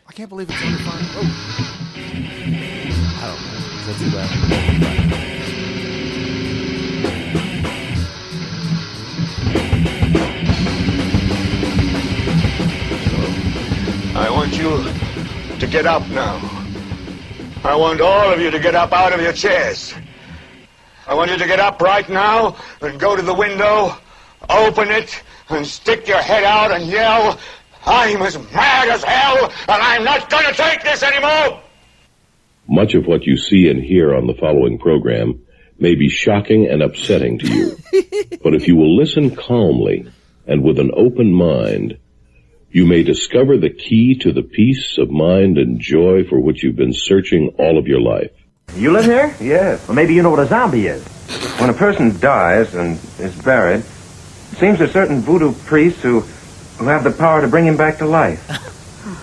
I can't believe it's only 5. Oh. I don't know. Is that too loud? I want you to get up now. I want all of you to get up out of your chairs. I want you to get up right now and go to the window, open it, and stick your head out and yell, I'm as mad as hell, and I'm not going to take this anymore! Much of what you see and hear on the following program may be shocking and upsetting to you. But if you will listen calmly and with an open mind, you may discover the key to the peace of mind and joy for which you've been searching all of your life. You live here? Yes. Well, maybe you know what a zombie is. When a person dies and is buried, it seems there's certain voodoo priests who have the power to bring him back to life.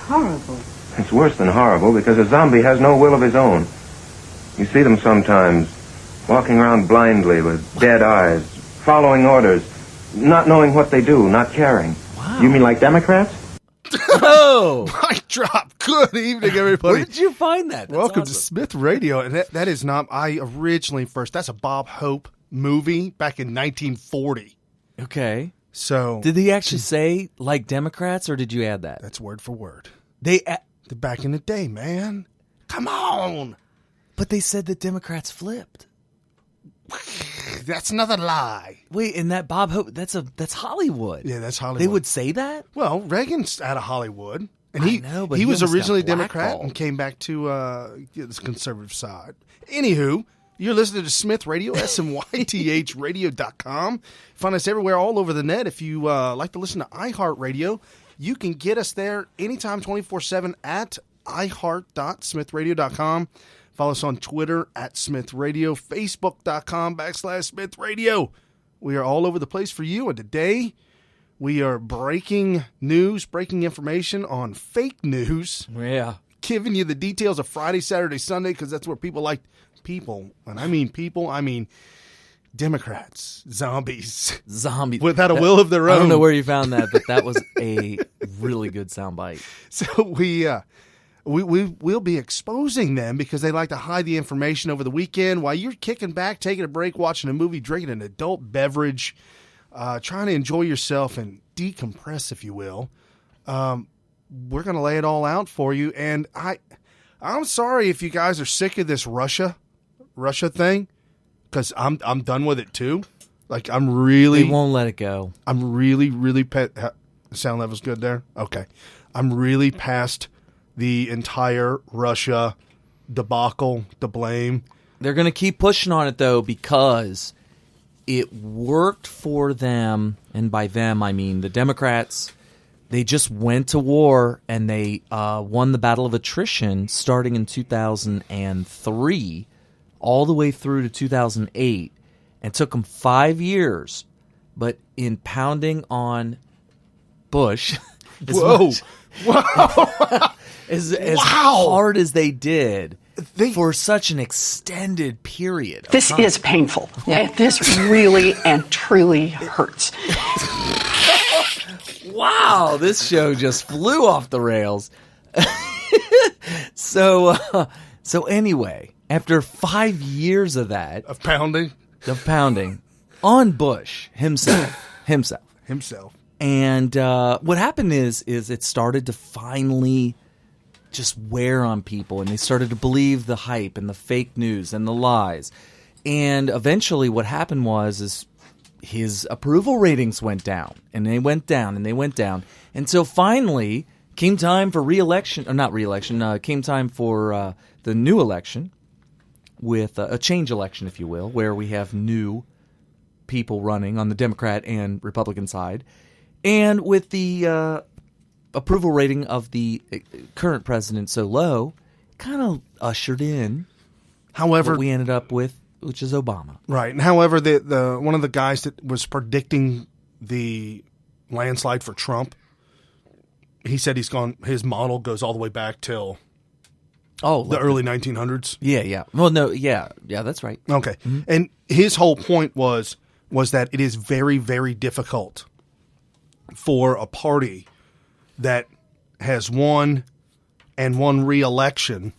Horrible. It's worse than horrible because a zombie has no will of his own. You see them sometimes walking around blindly with dead eyes, following orders, not knowing what they do, not caring. Wow. You mean like Democrats? Oh! Mic drop. Good evening, everybody. Where did you find that? That's Welcome awesome. to Smith Radio. And that is not, I originally that's a Bob Hope movie back in 1940. Okay. So. Did he actually say like Democrats, or did you add that? That's word for word. Back in the day, man. Come on. But they said that Democrats flipped. That's another lie. Wait, and that Bob Hope, that's Hollywood. Yeah, that's Hollywood. They would say that? Well, Reagan's out of Hollywood. And I know, but he he was almost originally got Democrat blackballed. and came back to the conservative side. Anywho, you're listening to Smith Radio, smythradio.com. Find us everywhere, all over the net. If you like to listen to iHeartRadio, you can get us there anytime, 24/7 at iHeart.smithradio.com. Follow us on Twitter at Smith Radio, Facebook.com/Smith Radio. We are all over the place for you. And today we are breaking news, breaking information on fake news. Yeah. Giving you the details of Friday, Saturday, Sunday, because that's where people like people. And I mean people, I mean Democrats, zombies. Zombies. Without a will of their own. I don't know where you found that, but that was a really good soundbite. So we'll be exposing them because they like to hide the information over the weekend while you're kicking back, taking a break, watching a movie, drinking an adult beverage, trying to enjoy yourself and decompress, if you will. We're going to lay it all out for you. And I'm sorry if you guys are sick of this Russia thing, because I'm done with it too. Like they won't let it go. I'm really the sound level's good there. Okay, I'm really past the entire Russia debacle, the blame. They're going to keep pushing on it, though, because it worked for them, and by them I mean the Democrats. They just went to war, and they won the battle of attrition starting in 2003 all the way through to 2008, and took them 5 years. But in pounding on Bush, as hard as they did for such an extended period. This is painful. Yeah. This really and truly hurts. Wow, this show just flew off the rails. So anyway, after 5 years of that, Of pounding on Bush himself. And what happened is it started to finally just wear on people, and they started to believe the hype and the fake news and the lies. And eventually what happened was his approval ratings went down, and they went down, and they went down, until finally came time for came time for the new election, with a change election, if you will, where we have new people running on the Democrat and Republican side. And with the approval rating of the current president so low, kind of ushered in However, what we ended up with, which is Obama. Right. And however, the one of the guys that was predicting the landslide for Trump, he said his model goes all the way back till the early 1900s. Yeah. Well, no, yeah, that's right. Okay. Mm-hmm. And his whole point was that it is very, very difficult for a party that has won and won re-election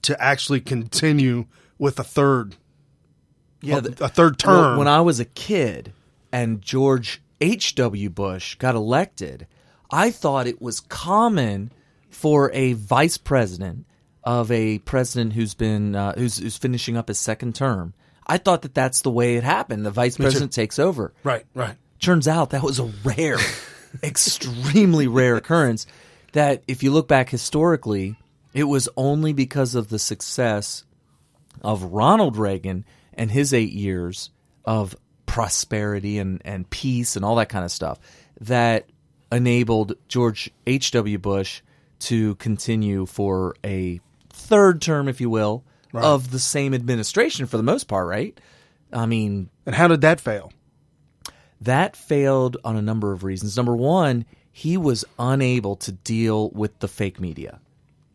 to actually continue with a third term. When I was a kid and George H.W. Bush got elected, I thought it was common for a vice president of a president who's been who's finishing up his second term. I thought that that's the way it happened. The vice president takes over. Right. Turns out that was a rare, extremely rare occurrence. That if you look back historically, it was only because of the success of Ronald Reagan and his 8 years of prosperity and peace and all that kind of stuff that enabled George H.W. Bush to continue for a third term, if you will, of the same administration for the most part, right? I mean... And how did that fail? That failed on a number of reasons. Number one, he was unable to deal with the fake media.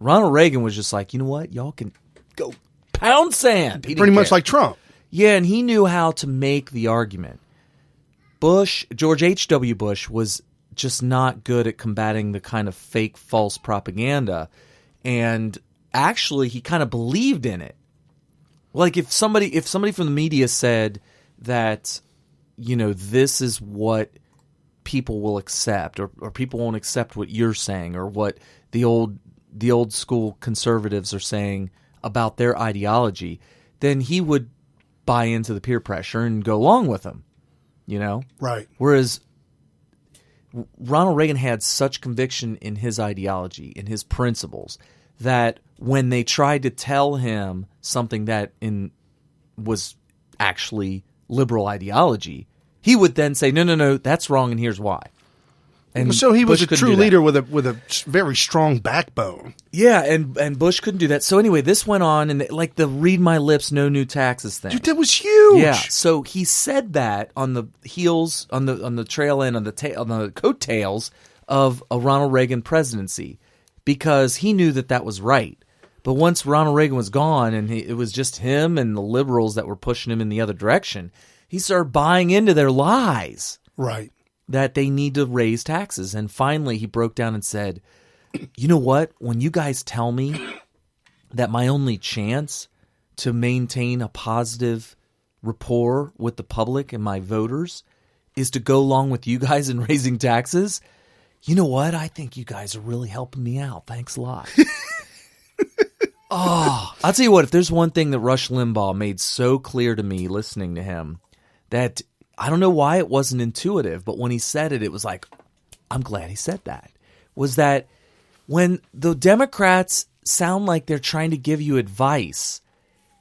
Ronald Reagan was just like, you know what? Y'all can go pound sand. Pretty much like Trump. Yeah, and he knew how to make the argument. George H.W. Bush was just not good at combating the kind of fake, false propaganda. And actually, he kind of believed in it. Like if somebody from the media said that, you know, this is what people will accept, or people won't accept what you're saying, or what the old school conservatives are saying about their ideology, then he would buy into the peer pressure and go along with them, you know? Right. Whereas Ronald Reagan had such conviction in his ideology, in his principles, that when they tried to tell him something that was actually liberal ideology, he would then say, no, that's wrong, and here's why. And so he was Bush a true leader with a very strong backbone. Yeah, and Bush couldn't do that. So anyway, this went on, and like the "read my lips, no new taxes" thing. Dude, that was huge. Yeah. So he said that on the heels, on the trail end, on the coattails of a Ronald Reagan presidency, because he knew that was right. But once Ronald Reagan was gone, and it was just him and the liberals that were pushing him in the other direction, he started buying into their lies. Right. That they need to raise taxes. And finally, he broke down and said, you know what? When you guys tell me that my only chance to maintain a positive rapport with the public and my voters is to go along with you guys in raising taxes, you know what? I think you guys are really helping me out. Thanks a lot. I'll tell you what, if there's one thing that Rush Limbaugh made so clear to me listening to him, that I don't know why it wasn't intuitive, but when he said it, it was like, I'm glad he said that, was that when the Democrats sound like they're trying to give you advice,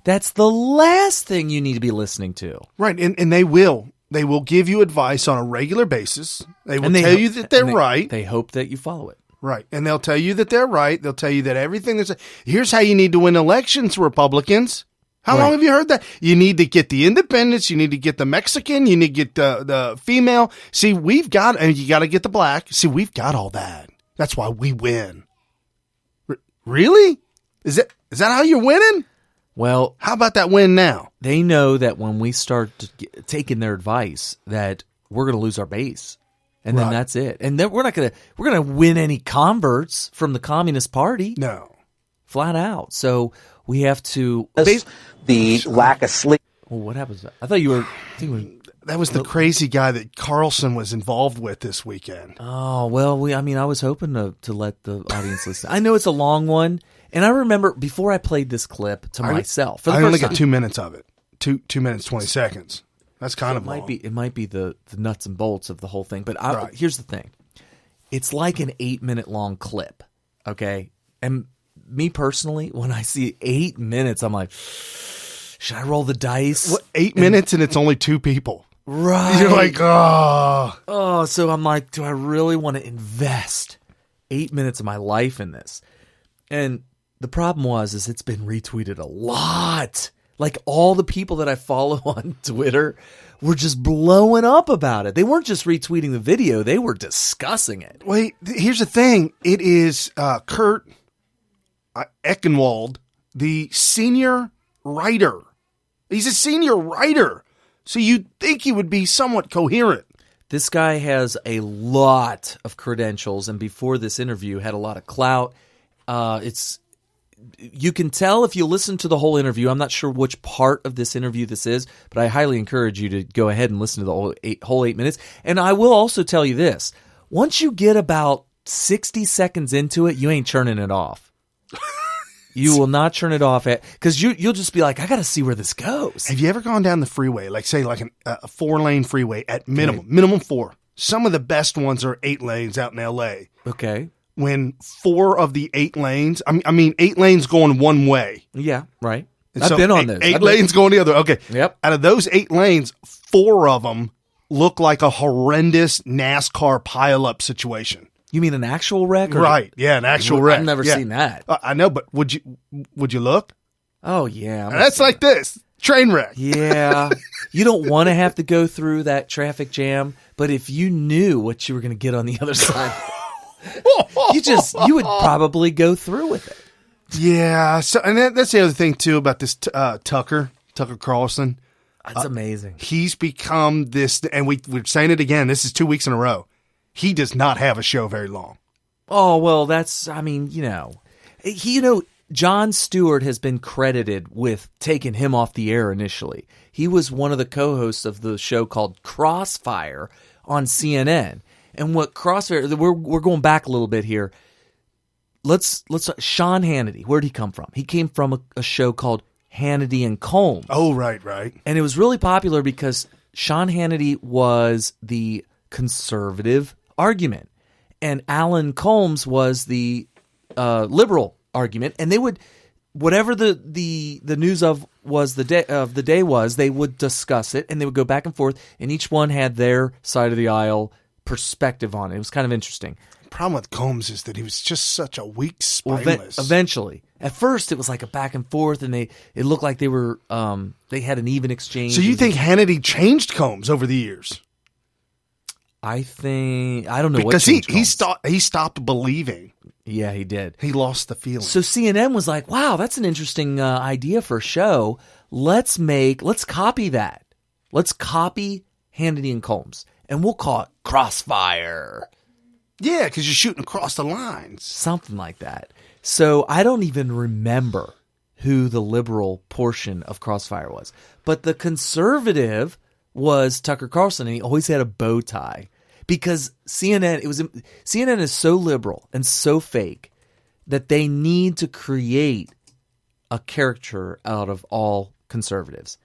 that's the last thing you need to be listening to. Right, and they will. They will give you advice on a regular basis. They will tell you that they're right. They hope that you follow it. Right, and they'll tell you that they're right. They'll tell you that everything that's... Here's how you need to win elections, Republicans. How long have you heard that? You need to get the independents. You need to get the Mexican. You need to get the female. See, we've got... And you got to get the black. See, we've got all that. That's why we win. Really? Is that how you're winning? Well... How about that win now? They know that when we start taking their advice, that we're going to lose our base. And then that's it. And then we're going to win any converts from the Communist Party. No. Flat out. So we have to... The lack of sleep. Well, what happens? I thought you were... That was the crazy guy that Carlson was involved with this weekend. Oh, well, I was hoping to let the audience listen. I know it's a long one. And I remember before I played this clip to myself. For the I only first got 2 minutes of it. 2 minutes, 20 seconds. That's kind of long. It might be the nuts and bolts of the whole thing. But here's the thing. It's like an 8-minute long clip, okay? And me personally, when I see 8 minutes, I'm like, should I roll the dice? What, 8 minutes and it's only 2 people. Right. You're like, oh. Oh, so I'm like, do I really want to invest 8 minutes of my life in this? And the problem is it's been retweeted a lot. Like all the people that I follow on Twitter were just blowing up about it. They weren't just retweeting the video. They were discussing it. Wait, here's the thing. It is Kurt Eckenwald, the senior writer. He's a senior writer. So you'd think he would be somewhat coherent. This guy has a lot of credentials, and before this interview had a lot of clout, You can tell if you listen to the whole interview. I'm not sure which part of this interview this is, but I highly encourage you to go ahead and listen to the whole 8 minutes. And I will also tell you this. Once you get about 60 seconds into it, you ain't churning it off. You will not turn it off because you'll just be like, I got to see where this goes. Have you ever gone down the freeway, like say like a 4-lane freeway at minimum 4? Some of the best ones are 8 lanes out in L.A. Okay. When 4 of the 8 lanes, I mean 8 lanes going one way. Yeah, right. And I've so been on those. 8 lanes going the other. Okay. Yep. Out of those 8 lanes, 4 of them look like a horrendous NASCAR pileup situation. You mean an actual wreck? Right. Yeah, an actual wreck. I've never seen that. I know, but would you look? Oh, yeah. That's like this. Train wreck. Yeah. You don't want to have to go through that traffic jam, but if you knew what you were going to get on the other side, you would probably go through with it. Yeah. So, and that's the other thing too about this Tucker Carlson. That's amazing. He's become this, and we're saying it again. This is 2 weeks in a row. He does not have a show very long. Oh, well, Jon Stewart has been credited with taking him off the air initially. He was one of the co-hosts of the show called Crossfire on CNN. And what Crossfire, we're going back a little bit here. Let's Sean Hannity, where'd he come from? He came from a show called Hannity and Combs. Oh, right. And it was really popular because Sean Hannity was the conservative argument, and Alan Combs was the liberal argument. And they would, whatever the news of the day was, they would discuss it, and they would go back and forth, and each one had their side of the aisle perspective on it. It was kind of interesting. The problem with Combs is that he was just such a weak spineless. Eventually, at first, it was like a back and forth, and it looked like they were they had an even exchange. So you think Hannity changed Combs over the years? I don't know, because what he stopped believing. Yeah, he did. He lost the feeling. So CNN was like, "Wow, that's an interesting idea for a show. Let's copy that. Let's copy Hannity and Combs, and we'll call it Crossfire." Yeah, because you're shooting across the lines, something like that. So I don't even remember who the liberal portion of Crossfire was, but the conservative was Tucker Carlson, and he always had a bow tie. Because CNN is so liberal and so fake that they need to create a caricature out of all conservatives.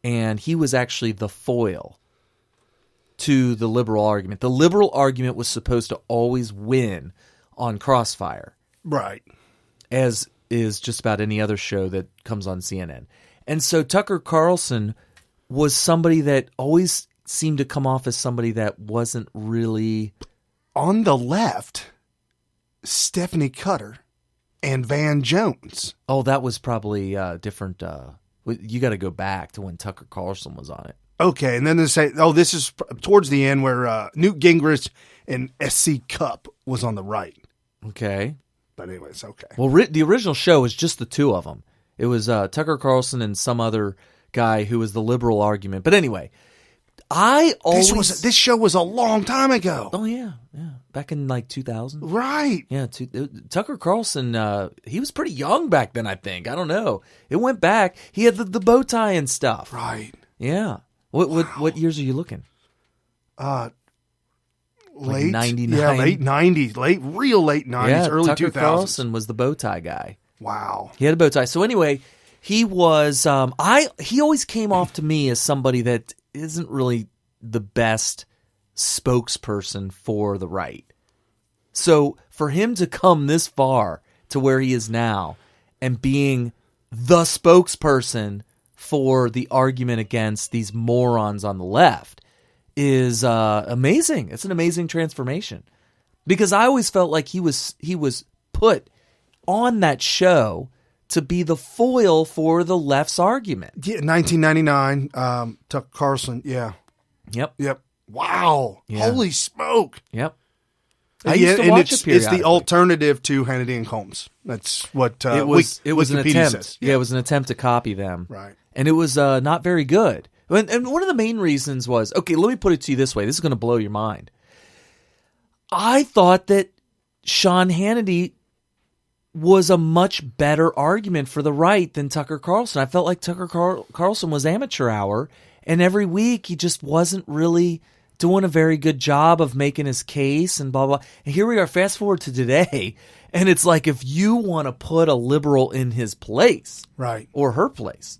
And he was actually the foil to the liberal argument. The liberal argument was supposed to always win on Crossfire. Right. As is just about any other show that comes on CNN. And so Tucker Carlson was somebody that always seemed to come off as somebody that wasn't really... On the left, Stephanie Cutter and Van Jones. Oh, that was probably different. You got to go back to when Tucker Carlson was on it. Okay, and then they say, this is towards the end where Newt Gingrich and S.C. Cupp was on the right. Okay. But anyways, okay. Well, the original show was just the two of them. It was Tucker Carlson and some other guy who was the liberal argument. But anyway... This show was a long time ago. Oh yeah, back in like 2000. Right. Yeah, Tucker Carlson. He was pretty young back then. I think. I don't know. It went back. He had the bow tie and stuff. Right. Yeah. What years are you looking? Late 99. Yeah, late 90s, real late 90s, yeah, early Tucker 2000s. Carlson was the bow tie guy. Wow. He had a bow tie. So anyway, he was. He always came off to me as somebody that isn't really the best spokesperson for the right. So for him to come this far to where he is now and being the spokesperson for the argument against these morons on the left is amazing. It's an amazing transformation. Because I always felt like he was put on that show to be the foil for the left's argument. Yeah, 1999, Tucker Carlson, yeah. Yep. Wow. Yeah. Holy smoke. Yep. I used to watch it periodically. It's the alternative to Hannity and Combs. That's what it was an attempt. says. Yeah, it was an attempt to copy them. Right. And it was not very good. And one of the main reasons was, okay, let me put it to you this way. This is going to blow your mind. I thought that Sean Hannity was a much better argument for the right than Tucker Carlson. I felt like Tucker Carlson was amateur hour, and every week he just wasn't really doing a very good job of making his case and blah, blah. And here we are, fast forward to today, and it's like if you want to put a liberal in his place right, or her place,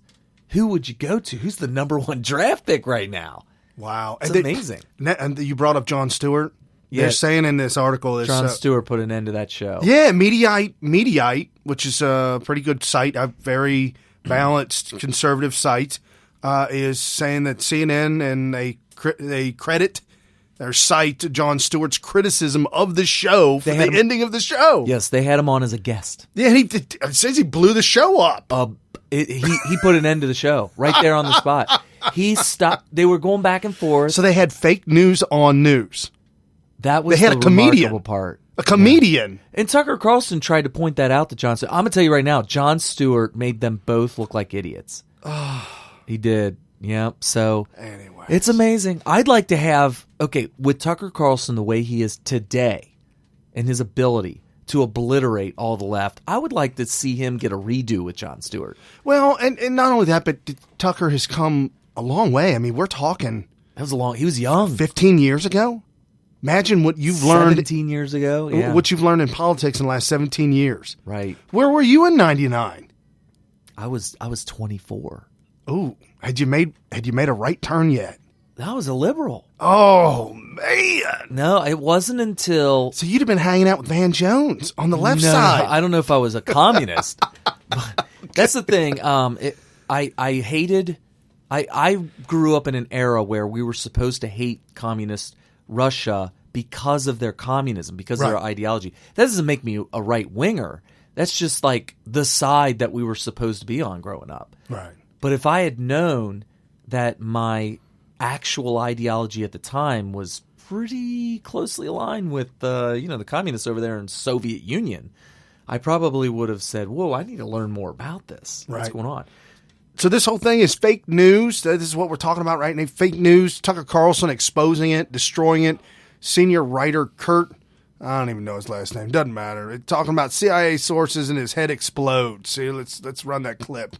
who would you go to? Who's the number one draft pick right now? Wow. It's amazing. And you brought up Jon Stewart. Yeah. They're saying in this article, Jon Stewart put an end to that show. Yeah, Mediaite, which is a pretty good site, a very balanced conservative site, is saying that CNN and they credit their site Jon Stewart's criticism of the show for the ending of the show. Yes, they had him on as a guest. Yeah, it says he blew the show up. He put an end to the show right there on the spot. He stopped. They were going back and forth. So they had fake news on news. That was they had the a comedian remarkable part. A comedian. Yeah. And Tucker Carlson tried to point that out to Jon Stewart. I'm going to tell you right now, Jon Stewart made them both look like idiots. He did. Yep. So anyway, it's amazing. I'd like to have, with Tucker Carlson the way he is today and his ability to obliterate all the left, I would like to see him get a redo with Jon Stewart. Well, and not only that, but Tucker has come a long way. I mean, we're talking. He was young. 15 years ago? Imagine what you've learned 17 years ago. Yeah. What you've learned in politics in the last 17 years. Right. Where were you in 99? I was 24. Ooh, had you made a right turn yet? I was a liberal. Oh, man. No, it wasn't until... So you'd have been hanging out with Van Jones on the left side. I don't know if I was a communist. But that's the thing. I grew up in an era where we were supposed to hate communist Russia because of their communism, because of their ideology. That doesn't make me a right-winger. That's just like the side that we were supposed to be on growing up. Right. But if I had known that my actual ideology at the time was pretty closely aligned with the communists over there in Soviet Union, I probably would have said, whoa, I need to learn more about this. What's going on? So this whole thing is fake news. This is what we're talking about right now. Fake news. Tucker Carlson exposing it, destroying it. Senior writer Kurt, I don't even know his last name. Doesn't matter. Talking about CIA sources and his head explodes. See, let's run that clip.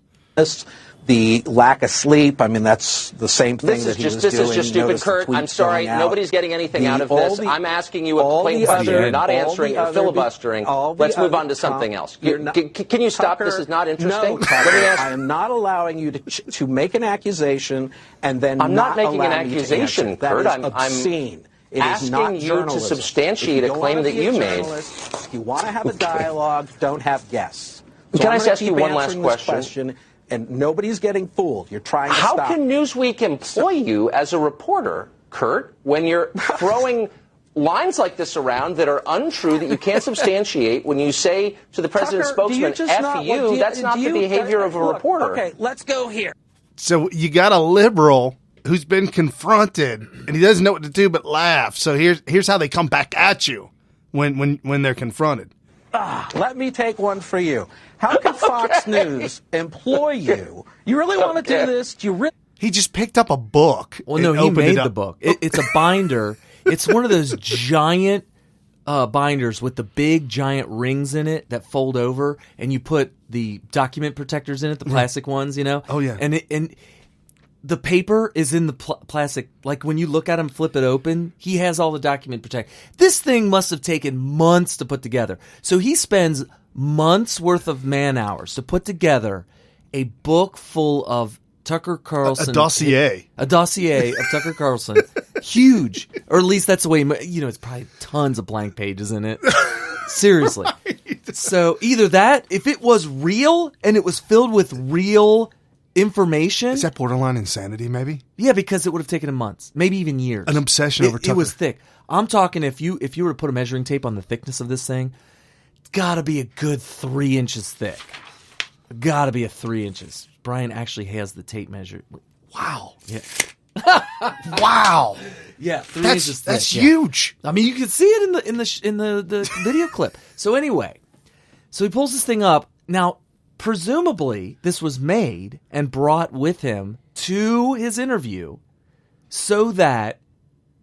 The lack of sleep. I mean, that's the same thing that he was doing. This is just stupid, Kurt. I'm sorry. Nobody's getting anything out of this. I'm asking you a plain question. You're not answering. You're filibustering. Let's move on to something else. Can you stop? This is not interesting. No, Tucker, I am not allowing you to make an accusation and then I'm not making an accusation, Kurt. I'm obscene. It is not asking you to substantiate a claim that you made. If you want to have a dialogue, don't have guests. So Can I just ask you one last question? And nobody's getting fooled. You're trying to stop. How can Newsweek employ you as a reporter, Kurt, when you're throwing lines like this around that are untrue, that you can't substantiate when you say to the president's spokesman, F you, that's not the behavior of a reporter. Okay, let's go here. So you got a liberal who's been confronted, and he doesn't know what to do but laugh. So here's how they come back at you when they're confronted. Let me take one for you. How can Fox News employ you? You really want to do this? Do you really? He just picked up a book. Well, no, he made the book. It's a binder. It's one of those giant binders with the big giant rings in it that fold over, and you put the document protectors in it, the plastic ones, Oh, yeah. And the paper is in the plastic. Like when you look at him, flip it open, he has all the document protect. This thing must have taken months to put together. So he spends months worth of man hours to put together a book full of Tucker Carlson. A dossier. A dossier of Tucker Carlson. Huge. Or at least that's the way, it's probably tons of blank pages in it. Seriously. Right. So either that, if it was real and it was filled with real information. Is that borderline insanity, maybe? Yeah, because it would have taken him months, maybe even years. An obsession over Tucker. It was thick. I'm talking if you were to put a measuring tape on the thickness of this thing, it's got to be a good 3 inches thick. Got to be 3 inches. Brian actually has the tape measure. Wow. Yeah. Wow. Yeah, 3 inches thick. That's huge. I mean, you can see it in the video clip. So anyway, so he pulls this thing up. Now, presumably, this was made and brought with him to his interview so that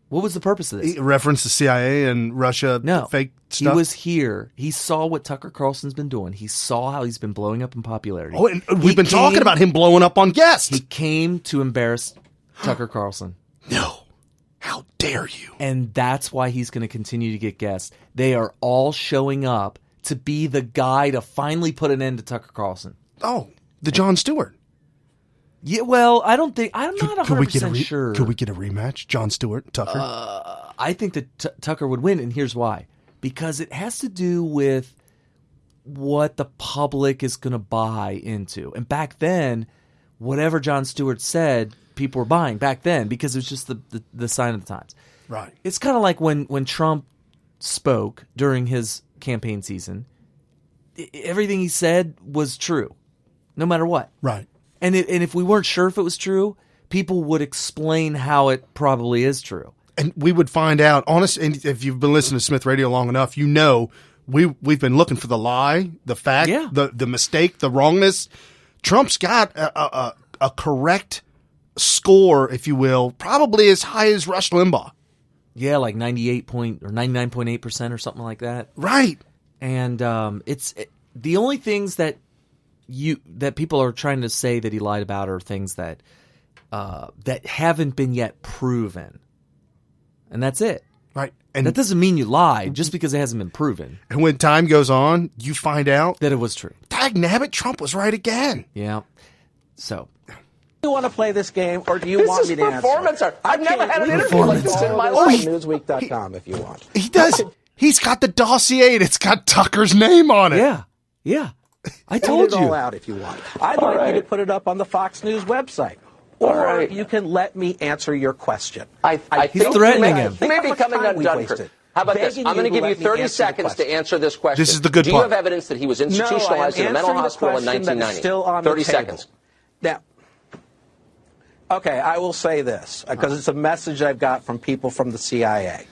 What was the purpose of this? He referenced the CIA and Russia fake stuff. He was here. He saw what Tucker Carlson's been doing. He saw how he's been blowing up in popularity. Oh, and we've been talking about him blowing up on guests. He came to embarrass Tucker Carlson. No. How dare you? And that's why he's going to continue to get guests. They are all showing up to be the guy to finally put an end to Tucker Carlson. Oh, the Jon Stewart. Yeah, well, I don't think... I'm not 100% sure. Could we get a rematch? Jon Stewart, Tucker? I think that Tucker would win, and here's why. Because it has to do with what the public is going to buy into. And back then, whatever Jon Stewart said, people were buying back then because it was just the sign of the times. Right. It's kind of like when Trump spoke during his campaign season, everything he said was true, no matter what. Right. And if we weren't sure if it was true, people would explain how it probably is true. And we would find out, honestly, and if you've been listening to Smith Radio long enough, you know we've been looking for the lie, the fact, the mistake, the wrongness. Trump's got a correct score, if you will, probably as high as Rush Limbaugh. Yeah, like 99.8% or something like that. Right. And it's the only things that people are trying to say that he lied about are things that haven't been yet proven. And that's it. Right. And that doesn't mean you lied just because it hasn't been proven. And when time goes on, you find out that it was true. Dag nabbit, Trump was right again. Yeah. So. Do you want to play this game, or do you want me to answer? Performance art. I've never had an interview like this in my life. Newsweek.com if you want. He does. He's got the dossier, and it's got Tucker's name on it. Yeah. Yeah. I told you. It all out if you want. I'd like you to put it up on the Fox News website. Or you can let me answer your question. He's threatening him. He may be coming undone. How about this? I'm going to give you 30 seconds to answer this question. This is the good part. Do you have evidence that he was institutionalized in a mental hospital in 1990? Still on 30 the table. seconds. Now, okay, I will say this, because it's a message I've got from people from the CIA.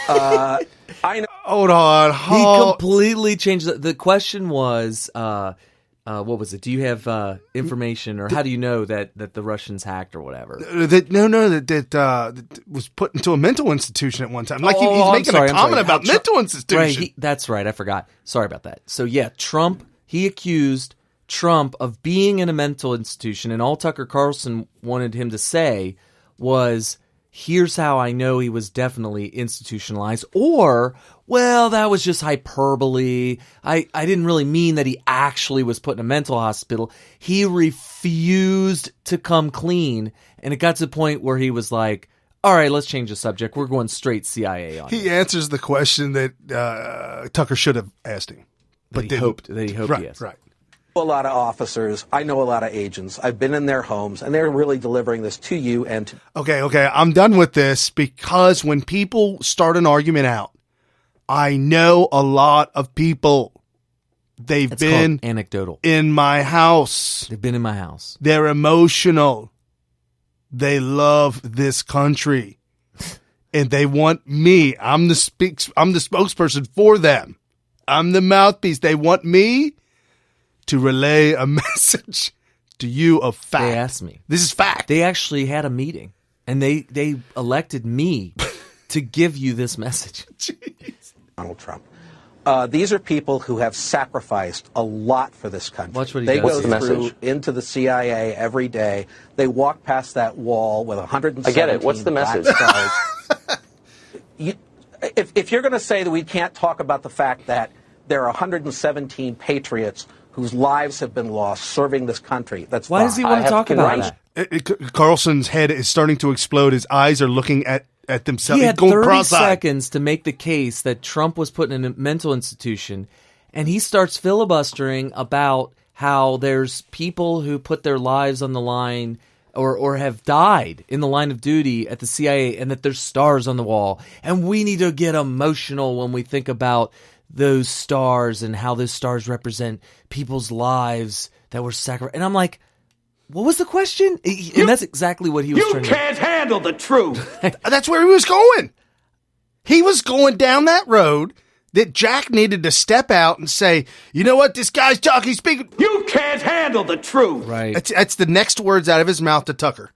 I know. Hold on. He completely changed the question was, what was it? Do you have information, or how do you know that the Russians hacked or whatever? That was put into a mental institution at one time. Like he's making a comment about mental institution. Right, that's right. I forgot. Sorry about that. So yeah, he accused Trump of being in a mental institution, and all Tucker Carlson wanted him to say was, here's how I know he was definitely institutionalized, or, well, that was just hyperbole. I didn't really mean that he actually was put in a mental hospital. He refused to come clean, and it got to the point where he was like, all right, let's change the subject. We're going straight CIA on He answers the question that Tucker should have asked him. But he hoped he asked. Right. A lot of officers. I know a lot of agents. I've been in their homes, and they're really delivering this to you and to... Okay. I'm done with this, because when people start an argument out, I know a lot of people. They've been anecdotal in my house. They've been in my house. They're emotional. They love this country, and they want me. I'm the spokesperson for them. I'm the mouthpiece. They want me to relay a message to you of fact. They asked me. This is fact. They actually had a meeting, and they elected me to give you this message. Jeez. Donald Trump. These are people who have sacrificed a lot for this country. Watch what he does. does. They go through into the CIA every day. They walk past that wall with 117 I get it. What's the message? If you're going to say that we can't talk about the fact that there are 117 patriots whose lives have been lost serving this country, that's why fine. does he want to talk about that? Carlson's head is starting to explode. His eyes are looking at themselves. He had 30 seconds to make the case that Trump was put in a mental institution, and he starts filibustering about how there's people who put their lives on the line or have died in the line of duty at the CIA, and that there's stars on the wall. And we need to get emotional when we think about those stars and how those stars represent people's lives that were sacrificed. And I'm like, what was the question? And that's exactly what he was trying to do. You can't handle the truth. That's where he was going. He was going down that road that Jack needed to step out and say, you know what, this guy's talking, speaking. You can't handle the truth. Right. That's the next words out of his mouth to Tucker.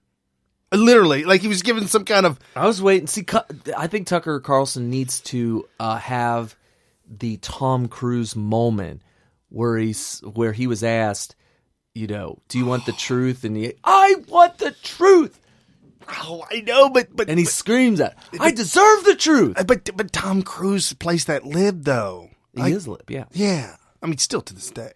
Literally, like he was given some kind of. I was waiting. See, I think Tucker Carlson needs to have the Tom Cruise moment where he was asked, do you want the truth? And I want the truth. Oh, I know, but and he screams at, I deserve the truth. But Tom Cruise plays that lib though. He is lib, yeah. Yeah, I mean, still to this day.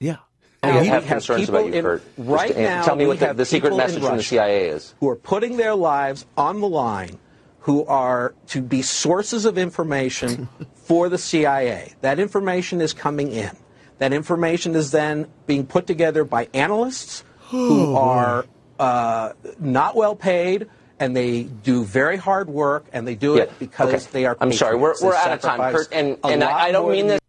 Yeah. I have concerns about you, Kurt. Right now, tell me what the secret message from the CIA is. Who are putting their lives on the line, who are to be sources of information for the CIA. That information is coming in. That information is then being put together by analysts who are not well paid, and they do very hard work, and they do it because they are. I'm sorry, we're out of time, Kurt, and I don't mean this.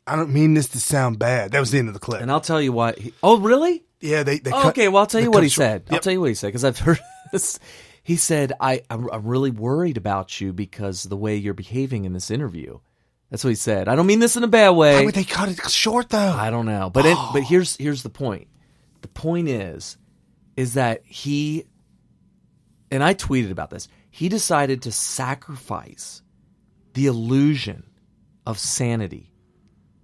I don't mean this to sound bad. That was the end of the clip. And I'll tell you why. Oh, really? Yeah, they okay, well, I'll tell you what he said. Yep. I'll tell you what he said, because I've heard this. He said, I'm really worried about you because of the way you're behaving in this interview. That's what he said. I don't mean this in a bad way. Why would they cut it short, though? I don't know. But but here's the point. The point is that he, and I tweeted about this, he decided to sacrifice the illusion of sanity,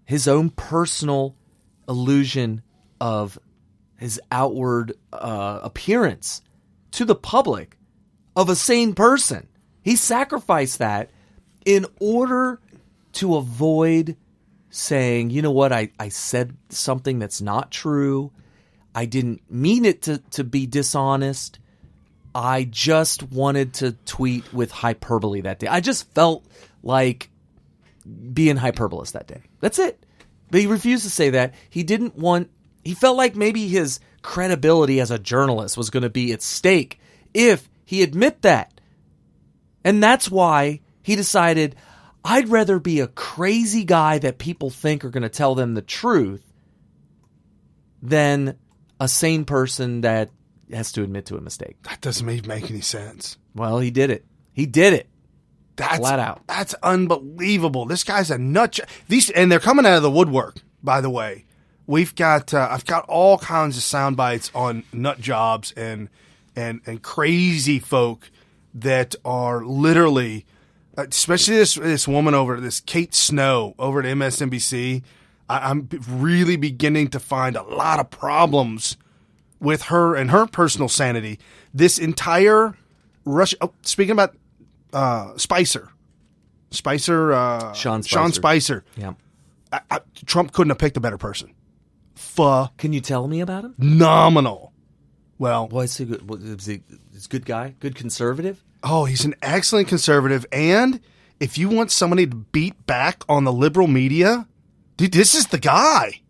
his own personal illusion of his outward appearance to the public of a sane person. He sacrificed that in order to avoid saying, you know what, I said something that's not true. I didn't mean it to be dishonest. I just wanted to tweet with hyperbole that day. I just felt like being hyperbolous that day. That's it. But he refused to say that. He felt like maybe his credibility as a journalist was going to be at stake if he admit that. And that's why he decided, I'd rather be a crazy guy that people think are going to tell them the truth than a sane person that has to admit to a mistake. That doesn't even make any sense. Well, he did it. He did it. Flat out. That's unbelievable. This guy's a nut. And they're coming out of the woodwork, by the way. We've got I've got all kinds of sound bites on nut jobs and crazy folk that are literally, especially this woman this Kate Snow over at MSNBC. I'm really beginning to find a lot of problems with her and her personal sanity. This entire Russia. Oh, speaking about Sean Spicer. Yeah. Trump couldn't have picked a better person. Can you tell me about him? Phenomenal. Well, is he good? He's a good guy, good conservative. Oh, he's an excellent conservative. And if you want somebody to beat back on the liberal media, dude, this is the guy.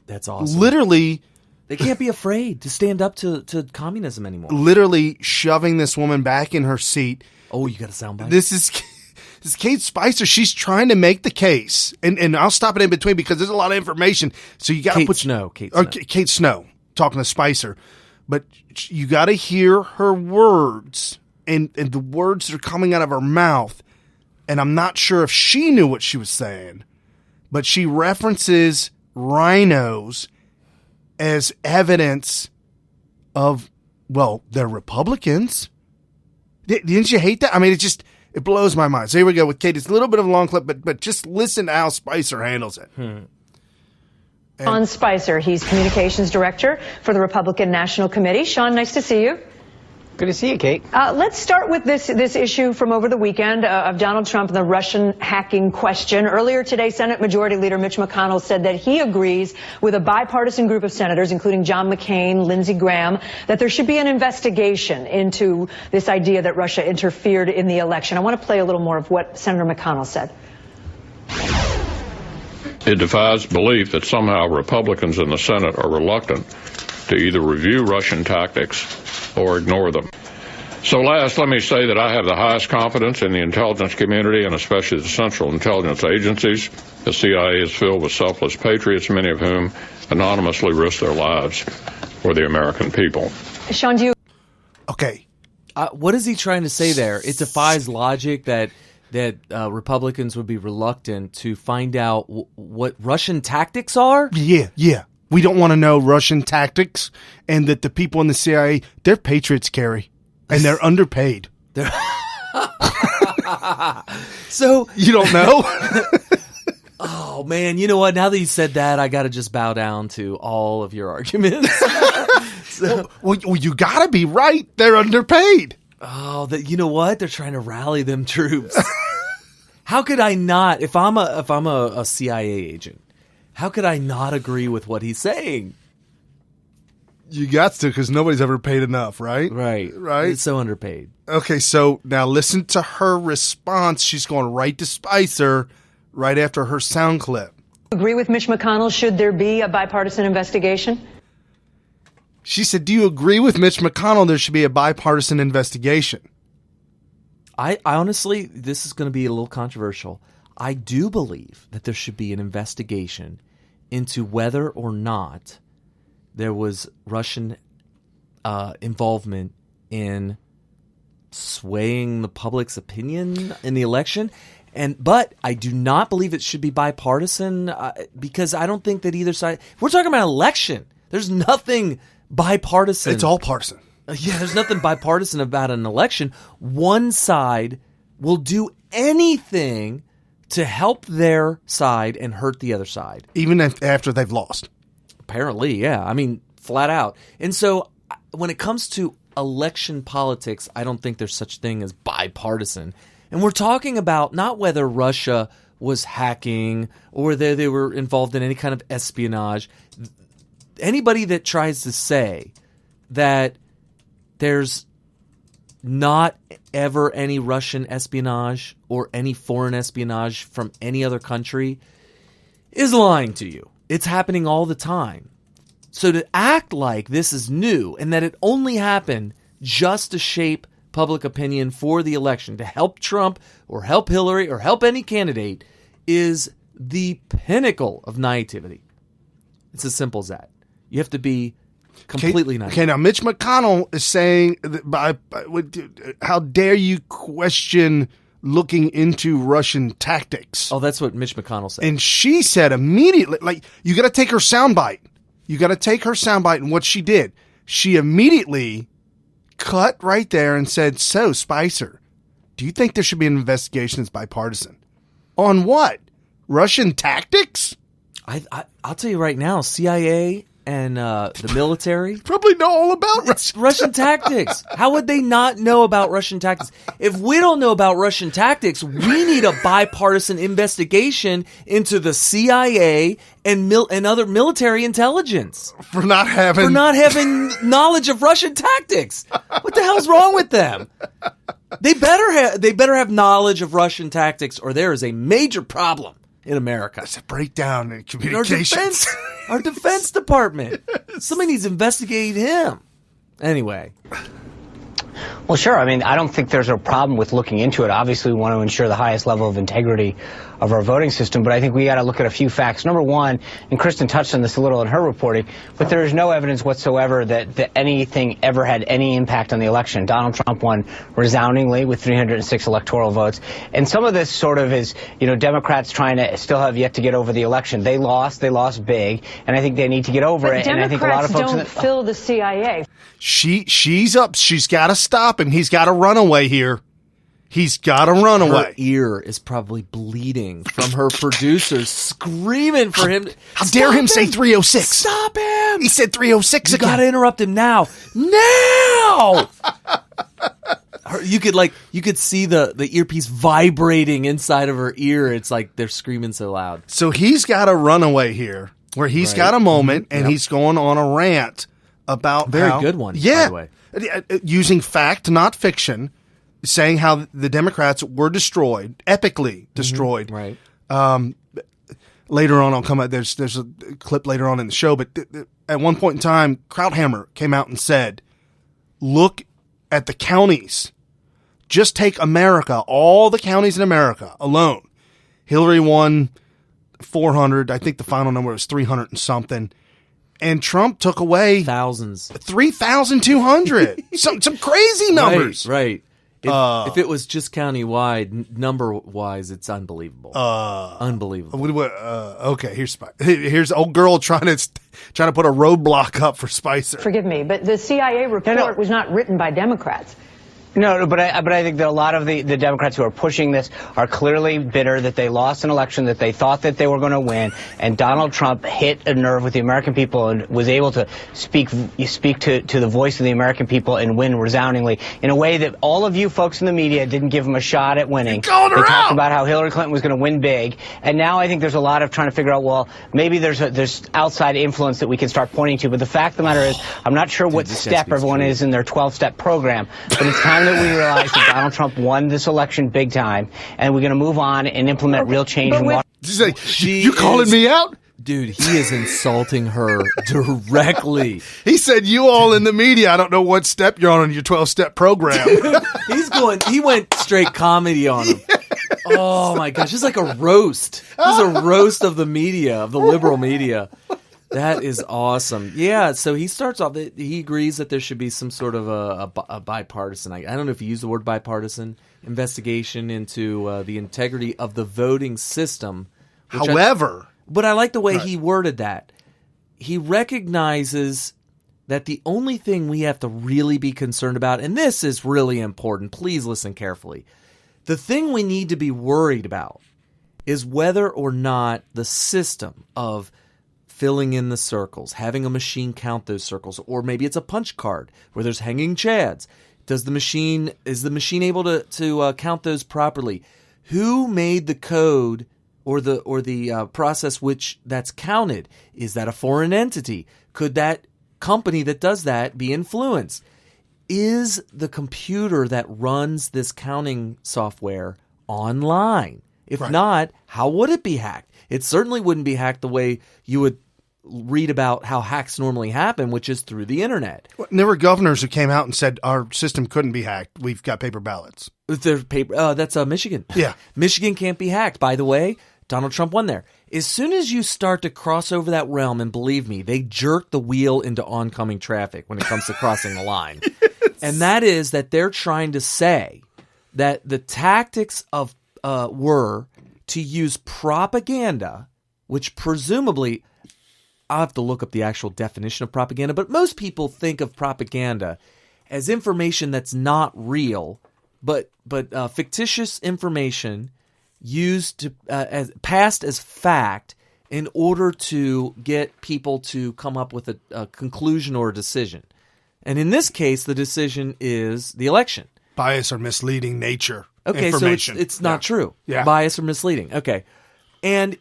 That's awesome. Literally, they can't be afraid to stand up to communism anymore. Literally shoving this woman back in her seat. Oh, you got a soundbite? This is Kate Spicer. She's trying to make the case, and I'll stop it in between because there's a lot of information. So you got to put Kate Snow talking to Spicer, but you got to hear her words and the words that are coming out of her mouth. And I'm not sure if she knew what she was saying, but she references rhinos as evidence of, well, they're Republicans. Didn't you hate that? I mean, it blows my mind. So here we go with Kate. It's a little bit of a long clip, but just listen to how Spicer handles it. Sean Spicer, he's communications director for the Republican National Committee. Sean, nice to see you. Good to see you, Kate. Let's start with this issue from over the weekend of Donald Trump and the Russian hacking question. Earlier today, Senate Majority Leader Mitch McConnell said that he agrees with a bipartisan group of senators, including John McCain, Lindsey Graham, that there should be an investigation into this idea that Russia interfered in the election. I want to play a little more of what Senator McConnell said. It defies belief that somehow Republicans in the Senate are reluctant to either review Russian tactics or ignore them. So last, let me say that I have the highest confidence in the intelligence community and especially the Central Intelligence Agencies. The CIA is filled with selfless patriots, many of whom anonymously risk their lives for the American people. Sean, do you... Okay. What is he trying to say there? It defies logic that Republicans would be reluctant to find out what Russian tactics are? Yeah. We don't want to know Russian tactics, and that the people in the CIA, they're patriots, Carrie, and they're underpaid. So you don't know? Oh, man, you know what? Now that you said that, I got to just bow down to all of your arguments. Well, you got to be right. They're underpaid. Oh, you know what? They're trying to rally them troops. How could I not? If I'm a CIA agent, how could I not agree with what he's saying? You got to, because nobody's ever paid enough, right? Right. It's so underpaid. Okay, so now listen to her response. She's going right to Spicer right after her sound clip. Agree with Mitch McConnell? Should there be a bipartisan investigation? She said, do you agree with Mitch McConnell there should be a bipartisan investigation? I honestly, this is going to be a little controversial. I do believe that there should be an investigation into whether or not there was Russian involvement in swaying the public's opinion in the election. But I do not believe it should be bipartisan because I don't think that either side. We're talking about election. There's nothing bipartisan. It's all partisan. Yeah, there's nothing bipartisan about an election. One side will do anything to help their side and hurt the other side. Even after they've lost. Apparently, yeah. I mean, flat out. And so when it comes to election politics, I don't think there's such thing as bipartisan. And we're talking about not whether Russia was hacking or whether they were involved in any kind of espionage. Anybody that tries to say that there's not ever any Russian espionage or any foreign espionage from any other country is lying to you. It's happening all the time. So to act like this is new and that it only happened just to shape public opinion for the election, to help Trump or help Hillary or help any candidate, is the pinnacle of naivety. It's as simple as that. You have to be completely naive. Okay, now Mitch McConnell is saying, how dare you question looking into Russian tactics? Oh, that's what Mitch McConnell said. And she said immediately, like, you got to take her soundbite. You got to take her soundbite, and what she did, she immediately cut right there and said, so, Spicer, do you think there should be an investigation that's bipartisan? On what? Russian tactics? I'll tell you right now, CIA and the military probably know all about Russian tactics. How would they not know about Russian tactics? If we don't know about Russian tactics, we need a bipartisan investigation into the CIA and other military intelligence for not having knowledge of Russian tactics. What the hell's wrong with them? They better have knowledge of Russian tactics, or there is a major problem in America. It's a breakdown in communications. Our defense department. Somebody needs to investigate him. Anyway. Well, sure. I mean, I don't think there's a problem with looking into it. Obviously, we want to ensure the highest level of integrity of our voting system, but I think we got to look at a few facts. Number one, and Kristen touched on this a little in her reporting, but there is no evidence whatsoever that anything ever had any impact on the election. Donald Trump won resoundingly with 306 electoral votes, and some of this sort of is, Democrats trying to still have yet to get over the election. They lost big, and I think they need to get over it. And I think a lot of folks don't fill the CIA. She's up. She's got to stop him. He's got to run away here. He's got to run away. Her ear is probably bleeding from her producers screaming for him. How dare him say 306? Stop him! He said 306 again. You got to interrupt him now. Now! You could see the earpiece vibrating inside of her ear. It's like they're screaming so loud. So he's got a runaway here where he's got a moment and he's going on a rant about very good one. Yeah. By the way. Using fact, not fiction, saying how the Democrats were destroyed, epically destroyed. Right. Later on, I'll come out. There's a clip later on in the show, but at one point in time, Krauthammer came out and said, "Look at the counties. Just take America, all the counties in America alone. Hillary won 400. I think the final number was 300 and something." And Trump took away thousands, 3,200, some crazy numbers. Right. If it was just countywide, number-wise, it's unbelievable. Unbelievable. Okay, here's old girl trying to put a roadblock up for Spicer. Forgive me, but the CIA report was not written by Democrats. No, but I think that a lot of the Democrats who are pushing this are clearly bitter that they lost an election that they thought that they were going to win, and Donald Trump hit a nerve with the American people and was able to speak to the voice of the American people and win resoundingly in a way that all of you folks in the media didn't give him a shot at winning. They talked about how Hillary Clinton was going to win big, and now I think there's a lot of trying to figure out, well, maybe there's outside influence that we can start pointing to, but the fact of the matter is, I'm not sure what step everyone is in their 12-step program, but it's time that we realize that Donald Trump won this election big time, and we're going to move on and implement real change in Washington. You calling me out? Dude, he is insulting her directly. He said, you all in the media, I don't know what step you're on your 12-step program. He went straight comedy on him. Oh my gosh, it's like a roast. This is a roast of the media, of the liberal media. That is awesome. Yeah, so he starts off, he agrees that there should be some sort of a bipartisan, I don't know if he used the word bipartisan, investigation into the integrity of the voting system. However. But I like the way he worded that. He recognizes that the only thing we have to really be concerned about, and this is really important, please listen carefully. The thing we need to be worried about is whether or not the system of filling in the circles, having a machine count those circles, or maybe it's a punch card where there's hanging chads. Is the machine able to count those properly? Who made the code or the process which that's counted? Is that a foreign entity? Could that company that does that be influenced? Is the computer that runs this counting software online? If not, how would it be hacked? It certainly wouldn't be hacked the way you would read about how hacks normally happen, which is through the internet. There were governors who came out and said our system couldn't be hacked. We've got paper ballots. There's paper. That's Michigan. Yeah. Michigan can't be hacked. By the way, Donald Trump won there. As soon as you start to cross over that realm, and believe me, they jerk the wheel into oncoming traffic when it comes to crossing the line. And that is that they're trying to say that the tactics of were to use propaganda, which presumably, I'll have to look up the actual definition of propaganda, but most people think of propaganda as information that's not real, but fictitious information used to passed as fact in order to get people to come up with a conclusion or a decision. And in this case, the decision is the election. Bias or misleading nature. Okay, information. so it's not true. Yeah. Bias or misleading. Okay. And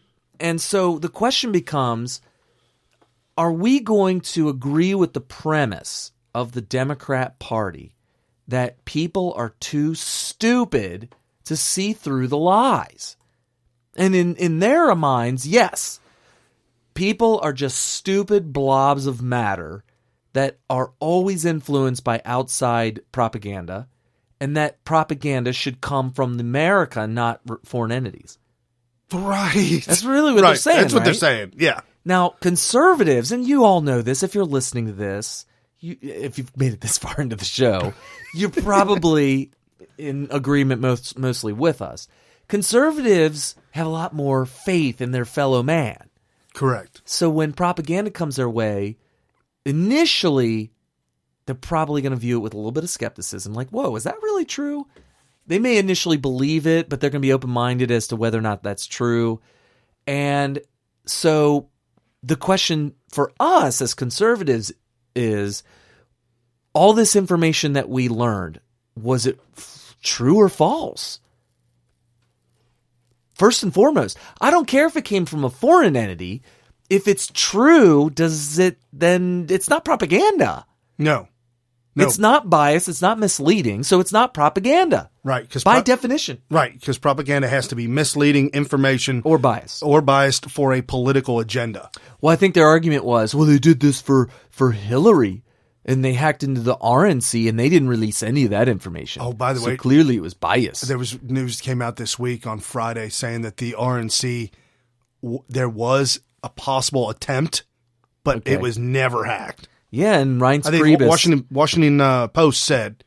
so the question becomes, are we going to agree with the premise of the Democrat Party that people are too stupid to see through the lies? And in their minds, yes, people are just stupid blobs of matter that are always influenced by outside propaganda, and that propaganda should come from America, not foreign entities. Right. That's really what they're saying. That's what they're saying. Yeah. Now, conservatives, and you all know this, if you're listening to this, if you've made it this far into the show, you're probably in agreement mostly with us. Conservatives have a lot more faith in their fellow man. Correct. So when propaganda comes their way, initially, they're probably going to view it with a little bit of skepticism. Like, whoa, is that really true? They may initially believe it, but they're going to be open-minded as to whether or not that's true. And so the question for us as conservatives is, all this information that we learned, was it true or false? First and foremost, I don't care if it came from a foreign entity. If it's true, then it's not propaganda. No. It's not biased. It's not misleading. So it's not propaganda. Right. By definition. Right. Because propaganda has to be misleading information. Or biased. Or biased for a political agenda. Well, I think their argument was, well, they did this for Hillary. And they hacked into the RNC and they didn't release any of that information. Oh, by the way. Clearly it was biased. There was news that came out this week on Friday saying that the RNC, there was a possible attempt, but it was never hacked. Yeah, and Reince I think Priebus. Washington Post said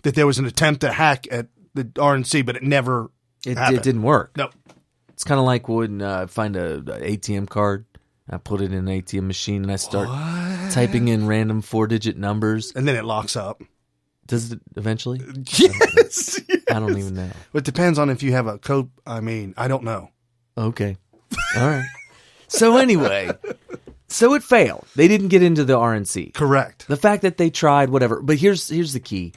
that there was an attempt to hack at the RNC, but it never happened. It didn't work. No. It's kind of like when I find a ATM card, I put it in an ATM machine, and I start typing in random 4-digit numbers. And then it locks up. Does it eventually? Yes. I don't even know. It depends on if you have a code. I mean, I don't know. Okay. All right. So anyway, so it failed. They didn't get into the RNC. Correct. The fact that they tried, whatever. But here's the key.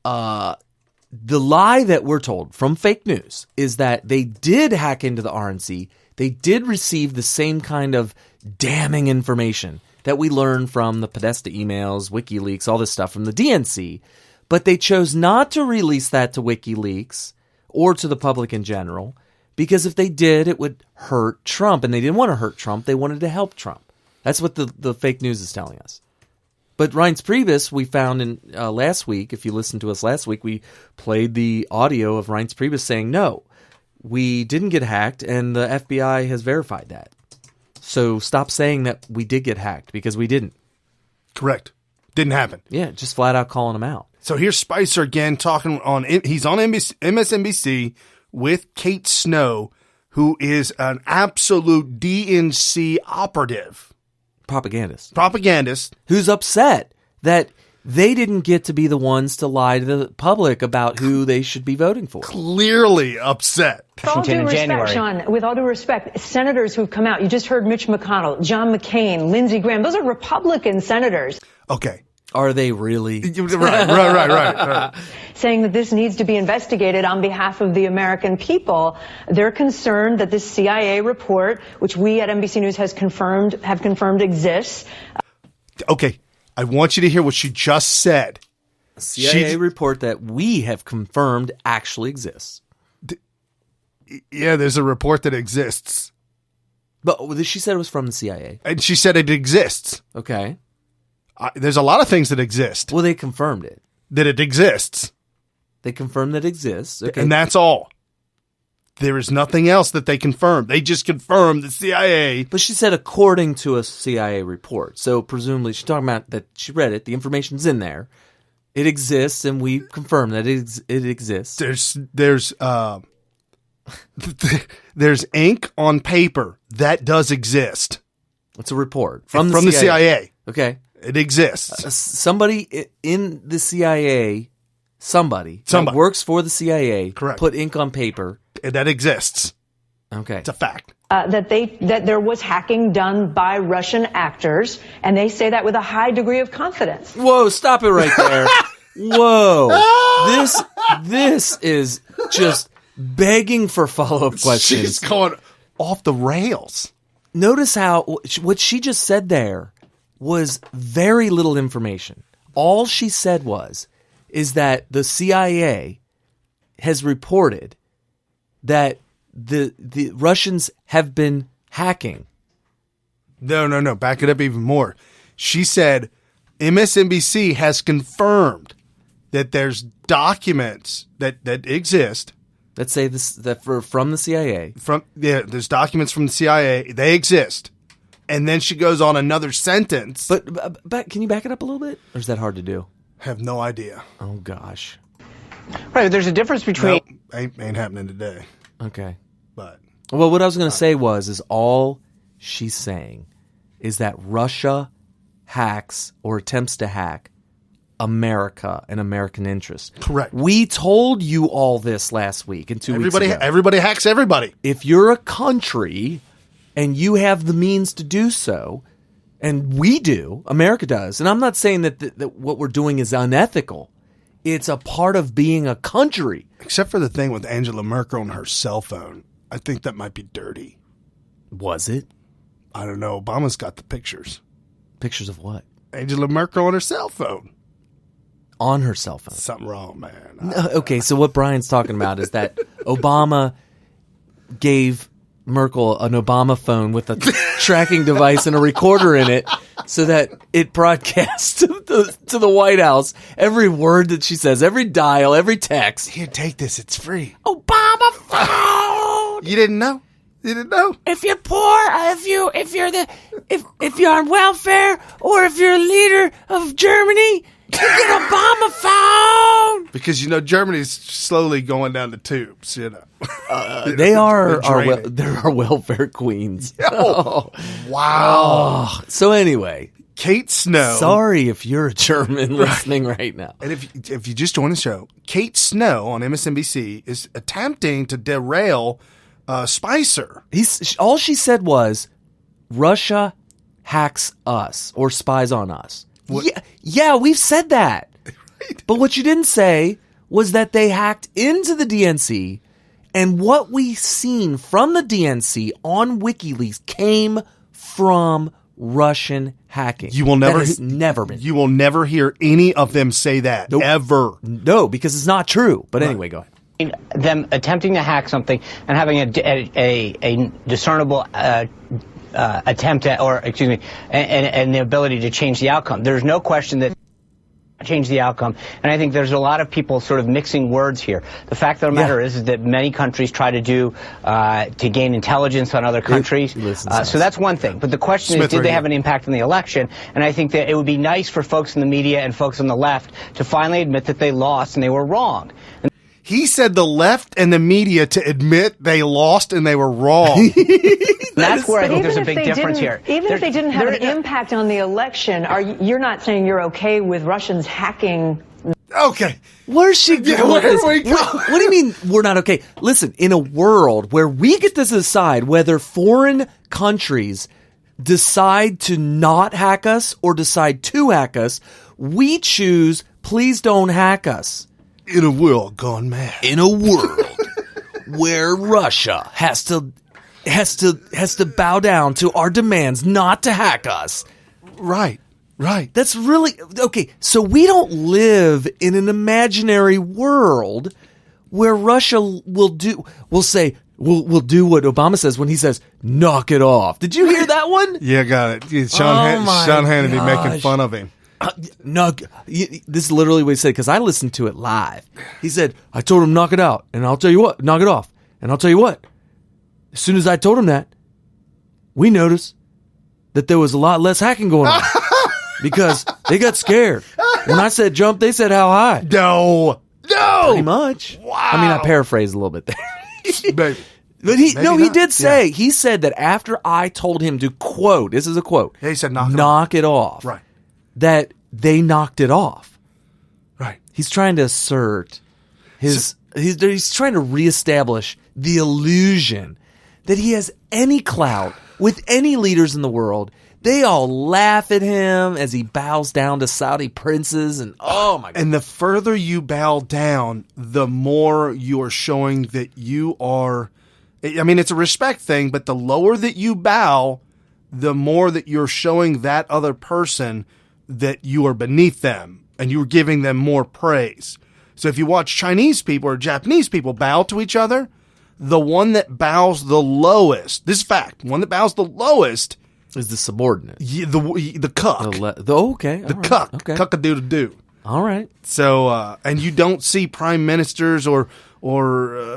The lie that we're told from fake news is that they did hack into the RNC. They did receive the same kind of damning information that we learned from the Podesta emails, WikiLeaks, all this stuff from the DNC. But they chose not to release that to WikiLeaks or to the public in general, because if they did, it would hurt Trump. And they didn't want to hurt Trump. They wanted to help Trump. That's what the fake news is telling us. But Reince Priebus, we found in last week, if you listened to us last week, we played the audio of Reince Priebus saying, no, we didn't get hacked, and the FBI has verified that. So stop saying that we did get hacked, because we didn't. Correct. Didn't happen. Yeah, just flat out calling them out. So here's Spicer again talking he's on MSNBC with Kate Snow, who is an absolute DNC operative. Propagandist. Who's upset that they didn't get to be the ones to lie to the public about who they should be voting for. Clearly upset. With all due respect, Sean, with all due respect, senators who've come out, you just heard Mitch McConnell, John McCain, Lindsey Graham, those are Republican senators. Okay. Are they really? Right. Saying that this needs to be investigated on behalf of the American people. They're concerned that this CIA report, which we at NBC News have confirmed exists. Okay. I want you to hear what she just said. A CIA report that we have confirmed actually exists. Yeah, there's a report that exists. But she said it was from the CIA. And she said it exists. Okay. There's a lot of things that exist. Well, they confirmed it. That it exists. They confirmed that it exists. Okay. And that's all. There is nothing else that they confirmed. They just confirmed the CIA. But she said according to a CIA report. So presumably she's talking about that she read it. The information's in there. It exists, and we confirmed that it exists. There's ink on paper that does exist. It's a report from the CIA. Okay. It exists. Somebody in the CIA, somebody that works for the CIA, correct, put ink on paper. That exists. Okay. It's a fact. That there was hacking done by Russian actors, and they say that with a high degree of confidence. Whoa, stop it right there. Whoa. This is just begging for follow-up questions. She's going off the rails. Notice how what she just said there was very little information. All she said is that the CIA has reported that the Russians have been hacking. No. Back it up even more. She said MSNBC has confirmed that there's documents that exist. Let's say from the CIA. There's documents from the CIA. They exist. And then she goes on another sentence. But can you back it up a little bit? Or is that hard to do? Have no idea. Oh, gosh. Right, there's a difference between... Nope, ain't happening today. Okay. But well, what I was going to say is all she's saying is that Russia hacks or attempts to hack America and American interests. Correct. We told you all this last week and 2 weeks ago. Everybody hacks everybody. If you're a country and you have the means to do so, and we do, America does, and I'm not saying that what we're doing is unethical. It's a part of being a country. Except for the thing with Angela Merkel and her cell phone. I think that might be dirty. Was it? I don't know. Obama's got the pictures. Pictures of what? Angela Merkel on her cell phone. On her cell phone. Something wrong, man. Okay, so what Brian's talking about is that Obama gave Merkel an Obama phone with a tracking device and a recorder in it so that it broadcasts to the White House every word that she says, every dial, every text. Here, take this. It's free. Obama phone! You didn't know? You didn't know? If you're poor, if you're on welfare, or if you're a leader of Germany, Get Obama phone! Because, Germany's slowly going down the tubes, They are they're our welfare queens. Oh, wow. Oh, so anyway, Kate Snow. Sorry if you're a German listening right now. And if you just joined the show, Kate Snow on MSNBC is attempting to derail Spicer. All she said was, Russia hacks us or spies on us. Yeah, we've said that. Right. But what you didn't say was that they hacked into the DNC, and what we seen from the DNC on WikiLeaks came from Russian hacking. You will never that has never been. You will never hear any of them say that ever. No, because it's not true. But anyway, go ahead. Them attempting to hack something and having a discernible attempt at, or excuse me, and the ability to change the outcome. There's no question that change the outcome, and I think there's a lot of people sort of mixing words here. The fact of the matter is that many countries try to do to gain intelligence on other countries. So that's one thing. But the question is, did they have an impact on the election? And I think that it would be nice for folks in the media and folks on the left to finally admit that they lost and they were wrong. He said the left and the media to admit they lost and they were wrong. That's where I think there's a big difference here. Even if they didn't have an impact on the election, you're not saying you're okay with Russians hacking? Okay. Where's she going with this? What do you mean we're not okay? Listen, in a world where we get to decide whether foreign countries decide to not hack us or decide to hack us, we choose, please don't hack us. In a world gone mad. In a world where Russia has to bow down to our demands not to hack us. Right. That's really okay. So we don't live in an imaginary world where Russia will do what Obama says when he says knock it off. Did you hear that one? Yeah, got it. Sean Hannity making fun of him. No, this is literally what he said, because I listened to it live. He said, I told him knock it out, and I'll tell you what, knock it off. And I'll tell you what, as soon as I told him that, we noticed that there was a lot less hacking going on because they got scared. When I said jump, they said how high. No. Pretty much. Wow. I mean, I paraphrased a little bit there. Maybe. But he did say, he said that after I told him to quote, this is a quote. Yeah, he said knock it off. Right. That they knocked it off. Right. He's trying to assert he's trying to reestablish the illusion that he has any clout with any leaders in the world. They all laugh at him as he bows down to Saudi princes, and oh my God. And the further you bow down, the more you are showing that you are, I mean, it's a respect thing, but the lower that you bow, the more that you're showing that other person that you are beneath them and you're giving them more praise. So if you watch Chinese people or Japanese people bow to each other, the one that bows the lowest, this is fact, one that bows the lowest is the subordinate. The cuck. The cuck. Okay. Cuck-a-doo-doo. All right. So, and you don't see prime ministers or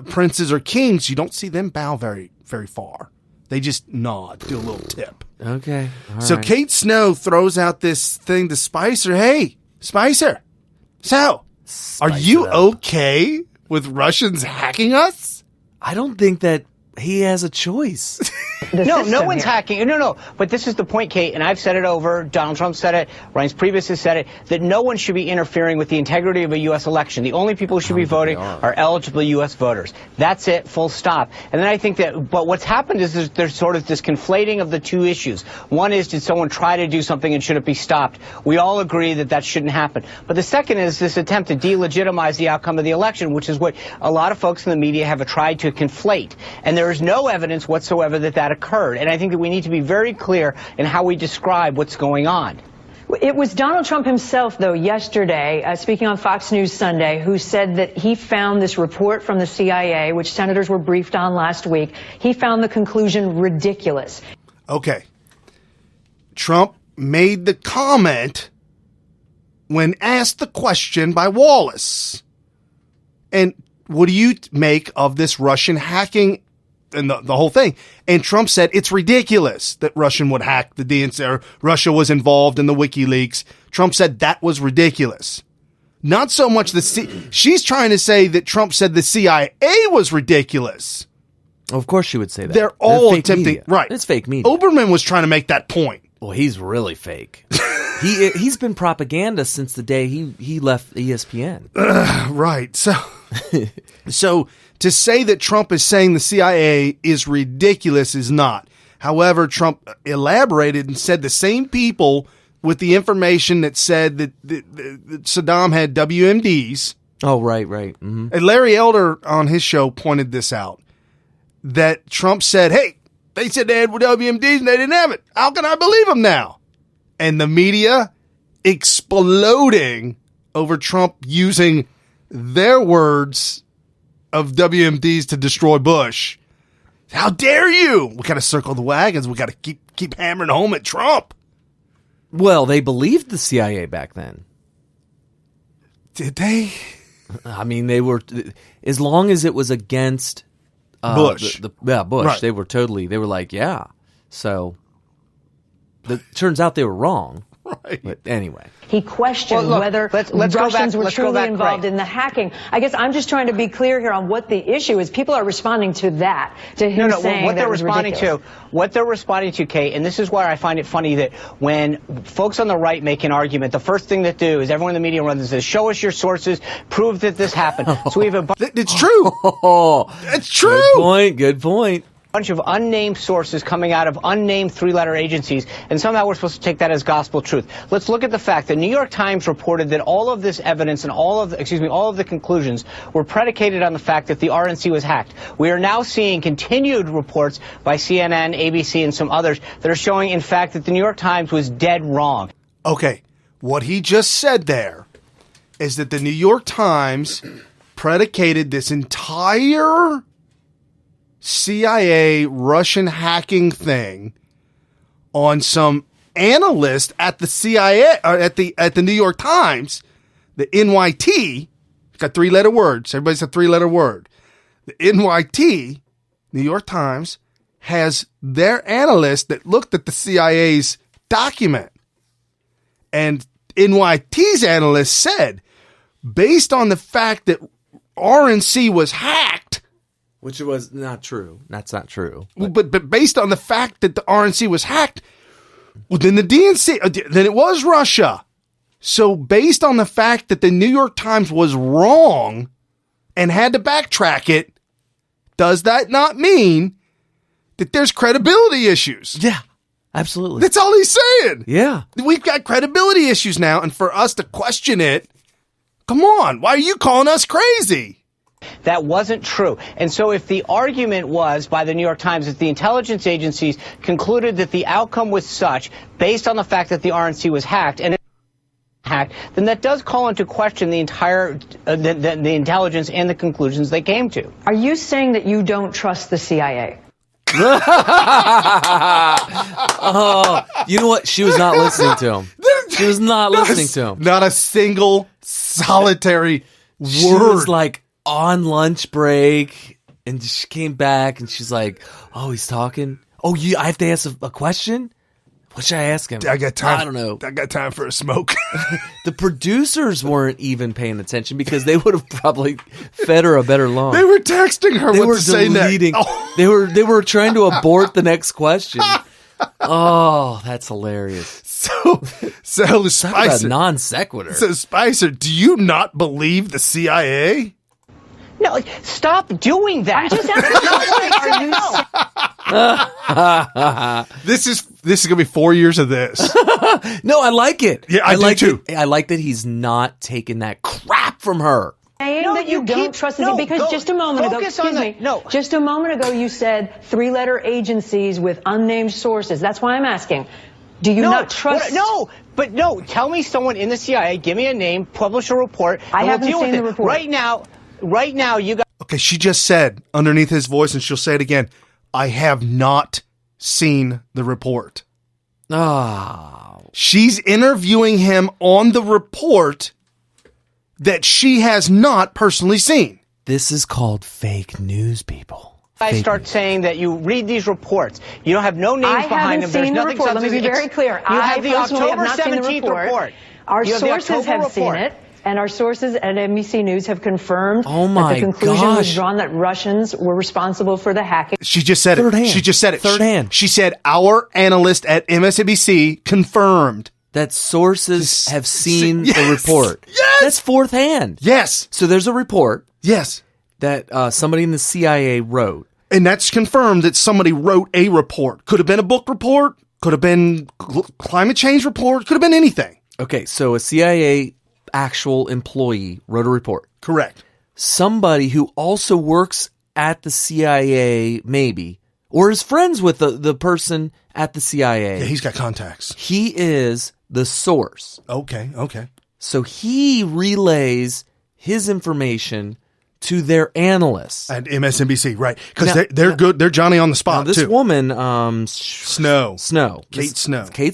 princes or kings, you don't see them bow very, very far. They just nod, do a little tip. Okay. So right. Kate Snow throws out this thing to Spicer. Hey, Spicer. So, are you okay with Russians hacking us? I don't think that he has a choice. No one's hacking. No. But this is the point, Kate, and I've said it over. Donald Trump said it. Reince Priebus has said it, that no one should be interfering with the integrity of a U.S. election. The only people who should be voting are eligible U.S. voters. That's it, full stop. And then I think that, but what's happened is there's sort of this conflating of the two issues. One is, did someone try to do something and should it be stopped? We all agree that that shouldn't happen. But the second is this attempt to delegitimize the outcome of the election, which is what a lot of folks in the media have tried to conflate. And there is no evidence whatsoever that occurred. And I think that we need to be very clear in how we describe what's going on. It was Donald Trump himself, though, yesterday, speaking on Fox News Sunday, who said that he found this report from the CIA, which senators were briefed on last week. He found the conclusion ridiculous. Okay. Trump made the comment when asked the question by Wallace. And what do you make of this Russian hacking and the whole thing. And Trump said it's ridiculous that Russian would hack the DNC, or Russia was involved in the WikiLeaks. Trump said that was ridiculous. Not so much she's trying to say that Trump said the CIA was ridiculous. Of course she would say that. They're all attempting, media. right. It's fake media. Oberman was trying to make that point. Well, he's really fake. He's been propaganda since the day he left ESPN. Right. So to say that Trump is saying the CIA is ridiculous is not. However, Trump elaborated and said the same people with the information that said that Saddam had WMDs. Oh, right. Mm-hmm. And Larry Elder on his show pointed this out, that Trump said, hey, they said they had WMDs and they didn't have it. How can I believe them now? And the media exploding over Trump using their words of WMDs to destroy Bush. How dare you? We got to circle the wagons. We got to keep hammering home at Trump. Well, they believed the CIA back then. Did they? I mean, they were, as long as it was against Bush. Bush. Right. They were like, yeah. So it turns out they were wrong. Right. But anyway. He questioned whether Russians were truly involved in the hacking. I guess I'm just trying to be clear here on what the issue is. People are responding to that, to him saying what they're responding ridiculous. what they're responding to, Kate, and this is where I find it funny that when folks on the right make an argument, the first thing they do is everyone in the media runs and says, show us your sources, prove that this happened. So we have it's true. It's true. Good point. Bunch of unnamed sources coming out of unnamed three-letter agencies, and somehow we're supposed to take that as gospel truth. Let's look at the fact that New York Times reported that all of this evidence and all of the conclusions were predicated on the fact that the RNC was hacked. We are now seeing continued reports by CNN, ABC, and some others that are showing, in fact, that the New York Times was dead wrong. Okay, what he just said there is that the New York Times predicated this entire CIA Russian hacking thing on some analyst at the CIA, or at the New York Times, the NYT. Got three-letter words. Everybody's a three-letter word. The NYT, New York Times, has their analyst that looked at the CIA's document, and NYT's analyst said, based on the fact that RNC was hacked. Which was not true. That's not true. But based on the fact that the RNC was hacked, well, then the DNC, then it was Russia. So based on the fact that the New York Times was wrong and had to backtrack it, does that not mean that there's credibility issues? Yeah, absolutely. That's all he's saying. Yeah. We've got credibility issues now, and for us to question it, come on, why are you calling us crazy? That wasn't true. And so if the argument was by the New York Times that the intelligence agencies concluded that the outcome was such, based on the fact that the RNC was hacked, and hacked, then that does call into question the entire the intelligence and the conclusions they came to. Are you saying that you don't trust the CIA? Oh, you know what? She was not listening to him. She was not listening to him. Not a single solitary word. She was like on lunch break, and she came back, and she's like, "Oh, he's talking. Oh, I have to ask a question. What should I ask him? I got time. I don't know. I got time for a smoke." The producers weren't even paying attention because they would have probably fed her a better lunch. They were texting her what to say next. Oh. They were trying to abort the next question. Oh, that's hilarious. So Spicer, non sequitur. So Spicer, do you not believe the CIA? No, stop doing that. I'm just asking. This is gonna be 4 years of this. No, I like it. Yeah, I do too. I like that he's not taking that crap from her. Saying that you don't trust the because just a moment ago, just a moment ago you said three-letter agencies with unnamed sources. That's why I'm asking. Do you not trust? No. Tell me someone in the CIA. Give me a name. Publish a report. I haven't seen the report Right now, you got. Okay, she just said underneath his voice, and she'll say it again. I have not seen the report. Oh. She's interviewing him on the report that she has not personally seen. This is called fake news, people. I start saying that you read these reports. You don't have no names behind them. There's nothing. Let me be very clear. You have the October 17th report. Our sources have seen it. And our sources at NBC News have confirmed that the conclusion was drawn that Russians were responsible for the hacking. She just said it. She just said it. Third hand. She said our analyst at MSNBC confirmed that sources have seen the report. Yes. That's fourth hand. Yes. So there's a report. Yes. That somebody in the CIA wrote. And that's confirmed that somebody wrote a report. Could have been a book report. Could have been climate change report. Could have been anything. Okay, so a CIA actual employee wrote a report. Correct. Somebody who also works at the CIA, maybe, or is friends with the person at the CIA. Yeah, he's got contacts. He is the source. Okay. So he relays his information to their analysts at MSNBC, right? Because they're good. They're Johnny on the spot. This too. Woman, Snow, Kate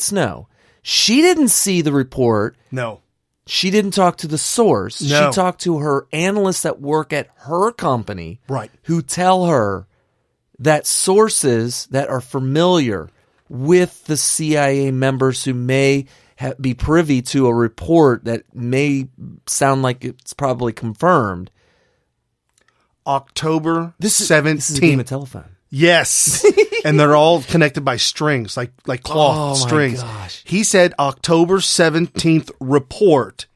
Snow. She didn't see the report. No. She didn't talk to the source. No. She talked to her analysts that work at her company, right? Who tell her that sources that are familiar with the CIA members who may be privy to a report that may sound like it's probably confirmed. October 17th. This is a game of telephone. Yes. And they're all connected by strings, like cloth strings. My gosh. He said October 17th report.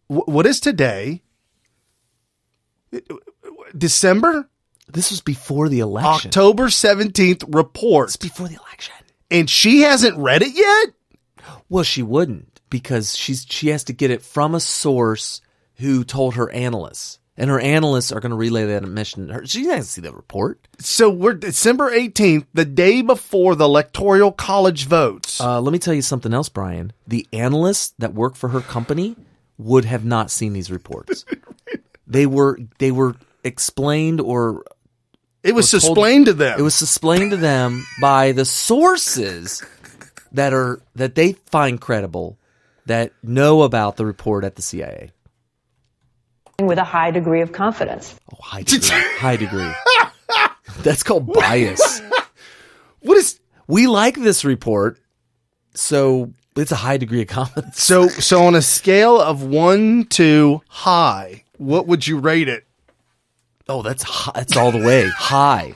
What is today? December? This was before the election. October 17th report. It's before the election. And she hasn't read it yet? Well, she wouldn't, because she has to get it from a source who told her analysts. And her analysts are going to relay that mission. She doesn't see the report. So we're December 18th, the day before the Electoral College votes. Let me tell you something else, Brian. The analysts that work for her company would have not seen these reports. They were explained or... It was explained to them. It was explained to them by the sources that they find credible, that know about the report at the CIA. With a high degree of confidence. Oh, high degree. High degree. That's called bias. We like this report, so it's a high degree of confidence. So on a scale of 1 to high, what would you rate it? Oh, that's all the way. High.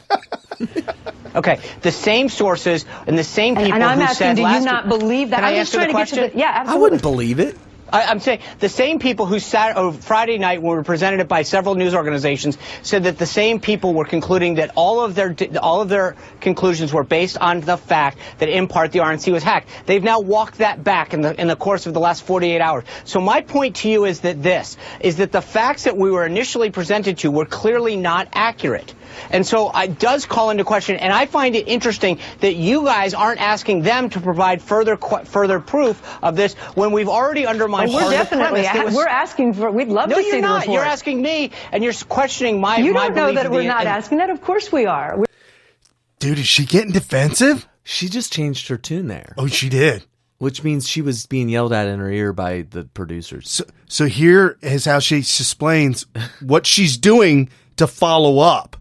Okay, the same sources and the same people and I'm who asking, said do last you not believe that? Can I'm I just answer trying the to get to question? the... Yeah, absolutely. I wouldn't believe it. I'm saying the same people who Friday night, when we were presented it by several news organizations, said that the same people were concluding that all of their conclusions were based on the fact that in part the RNC was hacked. They've now walked that back in the course of the last 48 hours. So my point to you is that the facts that we were initially presented to were clearly not accurate. And so it does call into question, and I find it interesting that you guys aren't asking them to provide further proof of this when we've already undermined we're part definitely, of the premise. We're asking for, we'd love to see the report. No, you're not. You're asking me, and you're questioning my You my don't know belief that in we're not asking that. Of course we are. Dude, is she getting defensive? She just changed her tune there. Oh, she did. Which means she was being yelled at in her ear by the producers. So here is how she explains what she's doing to follow up.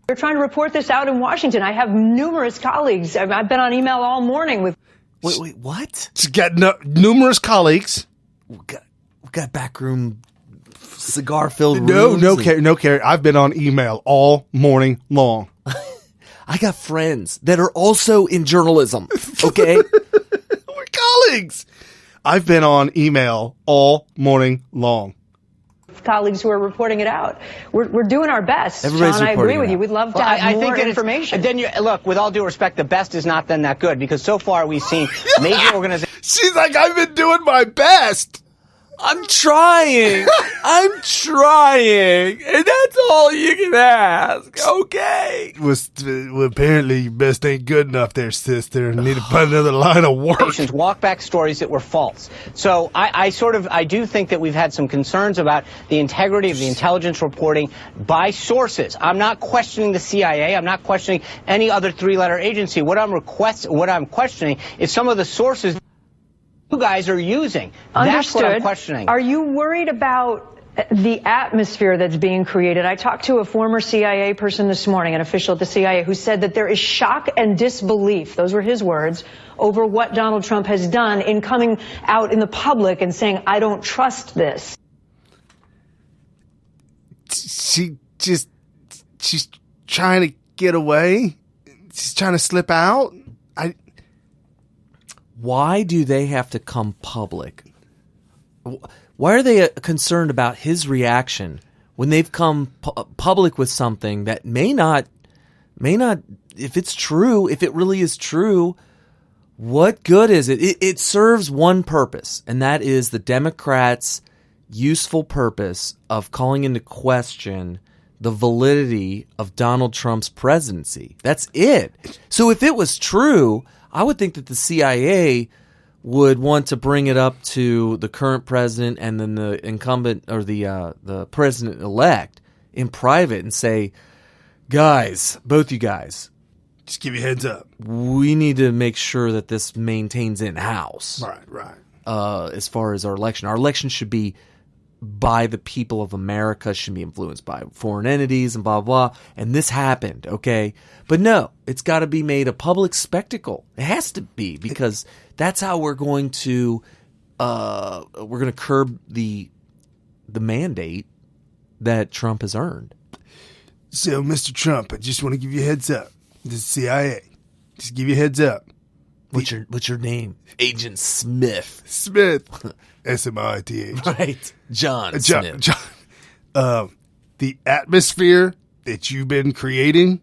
We're trying to report this out in Washington. I have numerous colleagues. I've been on email all morning with... Wait, what? She's got numerous colleagues. We got backroom cigar-filled rooms. No care. I've been on email all morning long. I got friends that are also in journalism, okay? We're colleagues. I've been on email all morning long. Colleagues who are reporting it out. We're doing our best. Everybody's John, I agree with out. you. We'd love to have more information. Then look, with all due respect, the best is not then that good, because so far we've seen major organizations. She's like, I've been doing my best. I'm trying. I'm trying. And that's all you can ask. Okay. Well, apparently your best ain't good enough there, sister. Need to find another line of work. Walk back stories that were false. So I do think that we've had some concerns about the integrity of the intelligence reporting by sources. I'm not questioning the CIA. I'm not questioning any other three-letter agency. What I'm questioning is some of the sources you guys are using. Understood. That's what I'm questioning. Are you worried about The atmosphere that's being created. I talked to a former CIA person this morning, an official at the CIA, who said that there is shock and disbelief, those were his words, over what Donald Trump has done in coming out in the public and saying, I don't trust this. She's trying to get away. She's trying to slip out. Why do they have to come public? Why are they concerned about his reaction when they've come public with something that may not, if it's true, if it really is true, what good is it? It serves one purpose, and that is the Democrats' useful purpose of calling into question the validity of Donald Trump's presidency. That's it. So if it was true, I would think that the CIA would want to bring it up to the current president and then the incumbent or the president-elect in private and say, guys, both you guys, just give you a heads up. We need to make sure that this maintains in-house. Right. As far as our election should be by the people of America, shouldn't be influenced by foreign entities and blah, blah, blah. And this happened, okay? But no, it's got to be made a public spectacle. It has to be, because that's how we're going to curb the mandate that Trump has earned. So, Mr. Trump, I just want to give you a heads up. The CIA. Just give you a heads up. What's your name? Agent Smyth. Smyth. S-M-I-T-H. Right. John Smith. The atmosphere that you've been creating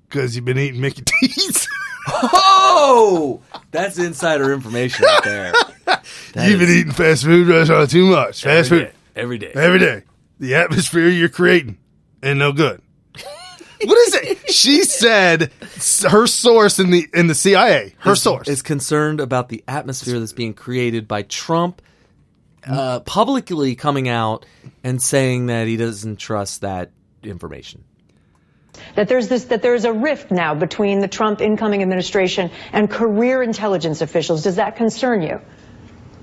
because you've been eating Mickey D's. Oh! That's insider information right there. You've been eating fast food restaurants too much. Fast food. Every day. The atmosphere you're creating ain't no good. What is it? She said her source in the CIA, source is concerned about the atmosphere that's being created by Trump publicly coming out and saying that he doesn't trust that information. That there's a rift now between the Trump incoming administration and career intelligence officials. Does that concern you?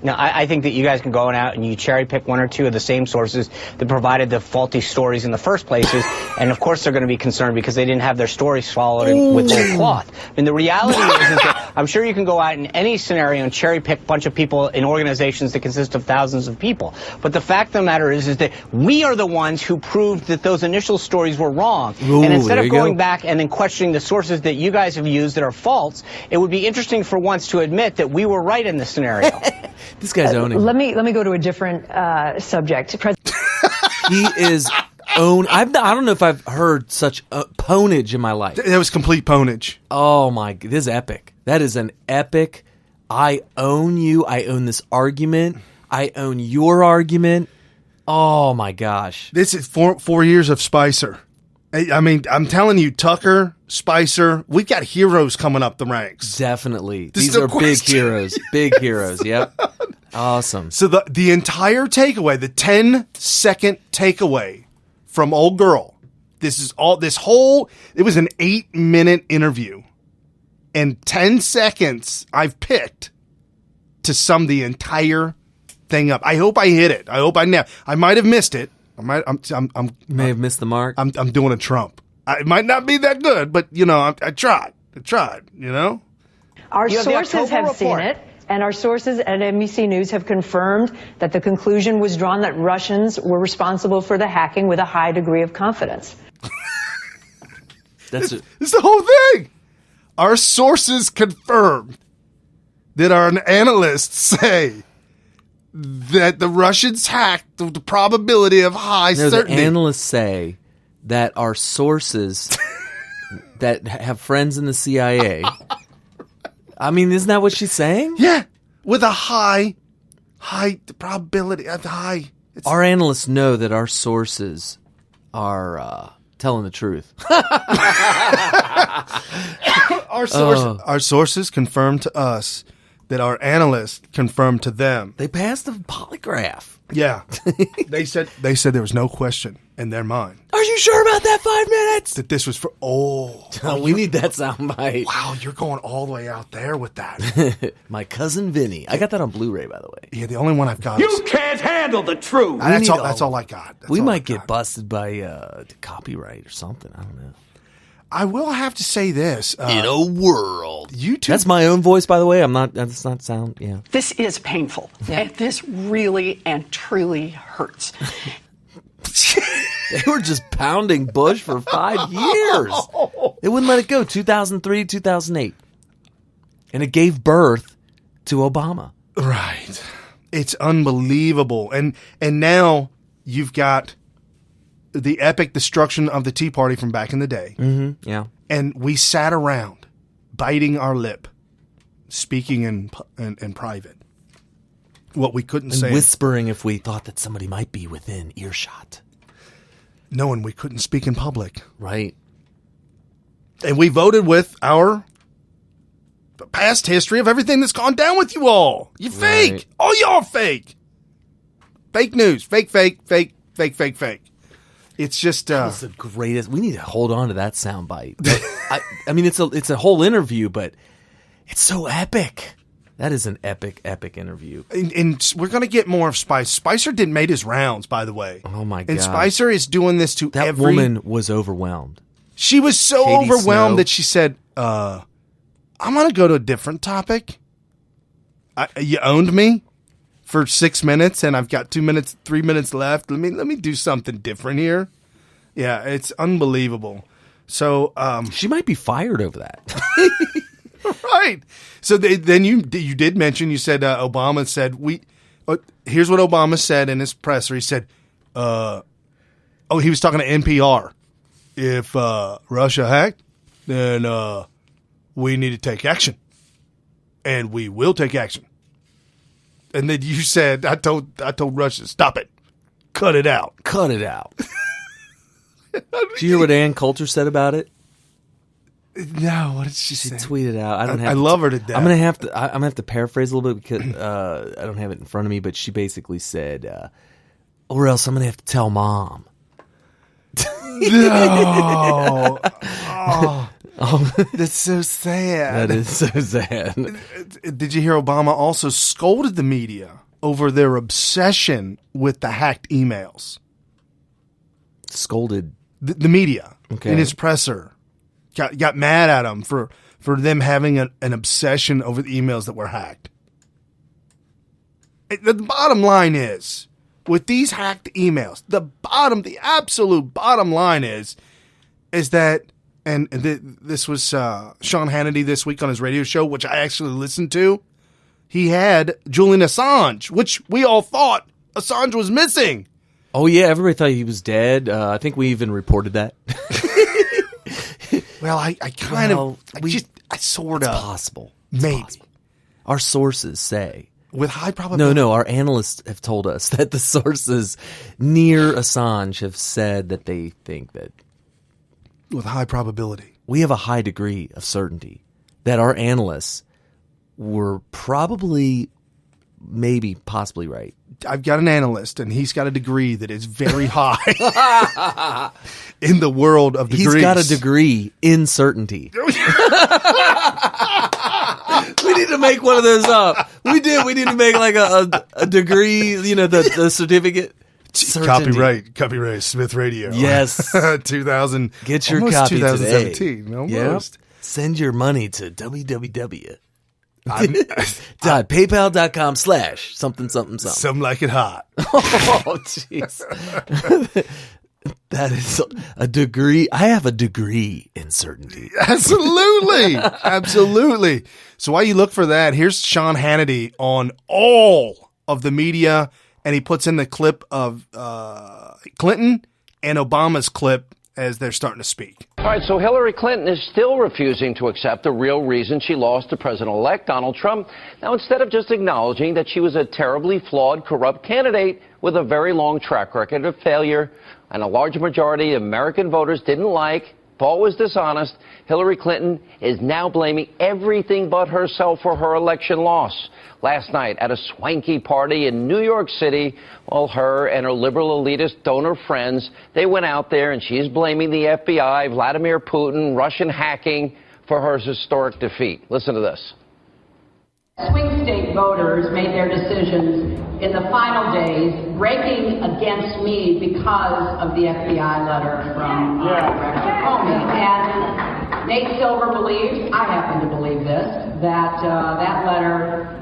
No, I think that you guys can go out and you cherry pick one or two of the same sources that provided the faulty stories in the first places, and of course they're going to be concerned because they didn't have their stories swallowed with whole cloth. I mean, the reality is that I'm sure you can go out in any scenario and cherry pick a bunch of people in organizations that consist of thousands of people. But the fact of the matter is that we are the ones who proved that those initial stories were wrong. And instead of going back and then questioning the sources that you guys have used that are false, it would be interesting for once to admit that we were right in this scenario. This guy's owning. Let me go to a different subject. He is I don't know if I've heard such ponage in my life. That was complete ponage. Oh my! This is epic. That is an epic. I own you. I own this argument. I own your argument. Oh my gosh! This is 4 years of Spicer. I mean, I'm telling you, Tucker, Spicer, we've got heroes coming up the ranks. Definitely. These are big heroes. Big heroes. Yep. Awesome. So the entire takeaway, the 10-second takeaway from old girl, it was an 8-minute interview. And 10 seconds I've picked to sum the entire thing up. I hope I hit it. I might have missed it. You may have missed the mark. I'm doing a Trump. It might not be that good, but I tried. Our sources have seen it, and our sources at NBC News have confirmed that the conclusion was drawn that Russians were responsible for the hacking with a high degree of confidence. That's it. It's the whole thing. Our sources confirmed that our analysts say that the Russians hacked the probability of high certainty. The analysts say that our sources that have friends in the CIA. I mean, isn't that what she's saying? Yeah, with a high probability. Our analysts know that our sources are telling the truth. Our sources confirmed to us that our analysts confirmed to them. They passed the polygraph. Yeah. They said there was no question in their mind. Are you sure about that 5 minutes? That this was for, we need that soundbite. Wow, you're going all the way out there with that. My cousin Vinny. I got that on Blu-ray, by the way. Yeah, the only one I've got. You can't handle the truth. That's all I got. We might get busted by copyright or something. I don't know. I will have to say this. In a world. YouTube. That's my own voice, by the way. That's not sound, yeah. This is painful. Yeah. And this really and truly hurts. They were just pounding Bush for 5 years. They wouldn't let it go. 2003, 2008. And it gave birth to Obama. Right. It's unbelievable. And now you've got the epic destruction of the Tea Party from back in the day. Mm-hmm. Yeah. And we sat around biting our lip, speaking in private. What we couldn't and say. Whispering if we thought that somebody might be within earshot. Knowing we couldn't speak in public. Right. And we voted with our past history of everything that's gone down with you all. You fake. Right. All y'all fake. Fake news. Fake. It's just that's the greatest. We need to hold on to that soundbite. I mean, it's a whole interview, but it's so epic. That is an epic interview. And we're going to get more of Spicer. Spicer made his rounds, by the way. Oh, my God. And Spicer is doing this to that woman was overwhelmed. She was so Katie overwhelmed Snow. that she said, I'm going to go to a different topic. You owned me for 6 minutes, and I've got 3 minutes left. Let me do something different here. Yeah, it's unbelievable. So she might be fired over that. Right. So then you did mention, you said Obama said, here's what Obama said in his presser. He said, he was talking to NPR. If Russia hacked, then we need to take action. And we will take action. And then you said, I told Russia, stop it. Cut it out. Cut it out. Did you hear what Ann Coulter said about it? No, what did she say? She tweeted out. I love her to death. I'm gonna have to paraphrase a little bit because I don't have it in front of me. But she basically said, "Or else I'm gonna have to tell mom." No. That's so sad. That is so sad. Did you hear Obama also scolded the media over their obsession with the hacked emails? Scolded the media in his presser. Got mad at him for them having an obsession over the emails that were hacked. The bottom line is, with these hacked emails, the absolute bottom line is that, and this was Sean Hannity this week on his radio show, which I actually listened to. He had Julian Assange, which we all thought Assange was missing. Oh yeah, everybody thought he was dead. I think we even reported that. Well, I sort of. It's possible. Maybe. Possible. Our sources say. With high probability. No, our analysts have told us that the sources near Assange have said that they think that. With high probability. We have a high degree of certainty that our analysts were probably, maybe, possibly right. I've got an analyst, and he's got a degree that is very high in the world of degrees. He's got a degree in certainty. We need to make one of those up. We need to make like a degree, the certificate. Certainty. Copyright Smyth Radio. Yes. 2000. Get your almost copy 2017. today. Almost. Yep. Send your money to www.paypal.com/something. Some like it hot. Oh, jeez. That is a degree. I have a degree in certainty. Absolutely. Absolutely. So while you look for that, here's Sean Hannity on all of the media, and he puts in the clip of Clinton and Obama's clip as they're starting to speak. All right, so Hillary Clinton is still refusing to accept the real reason she lost to President-elect Donald Trump. Now, instead of just acknowledging that she was a terribly flawed, corrupt candidate with a very long track record of failure and a large majority of American voters didn't like, Paul was dishonest. Hillary Clinton is now blaming everything but herself for her election loss. Last night at a swanky party in New York City, well, her and her liberal elitist donor friends, they went out there and she's blaming the FBI, Vladimir Putin, Russian hacking for her historic defeat. Listen to this. Swing state voters made their decisions in the final days, breaking against me because of the FBI letter from Director Comey. And Nate Silver believes, I happen to believe this, that that letter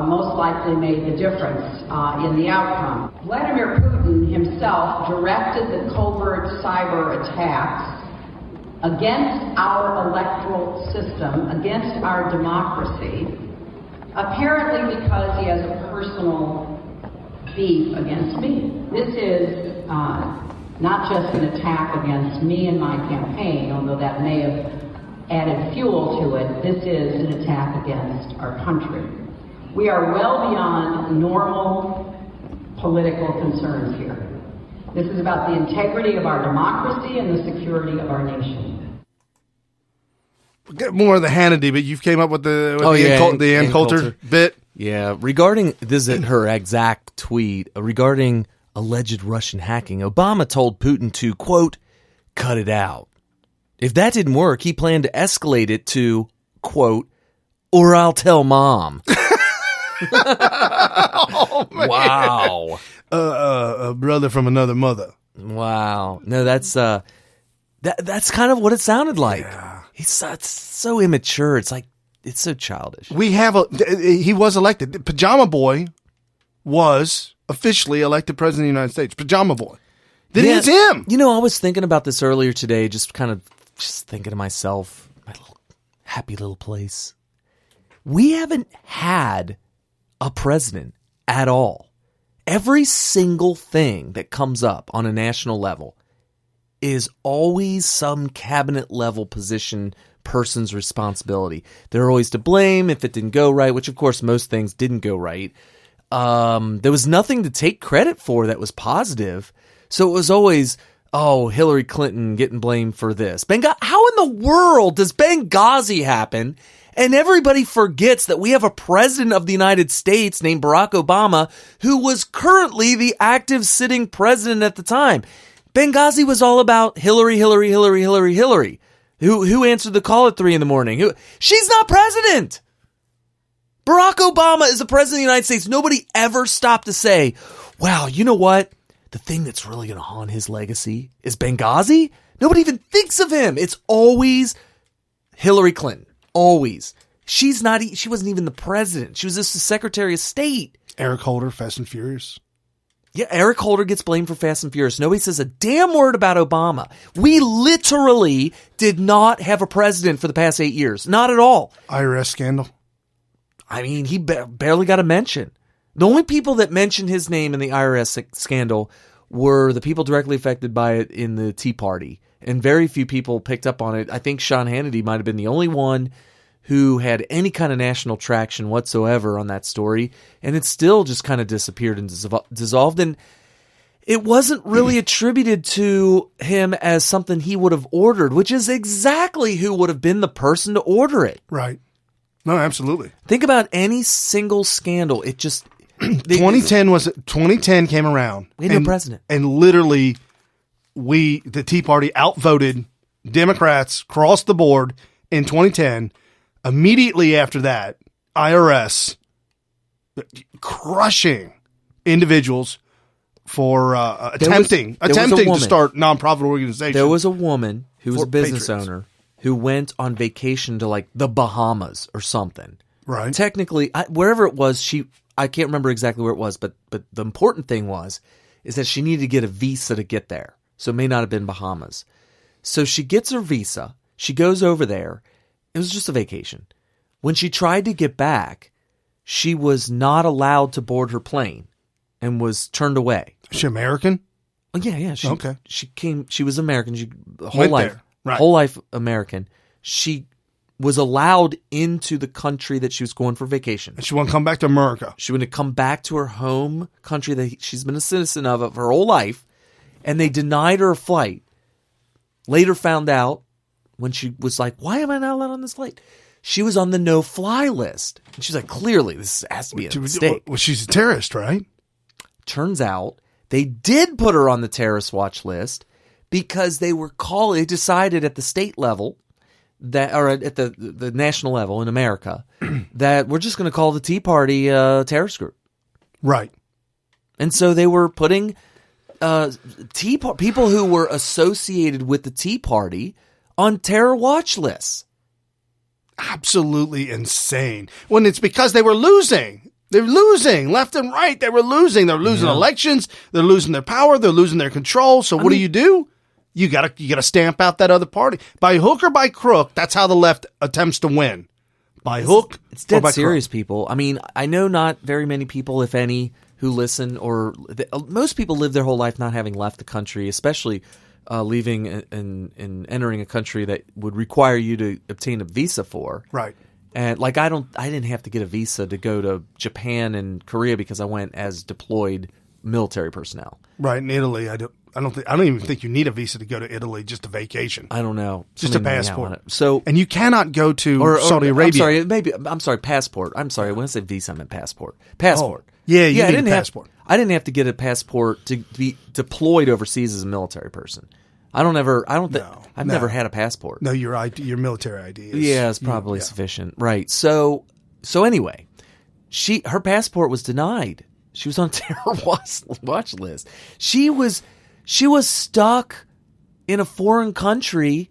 most likely made the difference in the outcome. Vladimir Putin himself directed the covert cyber attacks against our electoral system, against our democracy, apparently because he has a personal beef against me. This is not just an attack against me and my campaign, although that may have added fuel to it. This is an attack against our country. We are well beyond normal political concerns here. This is about the integrity of our democracy and the security of our nation. We'll get more of the Hannity, but you've came up with the Ann Coulter bit. Yeah, regarding, this is her exact tweet, regarding alleged Russian hacking, Obama told Putin to, quote, cut it out. If that didn't work, he planned to escalate it to, quote, or I'll tell mom. Oh, man. Wow. A brother from another mother. Wow. No, that's kind of what it sounded like. Yeah. It's so immature. It's like, it's so childish. He was elected. Pajama Boy was officially elected president of the United States. Pajama Boy. Then it's him. You know, I was thinking about this earlier today, just thinking to myself, my little happy little place. We haven't had a president at all. Every single thing that comes up on a national level is always some cabinet level position person's responsibility. They're always to blame if it didn't go right, which of course most things didn't go right. There was nothing to take credit for that was positive. So it was always, oh, Hillary Clinton getting blamed for this. How in the world does Benghazi happen? And everybody forgets that we have a president of the United States named Barack Obama who was currently the active sitting president at the time. Benghazi was all about Hillary. Who answered the call at 3 a.m? She's not president. Barack Obama is the president of the United States. Nobody ever stopped to say, wow, you know what? The thing that's really going to haunt his legacy is Benghazi. Nobody even thinks of him. It's always Hillary Clinton. Always. She wasn't even the president. She was just the Secretary of State. Eric Holder, Fast and Furious. Yeah, Eric Holder gets blamed for Fast and Furious. Nobody says a damn word about Obama. We literally did not have a president for the past 8 years. Not at all. IRS scandal. I mean, he barely got a mention. The only people that mentioned his name in the IRS scandal were the people directly affected by it in the Tea Party. And very few people picked up on it. I think Sean Hannity might have been the only one who had any kind of national traction whatsoever on that story. And it still just kind of disappeared and dissolved. And it wasn't really attributed to him as something he would have ordered, which is exactly who would have been the person to order it. Right. No, absolutely. Think about any single scandal. It just... 2010 came around. We had no president. And literally, the Tea Party outvoted Democrats across the board in 2010. Immediately after that, IRS crushing individuals for attempting to start nonprofit organizations. There was a woman who was a business owner who went on vacation to like the Bahamas or something. Right. Technically, wherever it was, I can't remember exactly where it was, but the important thing is that she needed to get a visa to get there. So it may not have been Bahamas. So she gets her visa. She goes over there. It was just a vacation. When she tried to get back, she was not allowed to board her plane and was turned away. Is she American? Oh, yeah. Okay. She was American. Whole life American. She was allowed into the country that she was going for vacation. And she wanted to come back to America. She wanted to come back to her home country that she's been a citizen of her whole life, and they denied her a flight. Later found out when she was like, why am I not allowed on this flight? She was on the no-fly list. And she's like, clearly, this has to be a mistake. Well, she's a terrorist, right? Turns out they did put her on the terrorist watch list because they decided at the state level or at the national level in America that we're just going to call the Tea Party a terrorist group. Right. And so they were putting people who were associated with the Tea Party on terror watch lists. Absolutely insane. When it's because they were losing. They're losing left and right. They were losing. They're losing elections. They're losing their power. They're losing their control. So what do? You gotta stamp out that other party. By hook or by crook, that's how the left attempts to win. By hook it's dead or by serious, crook. people. I mean, I know not very many people, if any, who listen most people live their whole life not having left the country, especially leaving and entering a country that would require you to obtain a visa for. Right. And like I didn't have to get a visa to go to Japan and Korea because I went as deployed military personnel. Right. In Italy, I don't even think you need a visa to go to Italy, just a vacation. I don't know. Just a passport. So, and you cannot go to Saudi Arabia. I'm sorry, passport. I'm sorry. When I say visa, I meant passport. Passport. Oh, yeah, you need a passport. I didn't have to get a passport to be deployed overseas as a military person. I've never had a passport. No, your military ID is. Yeah, it's probably sufficient. Right. So anyway, her passport was denied. She was on terror watch list. She was stuck in a foreign country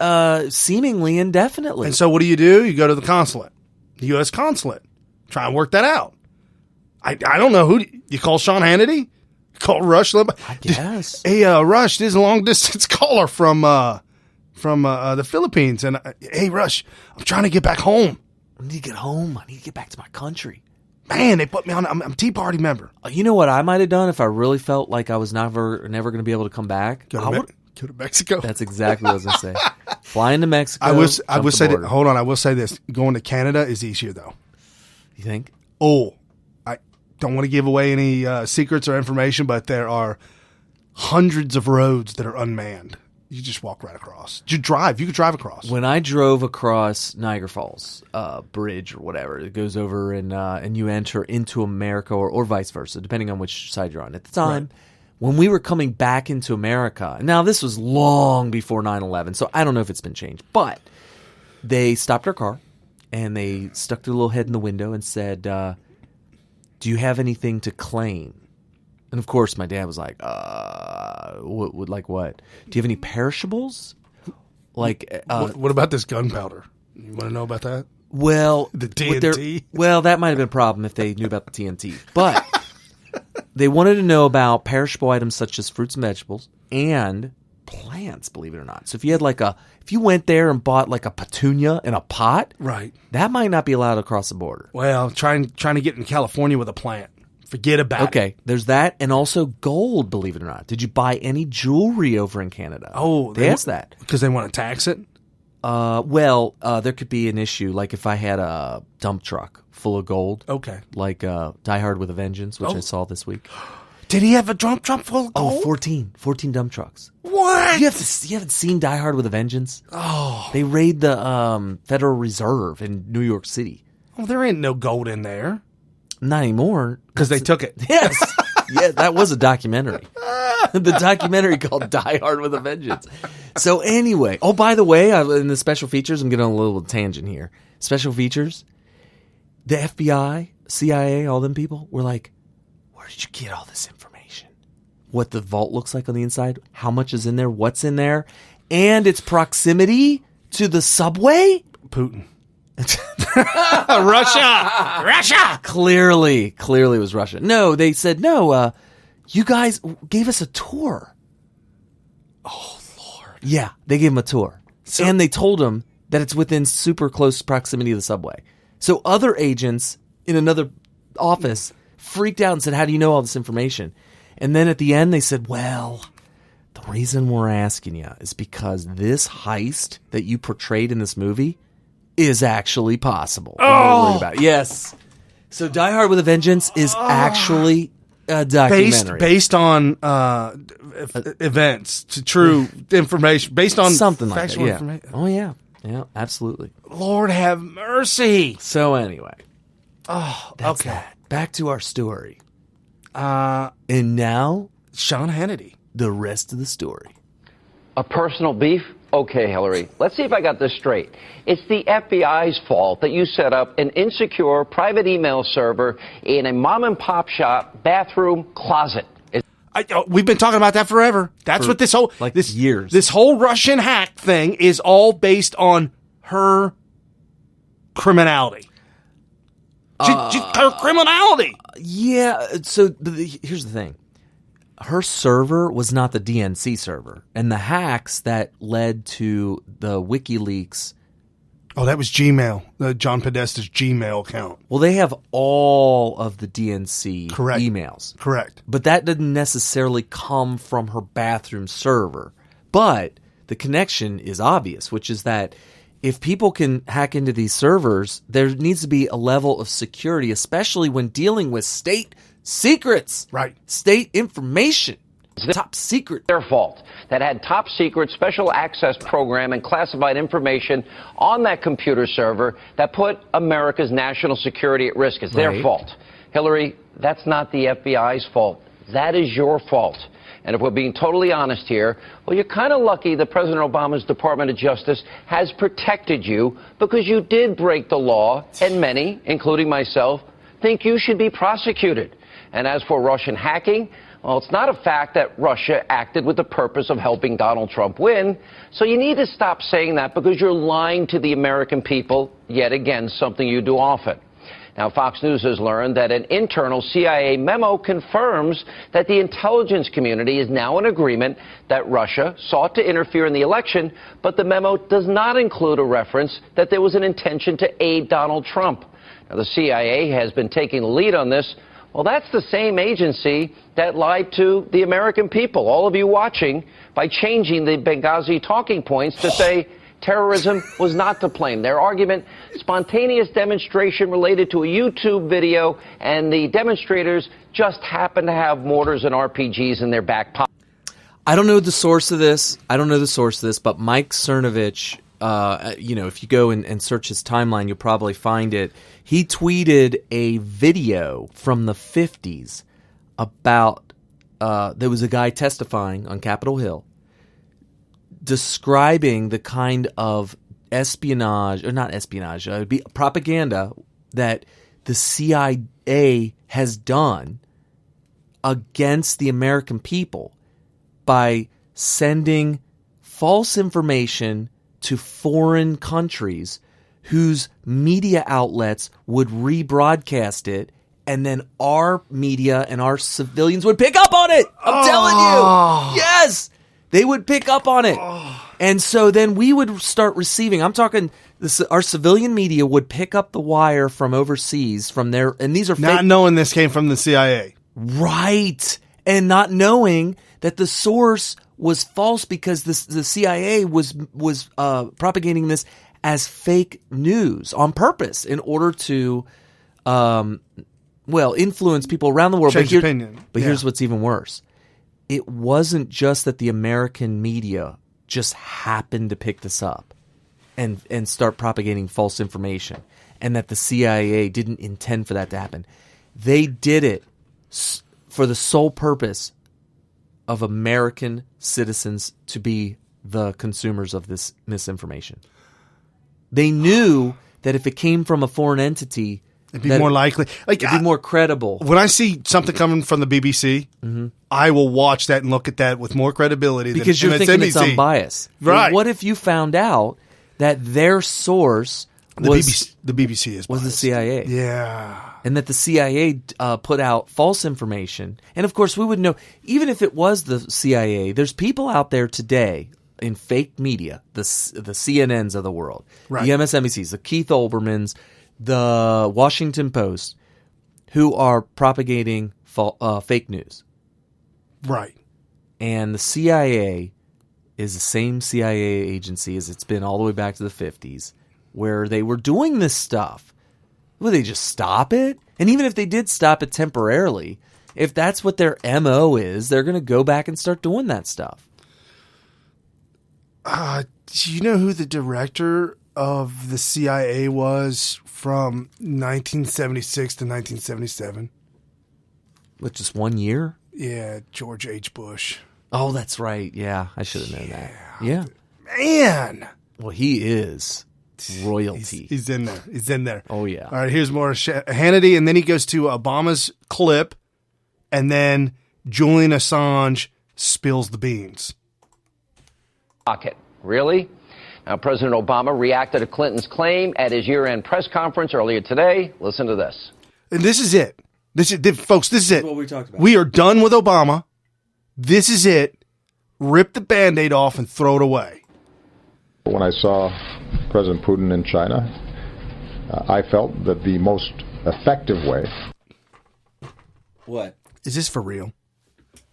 seemingly indefinitely. And so what do? You go to the consulate, the U.S. consulate, try and work that out. I don't know who you call. Sean Hannity? Call Rush Limbaugh? I guess. Hey, Rush, this is a long distance caller from the Philippines, and hey, Rush, I'm trying to get back home. I need to get home. I need to get back to my country. Man, they put me on. I'm a Tea Party member. You know what I might have done if I really felt like I was never going to be able to come back? Go to Mexico. That's exactly what I was going to say. Fly into Mexico. I will say that. Hold on, I will say this: going to Canada is easier, though. You think? Oh, I don't want to give away any secrets or information, but there are hundreds of roads that are unmanned. You just walk right across. You could drive across. When I drove across Niagara Falls Bridge or whatever, it goes over and you enter into America or vice versa, depending on which side you're on. At the time, when we were coming back into America, now this was long before 9/11, so I don't know if it's been changed, but they stopped our car and they stuck their little head in the window and said, do you have anything to claim? And of course, my dad was like, like what? Do you have any perishables? Like, what about this gunpowder? You want to know about that? Well, the TNT? Well, that might have been a problem if they knew about the TNT. But they wanted to know about perishable items such as fruits and vegetables and plants, believe it or not. So if you had if you went there and bought like a petunia in a pot, right, that might not be allowed across the border. Well, trying to get in California with a plant. Forget about it. Okay, there's that, and also gold, believe it or not. Did you buy any jewelry over in Canada? Oh, they asked that. Because they want to tax it? There could be an issue, like if I had a dump truck full of gold. Okay. Like Die Hard with a Vengeance, which I saw this week. Did he have a dump truck full of gold? 14 dump trucks. What? You haven't seen Die Hard with a Vengeance? Oh. They raid the Federal Reserve in New York City. Oh, there ain't no gold in there. Not anymore. Because they took it. Yes. Yeah, that was a documentary. The documentary called Die Hard with a Vengeance. So anyway, by the way, in the special features, I'm getting on a little tangent here. Special features, the FBI, CIA, all them people were like, where did you get all this information? What the vault looks like on the inside, how much is in there, what's in there, and its proximity to the subway? Putin. Russia. Clearly it was Russia. No, they said no. You guys gave us a tour. Oh Lord. Yeah, they gave him a tour, and they told him that it's within super close proximity to the subway. So other agents in another office freaked out and said, "How do you know all this information?" And then at the end, they said, "Well, the reason we're asking you is because this heist that you portrayed in this movie is actually possible." Oh, about it. Yes. So Die Hard with a Vengeance is actually a documentary based on events, to true information, based on something like factual that. information. Oh yeah, absolutely. Lord have mercy. So anyway, That's okay. Back to our story. And now, Sean Hannity. The rest of the story. A personal beef? Okay, Hillary, let's see if I got this straight. It's the FBI's fault that you set up an insecure private email server in a mom-and-pop shop bathroom closet. We've been talking about that forever. That's what this whole years. This whole Russian hack thing is all based on her criminality. Her criminality. Yeah. So here's the thing. Her server was not the DNC server, and the hacks that led to the WikiLeaks. Oh, that was Gmail, John Podesta's Gmail account. Well, they have all of the DNC Correct. emails. Correct. But that didn't necessarily come from her bathroom server. But the connection is obvious, which is that if people can hack into these servers, there needs to be a level of security, especially when dealing with state secrets. Right. State information. Top secret. Their fault. That had top secret special access program and classified information on that computer server that put America's national security at risk. It's their fault. Hillary, that's not the FBI's fault. That is your fault. And if we're being totally honest here, well, you're kind of lucky that President Obama's Department of Justice has protected you because you did break the law, and many, including myself, think you should be prosecuted. And as for Russian hacking, well, it's not a fact that Russia acted with the purpose of helping Donald Trump win. So you need to stop saying that because you're lying to the American people, yet again, something you do often. Now, Fox News has learned that an internal CIA memo confirms that the intelligence community is now in agreement that Russia sought to interfere in the election, but the memo does not include a reference that there was an intention to aid Donald Trump. Now, the CIA has been taking the lead on this. Well, that's the same agency that lied to the American people, all of you watching, by changing the Benghazi talking points to say terrorism was not to blame. Their argument, spontaneous demonstration related to a YouTube video, and the demonstrators just happened to have mortars and RPGs in their back pocket. I don't know the source of this. But Mike Cernovich, if you go and search his timeline, you'll probably find it. He tweeted a video from the 50s about there was a guy testifying on Capitol Hill describing the kind of propaganda that the CIA has done against the American people by sending false information to foreign countries whose media outlets would rebroadcast it, and then our media and our civilians would pick up on it. I'm telling you. Yes, they would pick up on it. And so then we would start receiving, I'm talking, our civilian media would pick up the wire from overseas, from their, and these are not knowing this came from the CIA. Right. And not knowing that the source was false because the CIA was propagating this as fake news on purpose in order to, influence people around the world. Change opinion. But here's what's even worse. It wasn't just that the American media just happened to pick this up and start propagating false information, and that the CIA didn't intend for that to happen. They did it for the sole purpose of American citizens to be the consumers of this misinformation. They knew that if it came from a foreign entity, it'd be more likely. It'd be more credible. When I see something coming from the BBC, I will watch that and look at that with more credibility because than you're thinking it's unbiased. Right. But what if you found out that their source was the BBC was the CIA? Yeah. And that the CIA put out false information. And of course, we would know, even if it was the CIA, there's people out there today in fake media, the CNNs of the world, right, the MSNBCs, the Keith Olbermans, the Washington Post, who are propagating fake news. Right. And the CIA is the same CIA agency as it's been all the way back to the 50s, where they were doing this stuff. Would they just stop it? And even if they did stop it temporarily, if that's what their MO is, they're going to go back and start doing that stuff. Do you know who the director of the CIA was from 1976 to 1977? With just 1 year? Yeah, George H. Bush. Oh, that's right. Yeah, I should have known that. Yeah. Man. Well, he is royalty. He's in there. He's in there. Oh, yeah. All right, here's more Hannity, and then he goes to Obama's clip, and then Julian Assange spills the beans. Pocket. Really? Now, President Obama reacted to Clinton's claim at his year-end press conference earlier today. Listen to this. And this is it. Folks, this is it. This is what we talked about. We are done with Obama. This is it. Rip the Band-Aid off and throw it away. When I saw President Putin in China, I felt that the most effective way... What? Is this for real?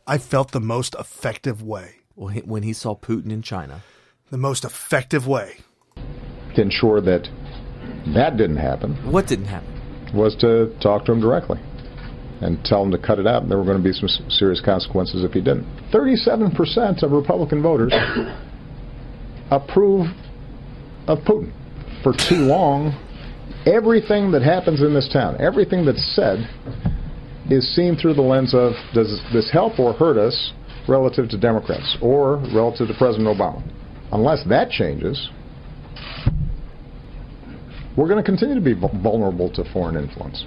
I felt the most effective way. Well, when he saw Putin in China. The most effective way. To ensure that that didn't happen. What didn't happen? Was to talk to him directly and tell him to cut it out, and there were going to be some serious consequences if he didn't. 37% of Republican voters approve of Putin. For too long, everything that happens in this town, everything that's said, is seen through the lens of, does this help or hurt us relative to Democrats or relative to President Obama? Unless that changes, we're going to continue to be vulnerable to foreign influence.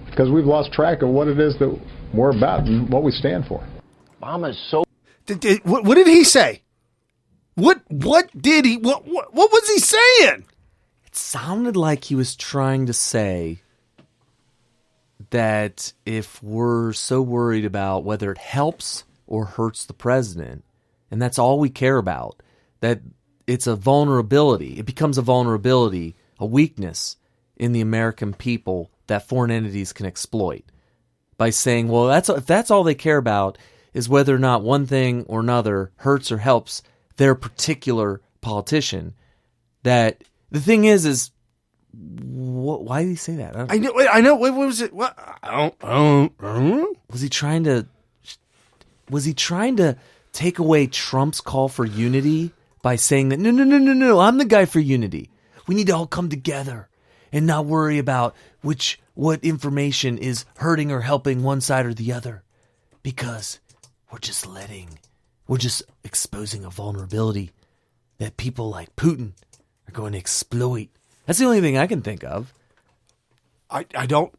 Because we've lost track of what it is that we're about and what we stand for. Obama's so... What did he say? What was he saying? It sounded like he was trying to say that if we're so worried about whether it helps or hurts the president, and that's all we care about, that it's a vulnerability. It becomes a vulnerability, a weakness in the American people that foreign entities can exploit by saying, well, if that's all they care about is whether or not one thing or another hurts or helps their particular politician. That the thing is why did he say that? I know. What was it? What? I don't know. Was he trying to take away Trump's call for unity by saying that no, I'm the guy for unity. We need to all come together and not worry about what information is hurting or helping one side or the other, because we're just exposing a vulnerability that people like Putin are going to exploit. That's the only thing I can think of. I don't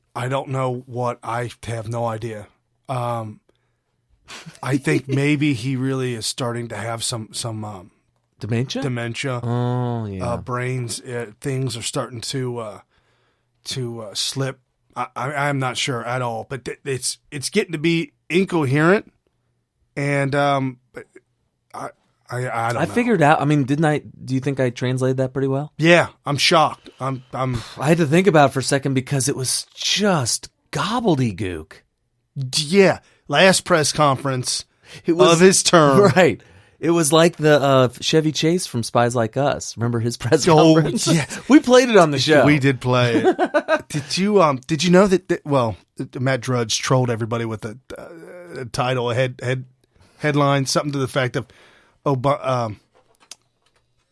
know what. I have no idea. I think maybe he really is starting to have some dementia. Oh yeah. Brains things are starting to slip. I'm not sure at all, but it's getting to be incoherent, and but I don't know. I figured out. I mean, didn't I? Do you think I translated that pretty well? Yeah, I'm shocked. I had to think about it for a second because it was just gobbledygook. Yeah, last press conference of his term. Right. It was like the Chevy Chase from Spies Like Us. Remember his press conference? Yeah. We played it on the show. We did play it. Did you know that Matt Drudge trolled everybody with a title, headline, something to the effect of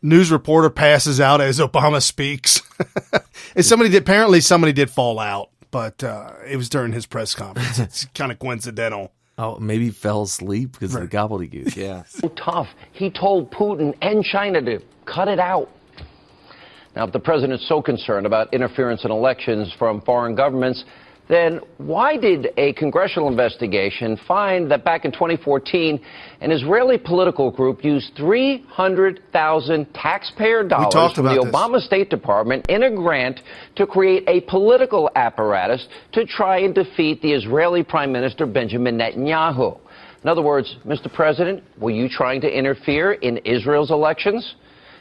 news reporter passes out as Obama speaks. And apparently somebody did fall out, but it was during his press conference. It's kind of coincidental. Oh, maybe he fell asleep because of the gobbledygook. Yeah. So tough. He told Putin and China to cut it out. Now, if the president's so concerned about interference in elections from foreign governments, then why did a congressional investigation find that back in 2014, an Israeli political group used $300,000 taxpayer dollars from the Obama State Department in a grant to create a political apparatus to try and defeat the Israeli Prime Minister Benjamin Netanyahu? In other words, Mr. President, were you trying to interfere in Israel's elections?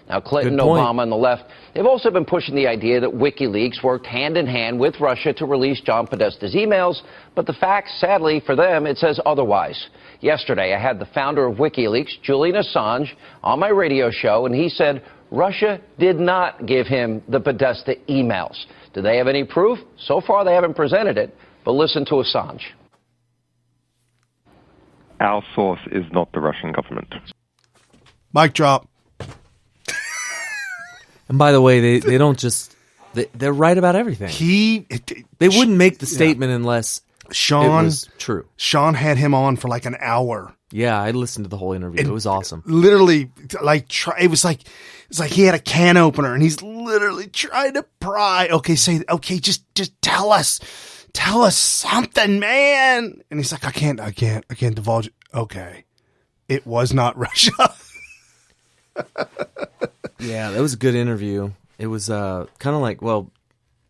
Now, Clinton, Obama, and the left, they've also been pushing the idea that WikiLeaks worked hand-in-hand with Russia to release John Podesta's emails, but the facts, sadly for them, it says otherwise. Yesterday, I had the founder of WikiLeaks, Julian Assange, on my radio show, and he said Russia did not give him the Podesta emails. Do they have any proof? So far, they haven't presented it, but listen to Assange. our source is not the Russian government. Mic drop. And by the way, they don't just they're right about everything. They wouldn't make the statement unless it was true. Sean had him on for like an hour. Yeah, I listened to the whole interview. It was awesome. Literally, it was like he had a can opener and he's literally trying to pry. Okay, just tell us something, man. And he's like, I can't divulge it. Okay, it was not Russia. Yeah, that was a good interview. It was kind of like,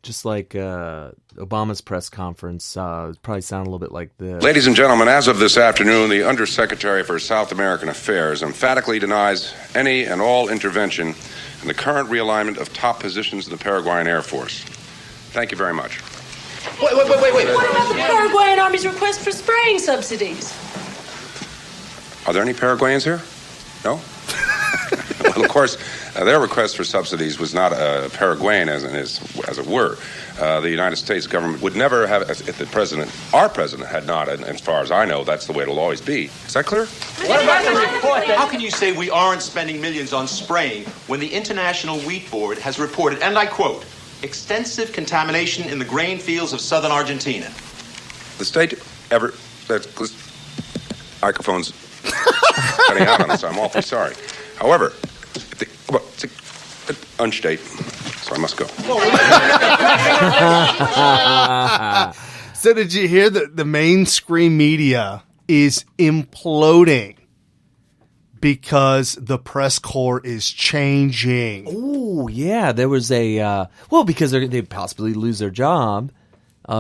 just like Obama's press conference. It probably sounded a little bit like this. Ladies and gentlemen, as of this afternoon, the Undersecretary for South American Affairs emphatically denies any and all intervention in the current realignment of top positions in the Paraguayan Air Force. Thank you very much. Wait. What about the Paraguayan Army's request for spraying subsidies? Are there any Paraguayans here? No? Well, of course, their request for subsidies was not Paraguayan, as it were. The United States government would never have, if our president had not, and as far as I know, that's the way it'll always be. Is that clear? What about the report? How can you say we aren't spending millions on spraying when the International Wheat Board has reported, and I quote, extensive contamination in the grain fields of southern Argentina? The state microphone's cutting out on us. I'm awfully sorry. However, unstate, so I must go. So did you hear that the mainstream media is imploding because the press corps is changing? Oh, yeah. There was because they possibly lose their job,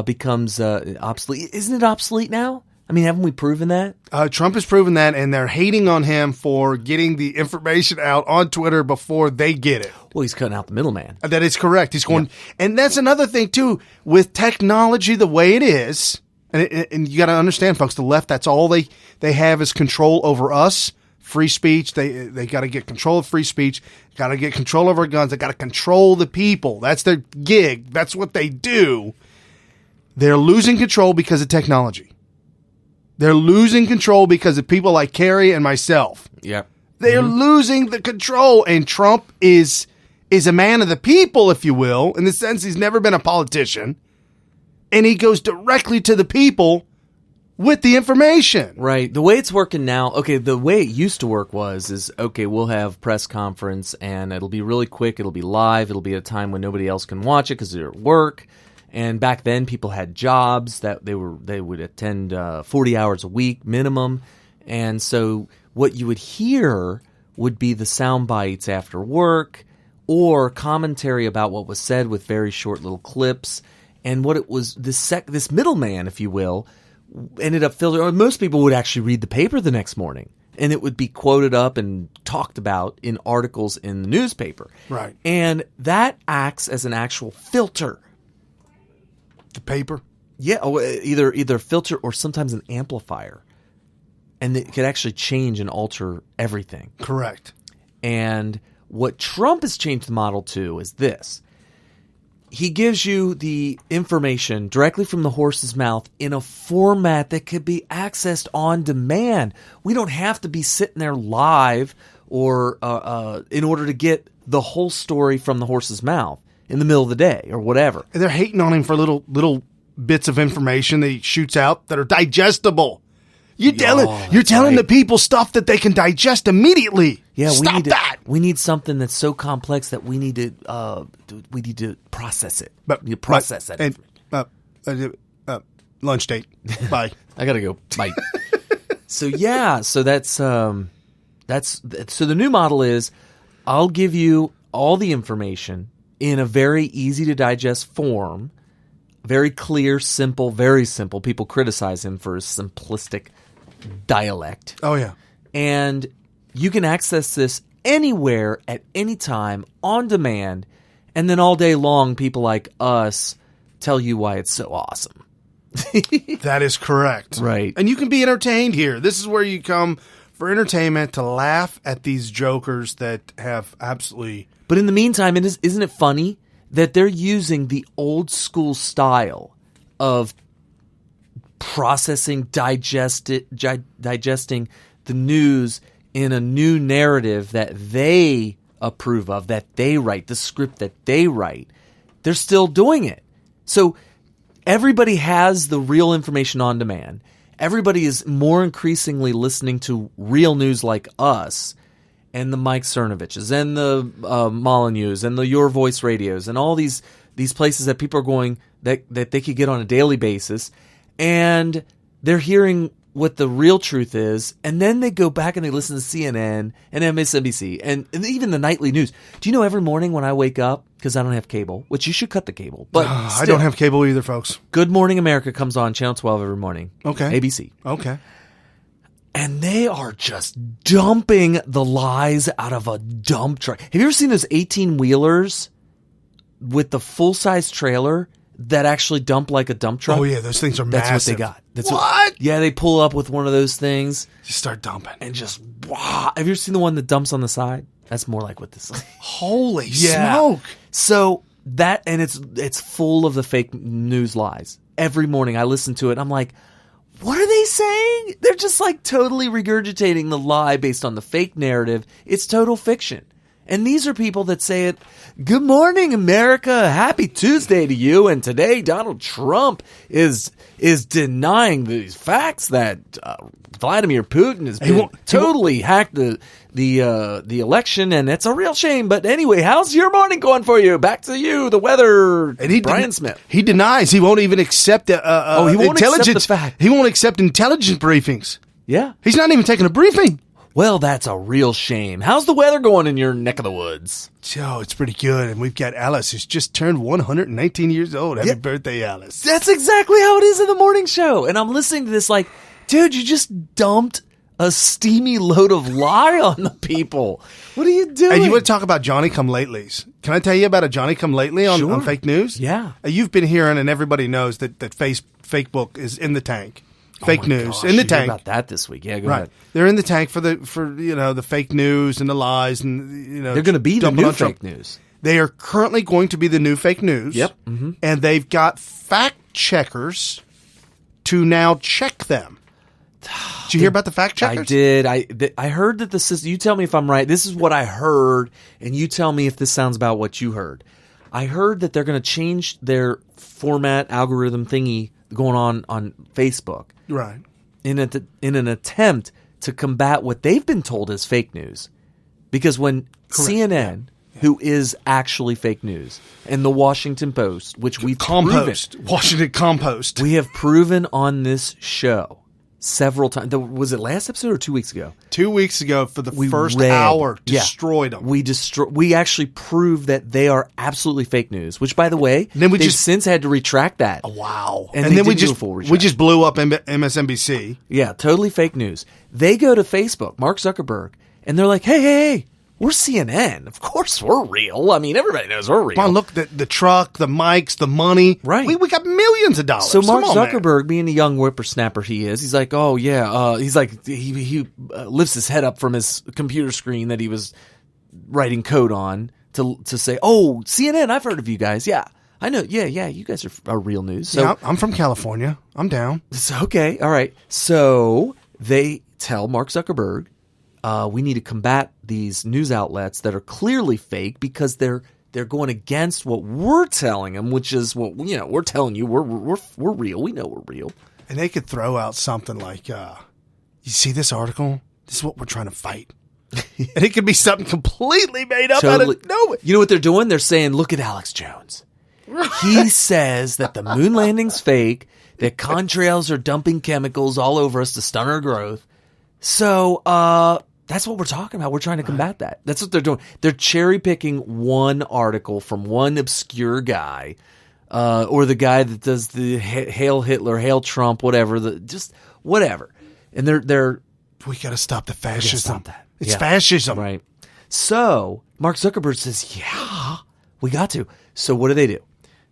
becomes obsolete. Isn't it obsolete now? I mean, haven't we proven that? Trump has proven that, and they're hating on him for getting the information out on Twitter before they get it. Well, he's cutting out the middleman. That is correct. He's going, and that's another thing too. With technology the way it is, and you got to understand, folks, the left, that's all they have is control over us. Free speech. They got to get control of free speech. Got to get control of our guns. They got to control the people. That's their gig. That's what they do. They're losing control because of technology. They're losing control because of people like Kerry and myself. Yep. They're losing the control, and Trump is a man of the people, if you will, in the sense he's never been a politician, and he goes directly to the people with the information. Right. The way it's working now, the way it used to work is we'll have press conference, and it'll be really quick, it'll be live, it'll be at a time when nobody else can watch it because they're at work. And back then, people had jobs that they would attend 40 hours a week minimum, and so what you would hear would be the sound bites after work or commentary about what was said with very short little clips. And what it was, this middleman, if you will, ended up filtering. Most people would actually read the paper the next morning, and it would be quoted up and talked about in articles in the newspaper. Right. And that acts as an actual filter. The paper? Yeah, either filter or sometimes an amplifier. And it could actually change and alter everything. Correct. And what Trump has changed the model to is this. He gives you the information directly from the horse's mouth in a format that could be accessed on demand. We don't have to be sitting there live or in order to get the whole story from the horse's mouth in the middle of the day or whatever. And they're hating on him for little bits of information that he shoots out that are digestible. You're telling the people stuff that they can digest immediately. Yeah, Stop that. We need something that's so complex that we need to process it. Lunch date. Bye. I gotta go. Bye. So that's so the new model is I'll give you all the information in a very easy to digest form, very clear, simple, very simple. People criticize him for his simplistic dialect. Oh, yeah. And you can access this anywhere at any time on demand. And then all day long, people like us tell you why it's so awesome. That is correct. Right. And you can be entertained here. This is where you come for entertainment, to laugh at these jokers that have absolutely... But in the meantime, isn't it funny that they're using the old school style of processing, digesting the news in a new narrative that they approve of, that they write, the script that they write. They're still doing it. So everybody has the real information on demand. Everybody is more increasingly listening to real news like us and the Mike Cernoviches and the Molyneux and the Your Voice radios and all these places that people are going that they could get on a daily basis, and they're hearing what the real truth is, and then they go back and they listen to CNN and MSNBC and even the nightly news. Do you know every morning when I wake up, because I don't have cable, which you should cut the cable, but I don't have cable either, folks. Good Morning America comes on Channel 12 every morning. Okay. ABC. Okay. And they are just dumping the lies out of a dump truck. Have you ever seen those 18-wheelers with the full-size trailer that actually dump like a dump truck? Oh, yeah, those things are That's massive. what they got. That's what? Yeah, they pull up with one of those things. Just start dumping. And just, wow. Have you ever seen the one that dumps on the side? That's more like what this is. Holy smoke. So that, and it's full of the fake news lies. Every morning I listen to it and I'm like, what are they saying? They're just like totally regurgitating the lie based on the fake narrative. It's total fiction. And these are people that say it, good morning, America. Happy Tuesday to you. And today Donald Trump is denying these facts that Vladimir Putin has been totally hacked the election, and it's a real shame. But anyway, how's your morning going for you? Back to you, the weather, and Brian Smith. He denies. He won't even accept he won't accept the fact. He won't accept intelligence briefings. Yeah. He's not even taking a briefing. Well, that's a real shame. How's the weather going in your neck of the woods? Oh, it's pretty good. And we've got Alice, who's just turned 119 years old. Happy birthday, Alice. That's exactly how it is in the morning show. And I'm listening to this like, dude, you just dumped a steamy load of lie on the people. What are you doing? And you want to talk about Johnny-come-latelys. Can I tell you about a Johnny-come-lately on fake news? Yeah. You've been hearing, and everybody knows that Facebook is in the tank. Fake news in the tank. About that this week, yeah. Go right. ahead. They're in the tank for the fake news and the lies and they're going to be the new fake news. They are currently going to be the new fake news. Yep. Mm-hmm. And they've got fact checkers to now check them. Did you hear about the fact checkers? I did. I heard that the system. You tell me if I'm right. This is what I heard, and you tell me if this sounds about what you heard. I heard that they're going to change their format algorithm thingy going on Facebook. Right. In an attempt to combat what they've been told is fake news. Because when CNN, who is actually fake news, and the Washington Post, which we've Washington Compost. We have proven on this show several times. Was it last episode or 2 weeks ago? 2 weeks ago for the first hour, destroyed them. We actually proved that they are absolutely fake news, which, by the way, they've since had to retract that. Oh, wow. And then we just blew up MSNBC. Yeah, totally fake news. They go to Facebook, Mark Zuckerberg, and they're like, hey, we're CNN. Of course we're real. I mean, everybody knows we're real. Come on, look, the truck, the mics, the money. Right. We got millions of dollars. So Mark Zuckerberg, being the young whippersnapper he is, he's like, oh, yeah. He's like, he lifts his head up from his computer screen that he was writing code on to say, oh, CNN, I've heard of you guys. Yeah, I know. Yeah, you guys are real news. So, yeah, I'm from California. I'm down. Okay, all right. So they tell Mark Zuckerberg, we need to combat these news outlets that are clearly fake because they're going against what we're telling them, which is what we're telling you. We're real. We know we're real. And they could throw out something like, "You see this article? This is what we're trying to fight." And it could be something completely made up out of nowhere. You know what they're doing? They're saying, "Look at Alex Jones. He says that the moon landing's fake. That contrails are dumping chemicals all over us to stunt our growth." So that's what we're talking about. We're trying to combat that. That's what they're doing. They're cherry picking one article from one obscure guy, or the guy that does the Hail Hitler, Hail Trump, whatever. Just whatever. And they're we got to stop the fascism. Stop that. It's fascism, right? So Mark Zuckerberg says, "Yeah, we got to." So what do?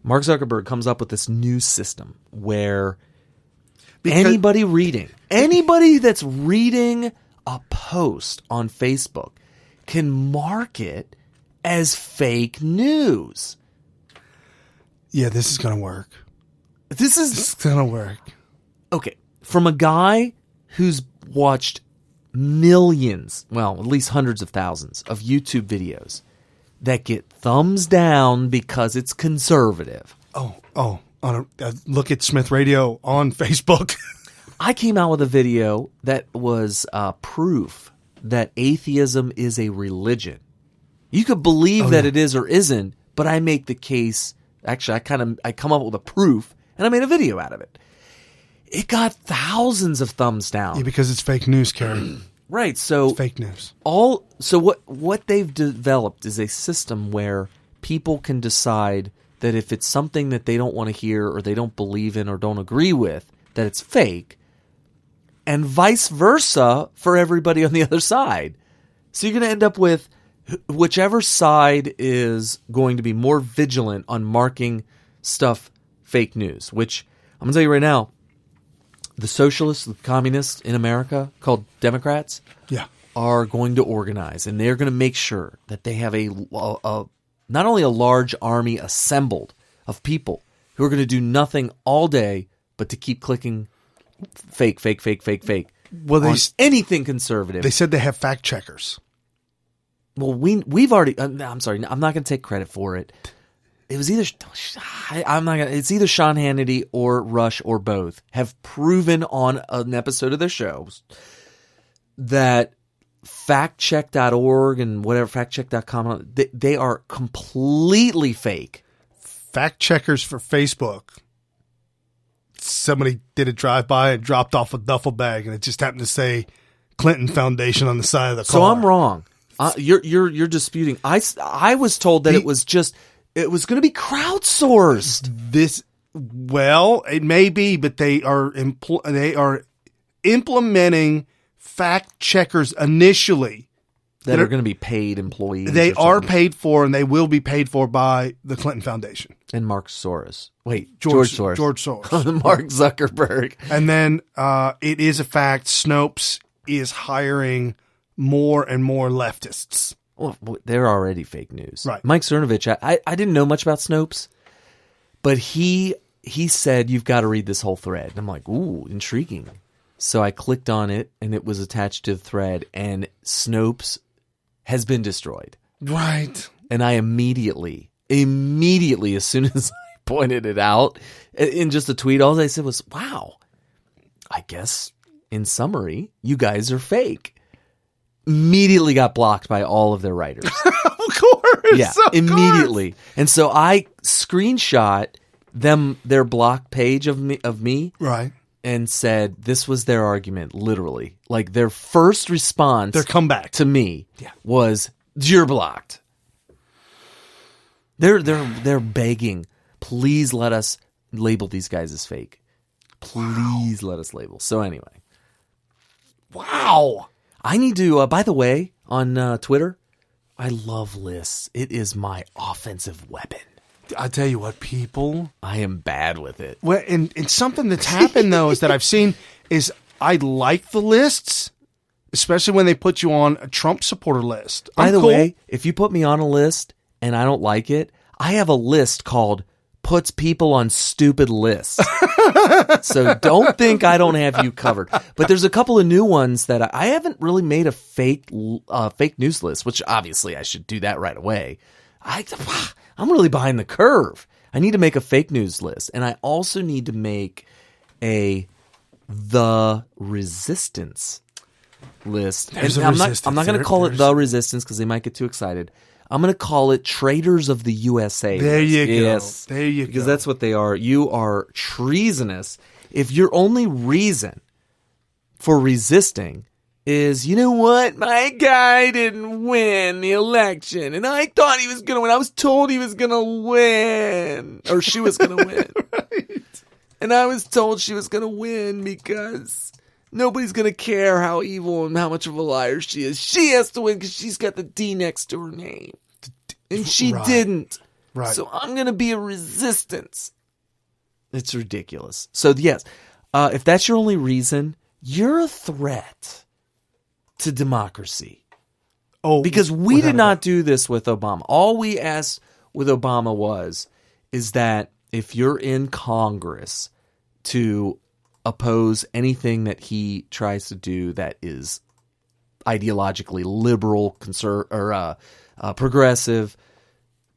Mark Zuckerberg comes up with this new system where anybody that's reading a post on Facebook can mark it as fake news. Yeah, this is going to work. This is going to work. okay, from a guy who's watched millions, well, at least hundreds of thousands of YouTube videos that get thumbs down because it's conservative. Look at Smyth Radio on Facebook. I came out with a video that was proof that atheism is a religion. You could believe that it is or isn't, but I make the case. Actually, I come up with a proof, and I made a video out of it. It got thousands of thumbs down. Yeah, because it's fake news, Kerry. Right. So it's fake news. What they've developed is a system where people can decide that if it's something that they don't want to hear or they don't believe in or don't agree with, that it's fake, and vice versa for everybody on the other side. So you're going to end up with whichever side is going to be more vigilant on marking stuff fake news, which I'm going to tell you right now, the socialists, the communists in America, called Democrats, are going to organize, and they're going to make sure that they have a not only a large army assembled of people who are going to do nothing all day but to keep clicking fake. Well, anything conservative. They said they have fact checkers. Well, we've already. I'm sorry, I'm not going to take credit for it. It was either it's either Sean Hannity or Rush or both have proven on an episode of their shows that factcheck.org and whatever factcheck.com, they are completely fake. Fact checkers for Facebook. Somebody did a drive-by and dropped off a duffel bag, and it just happened to say Clinton Foundation on the side of the car. So I'm wrong. You're disputing. I was told that it was going to be crowdsourced. It may be, but they are implementing fact checkers initially that are going to be paid employees. They are paid for, and they will be paid for by the Clinton Foundation and Mark Soros. Wait, George Soros. George Soros. Mark Zuckerberg. And then it is a fact. Snopes is hiring more and more leftists. Well, they're already fake news. Right. Mike Cernovich, I didn't know much about Snopes, but he said, you've got to read this whole thread. And I'm like, ooh, intriguing. So I clicked on it, and it was attached to the thread, and Snopes has been destroyed. Right. And I immediately, as soon as I pointed it out in just a tweet, all I said was, wow, I guess in summary, you guys are fake. Immediately got blocked by all of their writers. Of course. Yeah, immediately. And so I screenshot their block page of me. Right. And said this was their argument, literally. Like their first response, their comeback to me was, "You're blocked." They're begging, please let us label these guys as fake. Please let us label. So anyway, wow. I need to. By the way, on Twitter, I love lists. It is my offensive weapon. I tell you what, people. I am bad with it. Well, and something that's happened, though, is that I've seen is I like the lists, especially when they put you on a Trump supporter list. By the way, if you put me on a list and I don't like it, I have a list called puts people on stupid lists. So don't think I don't have you covered. But there's a couple of new ones that I haven't really made a fake news list, which obviously I should do that right away. I'm really behind the curve. I need to make a fake news list. And I also need to make the resistance list. There's and a I'm resistance. not going to call it the resistance because they might get too excited. I'm going to call it Traitors of the USA. There list. you go. Yes, there you go. Because that's what they are. You are treasonous if your only reason for resisting is, you know what, my guy didn't win the election, and I thought he was going to win. I was told he was going to win, or she was going to win. Right. And I was told she was going to win because nobody's going to care how evil and how much of a liar she is. She has to win because she's got the D next to her name. And she didn't. Right. So I'm going to be a resistance. It's ridiculous. So, yes, if that's your only reason, you're a threat to democracy. Oh, because we did not do this with Obama. All we asked with Obama is that if you're in Congress to oppose anything that he tries to do that is ideologically liberal, progressive,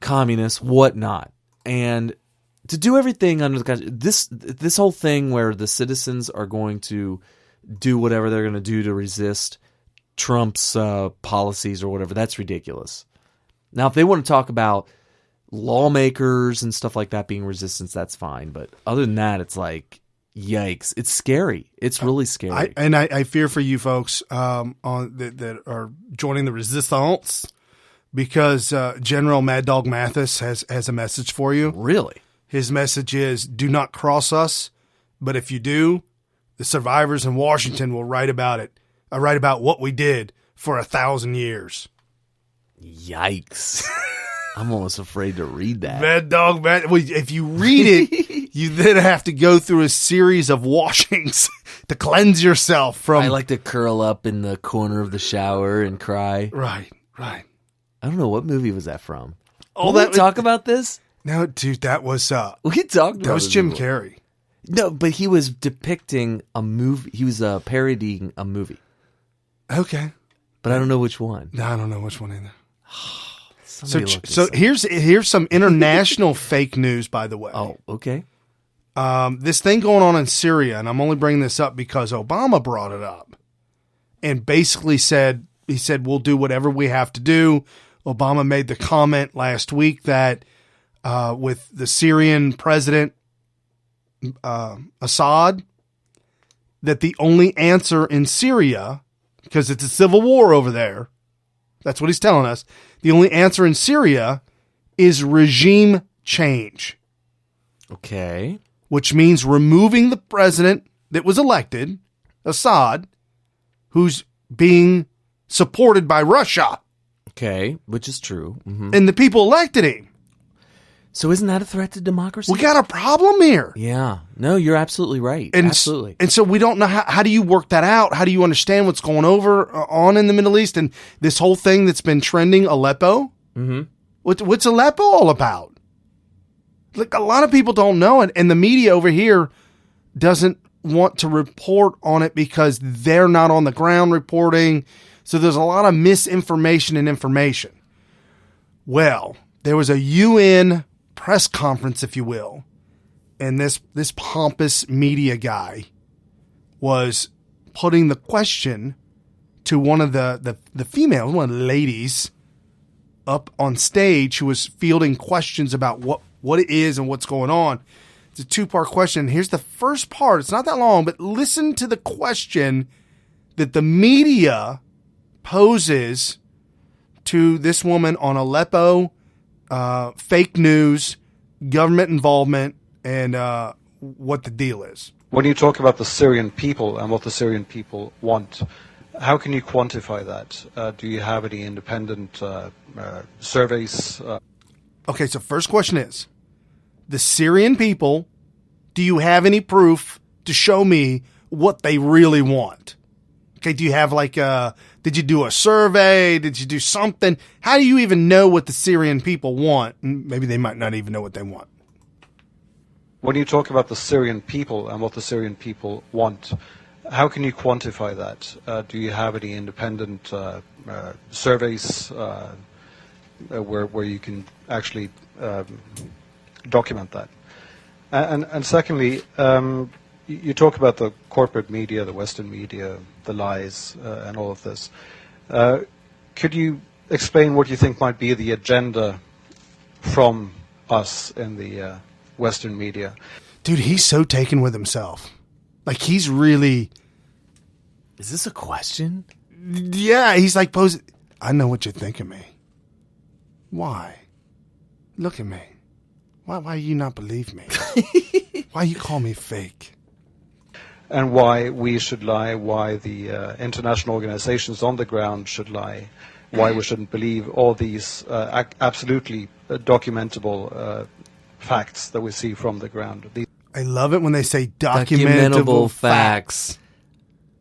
communist, whatnot. And to do everything under the this whole thing where the citizens are going to do whatever they're going to do to resist Trump's policies or whatever, that's ridiculous. Now, if they want to talk about lawmakers and stuff like that being resistance, that's fine. But other than that, it's like, yikes! It's scary. It's really scary. I fear for you folks that are joining the resistance, because General Mad Dog Mathis has a message for you. Really? His message is, do not cross us, but if you do, the survivors in Washington will write about it. Write about what we did for 1,000 years. Yikes. I'm almost afraid to read that. Mad Dog Mathis. Well, if you read it, you then have to go through a series of washings to cleanse yourself from... I like to curl up in the corner of the shower and cry. Right. I don't know, what movie was that from? Oh, Did we talk about this? No, dude, that was we talked about that was Jim before. Carrey. No, but he was depicting a movie. He was parodying a movie. Okay, but I don't know which one. No, I don't know which one either. So here's some international fake news, by the way. Oh, okay. This thing going on in Syria, and I'm only bringing this up because Obama brought it up, and basically said we'll do whatever we have to do. Obama made the comment last week that with the Syrian president Assad, that the only answer in Syria, because it's a civil war over there, that's what he's telling us, the only answer in Syria is regime change. Okay. Which means removing the president that was elected, Assad, who's being supported by Russia. Okay, which is true. Mm-hmm. And the people elected him. So isn't that a threat to democracy? We got a problem here. Yeah. No, you're absolutely right. Absolutely. And so we don't know how do you work that out? How do you understand what's going on in the Middle East and this whole thing that's been trending, Aleppo? Mm-hmm. What's Aleppo all about? Like, a lot of people don't know it, and the media over here doesn't want to report on it because they're not on the ground reporting. So there's a lot of misinformation and information. Well, there was a UN press conference, if you will, and this pompous media guy was putting the question to one of the females, one of the ladies up on stage, who was fielding questions about what it is and what's going on. It's a two-part question. Here's the first part. It's not that long, but listen to the question that the media poses to this woman on Aleppo, fake news, government involvement, and what the deal is. When you talk about the Syrian people and what the Syrian people want, how can you quantify that? Do you have any independent surveys? Okay, so first question is, the Syrian people, do you have any proof to show me what they really want? Okay, do you have did you do a survey? Did you do something? How do you even know what the Syrian people want? Maybe they might not even know what they want. When you talk about the Syrian people and what the Syrian people want, how can you quantify that? Do you have any independent surveys where you can actually document that? And secondly, you talk about the corporate media, the Western media, the lies, and all of this. Could you explain what you think might be the agenda from us in the Western media? Dude, he's so taken with himself. Like, he's really... Is this a question? Yeah, he's like posing... I know what you think of me. Why? Look at me. Why you not believe me? Why you call me fake? And why we should lie, why the international organizations on the ground should lie, why we shouldn't believe all these absolutely documentable facts that we see from the ground. I love it when they say documentable facts.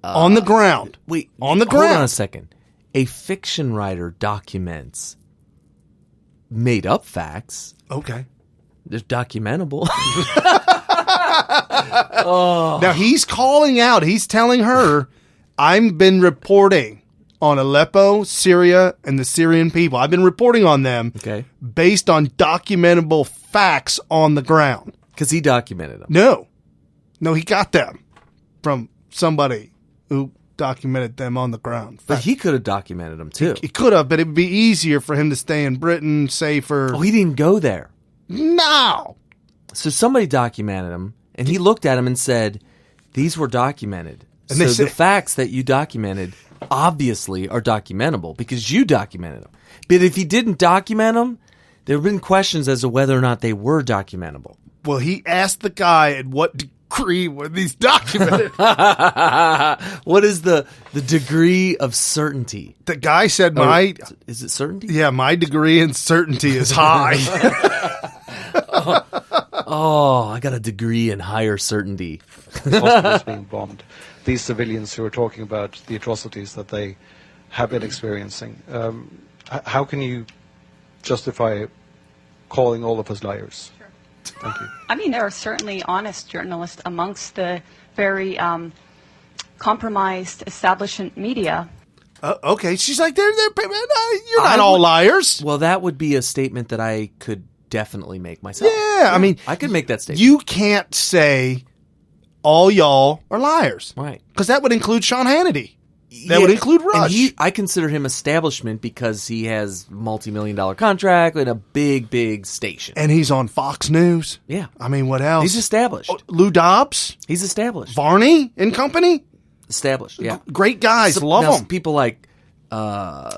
On the ground. Wait, on the ground. Hold on a second. A fiction writer documents made up facts. Okay. They're documentable. Now he's calling out. He's telling her, I've been reporting on Aleppo, Syria, and the Syrian people. I've been reporting on them based on documentable facts on the ground. Because he documented them. No, he got them from somebody who documented them on the ground. But he could have documented them too. He could have, but it would be easier for him to stay in Britain, safer. Oh, he didn't go there. No. So somebody documented them, and he looked at them and said, these were documented. And so the facts that you documented obviously are documentable because you documented them. But if he didn't document them, there have been questions as to whether or not they were documentable. Well, he asked the guy at what degree were these documented. What is the degree of certainty? The guy said, is it certainty? Yeah, my degree in certainty is high. I got a degree in higher certainty. Hospitals being bombed. These civilians who are talking about the atrocities that they have been experiencing, how can you justify calling all of us liars? Sure. Thank you. I mean, there are certainly honest journalists amongst the very compromised establishment media. Okay, she's like, you're not all liars. Well, that would be a statement that I could definitely make myself. Yeah, I mean, I could make that statement. You can't say all y'all are liars. Right. Because that would include Sean Hannity. That would include Rush. And I consider him establishment because he has multi-million-dollar contract and a big, big station. And he's on Fox News. Yeah. I mean, what else? He's established. Lou Dobbs? He's established. Varney and company? Established, yeah. Great guys. Love them. People like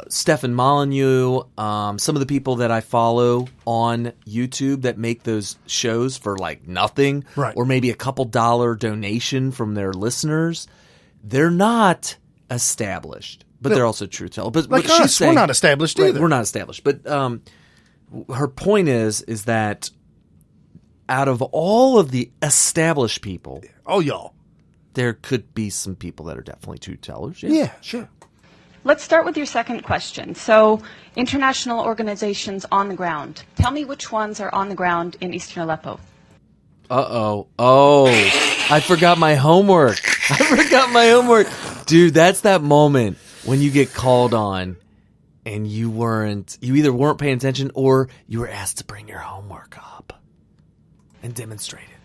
Stefan Molyneux, some of the people that I follow on YouTube that make those shows for like nothing, right, or maybe a couple $1 donation from their listeners, they're not established, but they're also truth tellers. But like what she's us, saying, we're not established either. We're not established. But her point is that out of all of the established people, y'all, there could be some people that are definitely truth tellers. Yeah, sure. Let's start with your second question. So, international organizations on the ground. Tell me which ones are on the ground in eastern Aleppo. Oh, I forgot my homework. Dude, that's that moment when you get called on and you either weren't paying attention or you were asked to bring your homework up and demonstrate it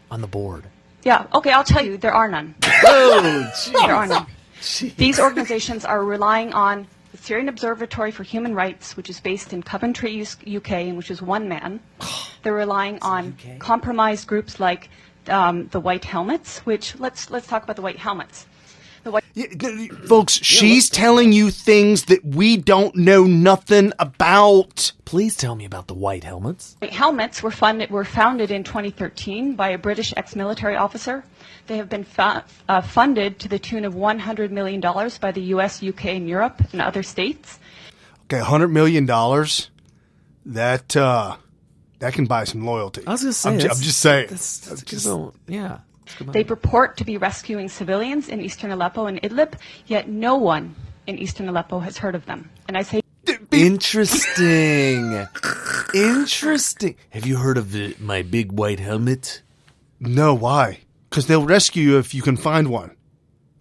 on the board. Yeah, okay, I'll tell you, there are none. Oh, jeez. There are none. Jeez. These organizations are relying on the Syrian Observatory for Human Rights, which is based in Coventry, UK, and which is one man. They're relying on compromised groups like the White Helmets, which let's talk about the White Helmets. Folks, she's telling you things that we don't know nothing about. Please tell me about the White Helmets. White Helmets were founded in 2013 by a British ex-military officer. They have been funded to the tune of $100 million by the US, UK, and Europe and other states. Okay, $100 million. That can buy some loyalty. I was going to say, I'm just saying. Yeah. They purport to be rescuing civilians in eastern Aleppo and Idlib, yet no one in eastern Aleppo has heard of them. And I say, interesting. Interesting. Have you heard of my big white helmet? No, why? Because they'll rescue you if you can find one.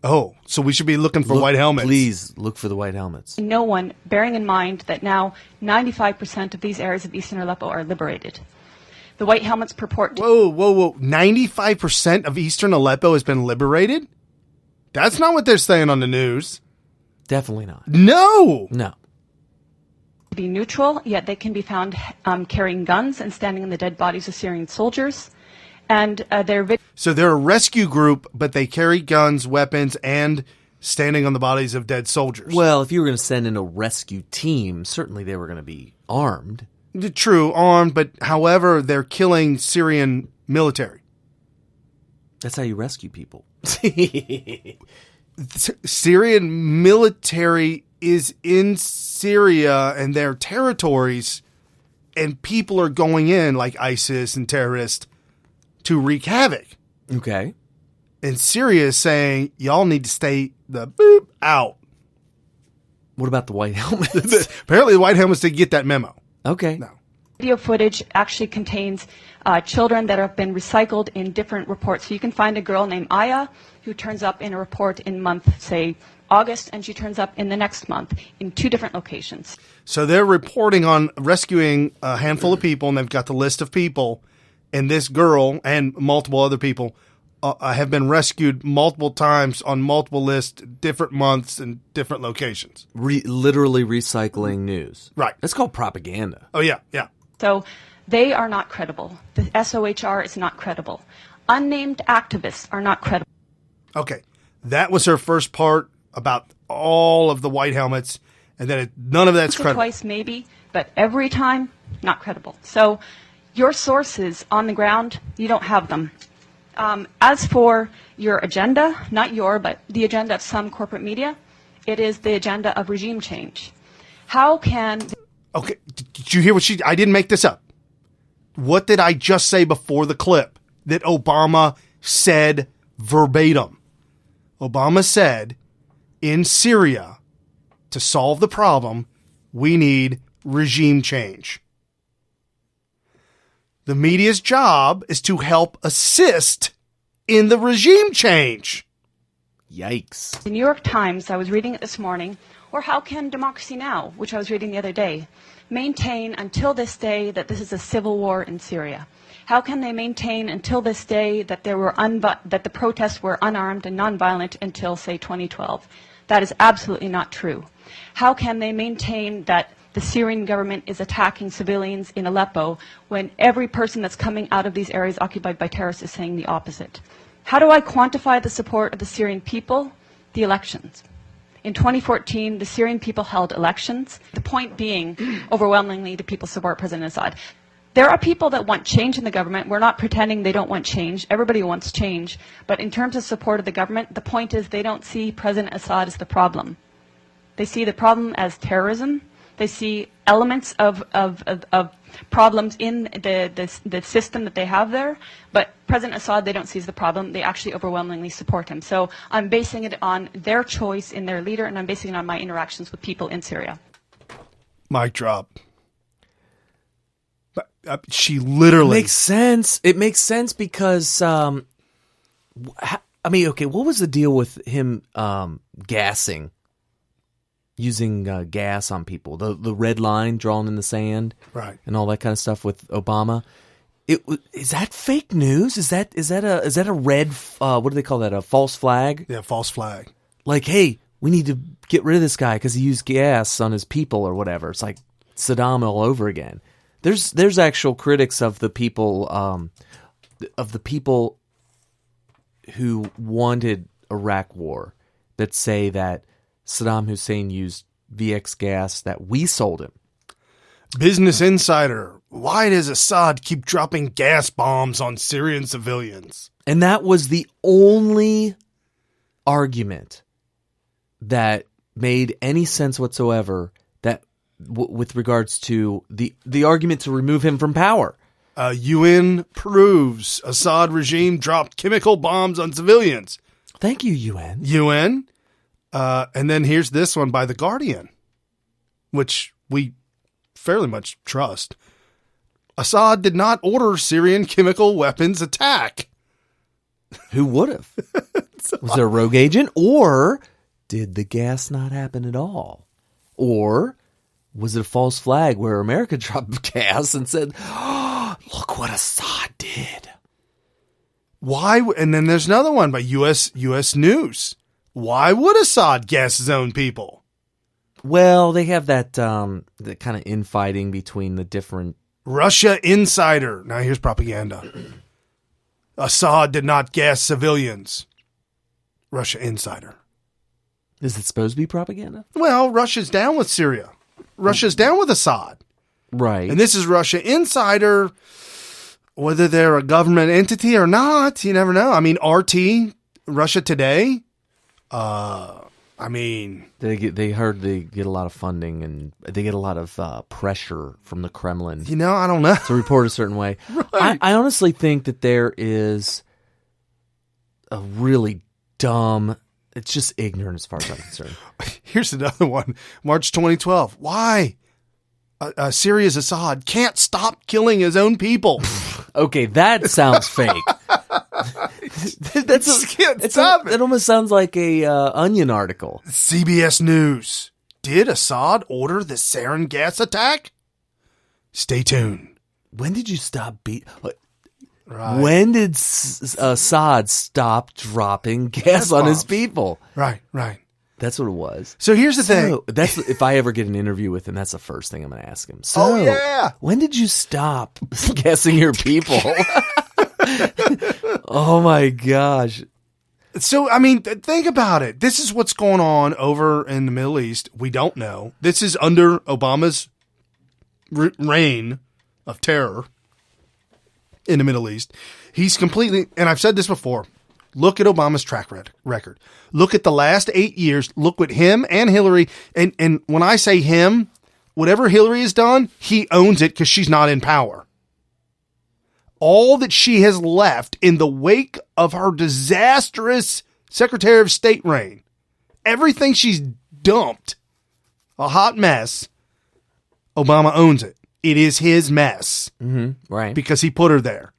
Oh, so we should be looking for white helmets. Please look for the white helmets. No one, bearing in mind that now 95% of these areas of eastern Aleppo are liberated. The White Helmets purport to... Whoa. 95% of eastern Aleppo has been liberated? That's not what they're saying on the news. Definitely not. No. ...be neutral, yet they can be found carrying guns and standing in the dead bodies of Syrian soldiers. And So they're a rescue group, but they carry guns, weapons, and standing on the bodies of dead soldiers. Well, if you were going to send in a rescue team, certainly they were going to be armed. True, armed, but however, they're killing Syrian military. That's how you rescue people. Syrian military is in Syria and their territories, and people are going in, like ISIS and terrorists, to wreak havoc. Okay. And Syria is saying, y'all need to stay out. What about the White Helmets? Apparently the White Helmets didn't get that memo. Okay. No. Video footage actually contains children that have been recycled in different reports. So you can find a girl named Aya who turns up in a report in month, say, August, and she turns up in the next month in 2 different locations. So they're reporting on rescuing a handful of people, and they've got the list of people, and this girl and multiple other people have been rescued multiple times on multiple lists, different months and different locations. Literally recycling news. Right. That's called propaganda. Oh, yeah, yeah. So they are not credible. The SOHR is not credible. Unnamed activists are not credible. Okay. That was her first part about all of the white helmets, and then none of that's credible. Twice maybe, but every time, not credible. So your sources on the ground, you don't have them. As for your agenda, not but the agenda of some corporate media, it is the agenda of regime change. How can... Okay, did you hear what I didn't make this up. What did I just say before the clip that Obama said verbatim? Obama said, in Syria, to solve the problem, we need regime change. The media's job is to help assist in the regime change. Yikes. The New York Times, I was reading it this morning, or how can Democracy Now!, which I was reading the other day, maintain until this day that this is a civil war in Syria? How can they maintain until this day that that the protests were unarmed and nonviolent until, say, 2012? That is absolutely not true. How can they maintain that the Syrian government is attacking civilians in Aleppo when every person that's coming out of these areas occupied by terrorists is saying the opposite? How do I quantify the support of the Syrian people? The elections. In 2014, the Syrian people held elections. The point being, overwhelmingly, the people support President Assad. There are people that want change in the government. We're not pretending they don't want change. Everybody wants change. But in terms of support of the government, the point is they don't see President Assad as the problem. They see the problem as terrorism. They see elements of problems in the system that they have there. But President Assad, they don't see as the problem. They actually overwhelmingly support him. So I'm basing it on their choice in their leader, and I'm basing it on my interactions with people in Syria. Mic drop. She literally... Makes sense. It makes sense because, okay, what was the deal with him gassing? Using gas on people, the red line drawn in the sand, right, and all that kind of stuff with Obama. Is that fake news? Is that a red? What do they call that? A false flag? Yeah, false flag. Like, hey, we need to get rid of this guy because he used gas on his people or whatever. It's like Saddam all over again. There's actual critics of the people who wanted Iraq war that say that Saddam Hussein used VX gas that we sold him. Business Insider. Why does Assad keep dropping gas bombs on Syrian civilians? And that was the only argument that made any sense whatsoever that with regards to the argument to remove him from power. UN proves Assad regime dropped chemical bombs on civilians. Thank you, UN. UN. And then here's this one by The Guardian, which we fairly much trust. Assad did not order Syrian chemical weapons attack. Who would have? Was there a rogue agent? Or did the gas not happen at all? Or was it a false flag where America dropped gas and said, oh, look what Assad did? Why? And then there's another one by U.S. News. Why would Assad gas his own people? Well, they have that kind of infighting between the different... Russia Insider. Now here's propaganda. Assad did not gas civilians. Russia Insider. Is it supposed to be propaganda? Well, Russia's down with Syria. Russia's down with Assad. Right. And this is Russia Insider. Whether they're a government entity or not, you never know. I mean, RT, Russia Today... they heard they get a lot of funding and they get a lot of pressure from the Kremlin. You know, I don't know. To report a certain way. Right. I honestly think that there is a really dumb. It's just ignorant as far as I'm concerned. Here's another one. March 2012. Why? Syria's Assad can't stop killing his own people. Okay, that sounds fake. It almost sounds like a Onion article. CBS News. Did Assad order the sarin gas attack? Stay tuned. When did you stop Right. When did Assad stop dropping gas on his people? Right. That's what it was. So here's the thing. That's if I ever get an interview with him, that's the first thing I'm going to ask him. So, Oh, yeah. when did you stop gassing your people? Oh my gosh. So, I mean, think about it. This is what's going on over in the Middle East. We don't know. This is under Obama's reign of terror in the Middle East. He's completely, and I've said this before, look at Obama's track record. Look at the last 8 years. Look what him and Hillary, and when I say him, whatever Hillary has done, he owns it because she's not in power. All that she has left in the wake of her disastrous Secretary of State reign, everything she's dumped, a hot mess, Obama owns it. It is his mess. Mm-hmm, right. Because he put her there.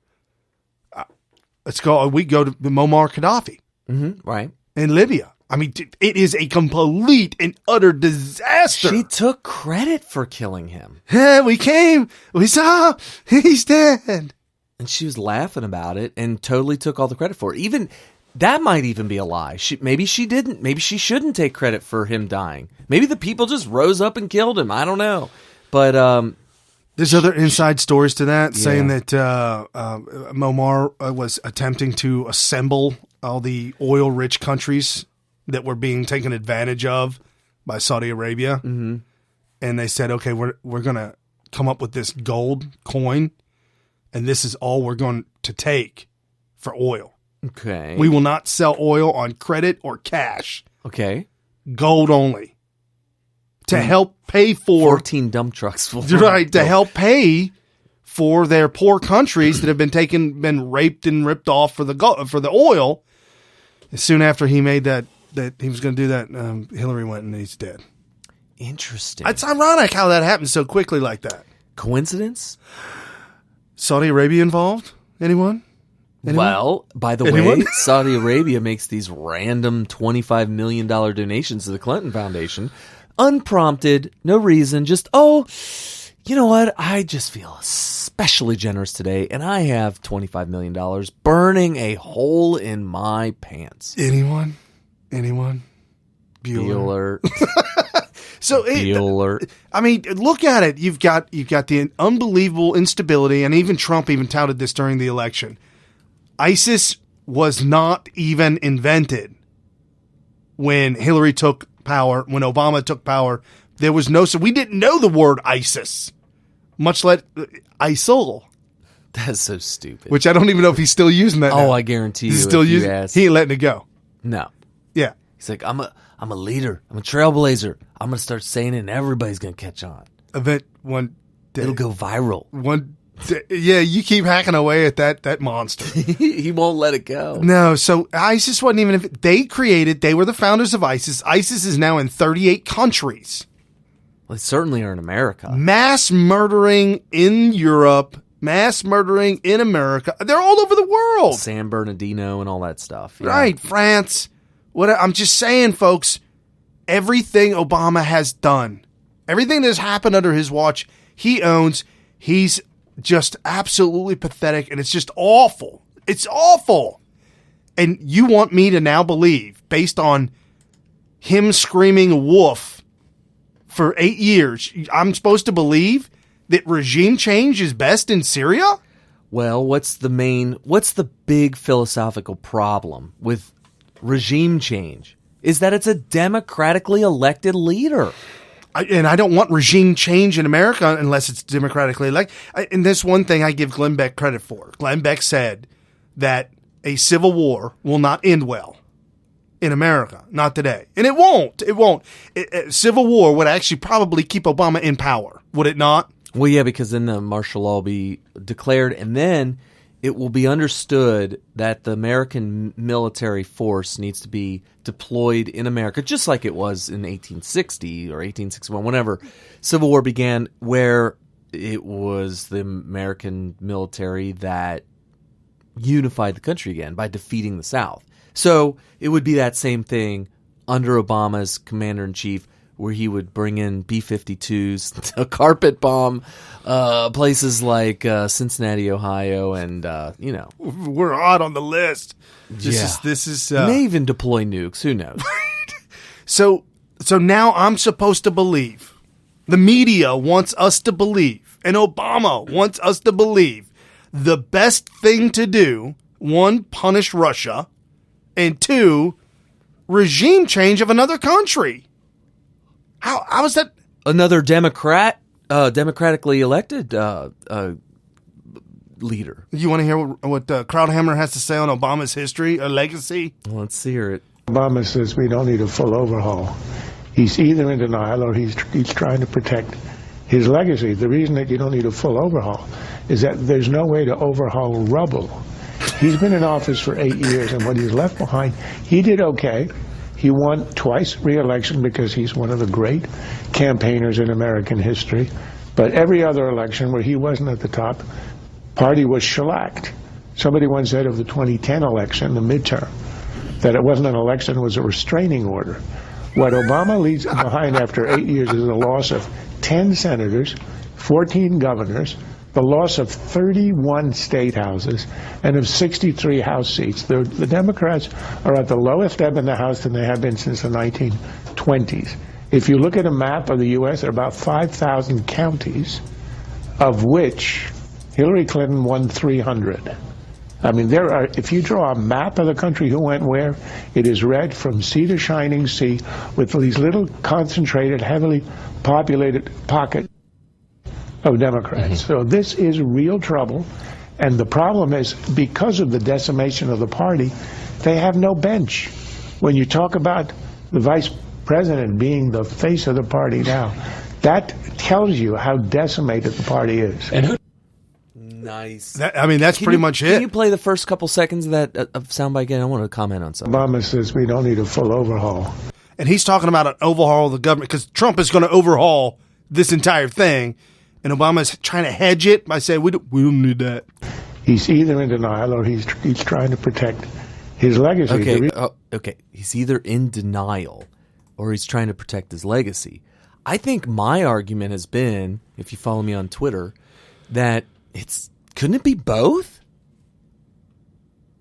We go to Muammar Gaddafi. Mm-hmm, right. In Libya. I mean, it is a complete and utter disaster. She took credit for killing him. We came, we saw, he's dead. And she was laughing about it and totally took all the credit for it. Even that might even be a lie. Maybe she didn't. Maybe she shouldn't take credit for him dying. Maybe the people just rose up and killed him. I don't know. But there's other inside stories to that, saying that Muammar was attempting to assemble all the oil-rich countries that were being taken advantage of by Saudi Arabia. Mm-hmm. And they said, okay, we're going to come up with this gold coin, and this is all we're going to take for oil. Okay. We will not sell oil on credit or cash. Okay. Gold only. To help pay for 14 dump trucks full. Right, to help pay for their poor countries that have been raped and ripped off for the oil. Soon after he made that he was going to do that, Hillary went and he's dead. Interesting. It's ironic how that happened so quickly like that. Coincidence? Saudi Arabia involved? Anyone? Well, by the way, Saudi Arabia makes these random $25 million donations to the Clinton Foundation. Unprompted, no reason, just, you know what? I just feel especially generous today, and I have $25 million burning a hole in my pants. Anyone? Bueller. So, I mean, look at it. You've got the unbelievable instability, and even Trump even touted this during the election. ISIS was not even invented when Hillary took power, when Obama took power. There was so we didn't know the word ISIS, much less ISIL. That's so stupid. Which I don't even know if he's still using that now. I guarantee you. He's still using it. He ain't letting it go. No. Yeah. He's like, I'm a leader. I'm a trailblazer. I'm going to start saying it and everybody's going to catch on. Event one day. It'll go viral. One day. Yeah, you keep hacking away at that monster. He won't let it go. No, so ISIS wasn't even, they were the founders of ISIS. ISIS is now in 38 countries. Well, they certainly are in America. Mass murdering in Europe, mass murdering in America. They're all over the world. San Bernardino and all that stuff. Yeah. Right, France. I'm just saying, folks, everything Obama has done, everything that has happened under his watch, he owns. He's just absolutely pathetic, and it's just awful. It's awful. And you want me to now believe, based on him screaming woof for 8 years, I'm supposed to believe that regime change is best in Syria? Well, what's the big philosophical problem with regime change? Is that it's a democratically elected leader. And I don't want regime change in America unless it's democratically elected. And this one thing I give Glenn Beck credit for. Glenn Beck said that a civil war will not end well in America. Not today. And it won't. It won't. Civil war would actually probably keep Obama in power. Would it not? Well, yeah, because then the martial law will be declared. And then it will be understood that the American military force needs to be deployed in America, just like it was in 1860 or 1861, whenever Civil War began, where it was the American military that unified the country again by defeating the South. So it would be that same thing under Obama's commander-in-chief, where he would bring in B-52s to carpet bomb places like Cincinnati, Ohio, and, We're hot on the list. This is He may even deploy nukes. Who knows? So now I'm supposed to believe, the media wants us to believe, and Obama wants us to believe, the best thing to do, 1, punish Russia, and 2, regime change of another country. How is that? Another democratically elected leader. You want to hear what Krauthammer has to say on Obama's history or legacy? Let's hear it. Obama says we don't need a full overhaul. He's either in denial or he's trying to protect his legacy. The reason that you don't need a full overhaul is that there's no way to overhaul rubble. He's been in office for 8 years, and what he's left behind, he did okay. He won twice re-election because he's one of the great campaigners in American history. But every other election where he wasn't at the top, party was shellacked. Somebody once said of the 2010 election, the midterm, that it wasn't an election, it was a restraining order. What Obama leaves behind after 8 years is the loss of 10 senators, 14 governors, the loss of 31 state houses, and of 63 House seats. The Democrats are at the lowest ebb in the House than they have been since the 1920s. If you look at a map of the U.S., there are about 5,000 counties, of which Hillary Clinton won 300. I mean, if you draw a map of the country, who went where, it is red from sea to shining sea with these little concentrated, heavily populated pockets of Democrats. So this is real trouble, and the problem is because of the decimation of the party, they have no bench. When you talk about the vice president being the face of the party now, that tells you how decimated the party is. Nice. That's pretty much it. Can you play the first couple seconds of that soundbite again? I want to comment on something. Obama says we don't need a full overhaul. And he's talking about an overhaul of the government because Trump is going to overhaul this entire thing. And Obama's trying to hedge it by saying, we don't need that. He's either in denial or he's trying to protect his legacy. Okay. He's either in denial or he's trying to protect his legacy. I think my argument has been, if you follow me on Twitter, that couldn't it be both?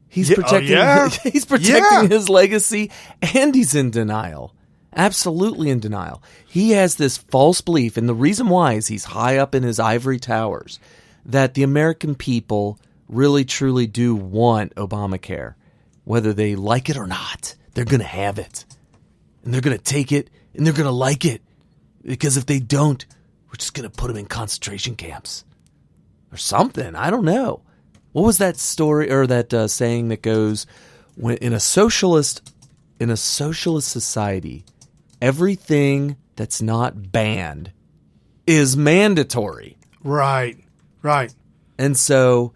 He's protecting he's protecting his legacy and he's in denial. Absolutely in denial. He has this false belief, and the reason why is he's high up in his ivory towers, that the American people really truly do want Obamacare. Whether they like it or not, they're going to have it. And they're going to take it, and they're going to like it. Because if they don't, we're just going to put them in concentration camps. Or something. I don't know. What was that story, or that saying that goes, when in a socialist society, everything that's not banned is mandatory. Right. And so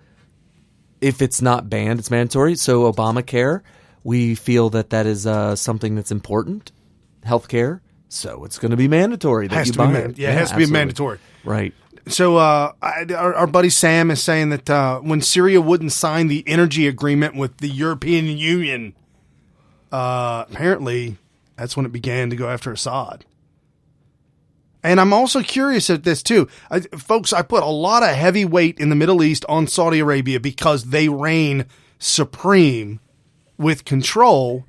if it's not banned, it's mandatory. So Obamacare, we feel that is something that's important, healthcare. So it's going to be mandatory. It has to be mandatory. Right. So our buddy Sam is saying that when Syria wouldn't sign the energy agreement with the European Union, apparently that's when it began to go after Assad. And I'm also curious at this too. Folks, I put a lot of heavy weight in the Middle East on Saudi Arabia because they reign supreme with control.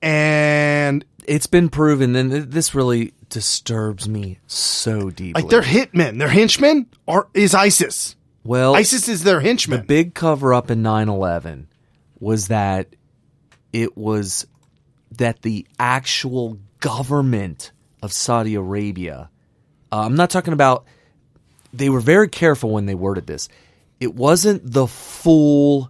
And it's been proven, and this really disturbs me so deeply. Like, they're hitmen. Their henchmen is ISIS. Well, ISIS is their henchman. The big cover-up in 9/11 was that the actual government of Saudi Arabia, I'm not talking about, they were very careful when they worded this. It wasn't the full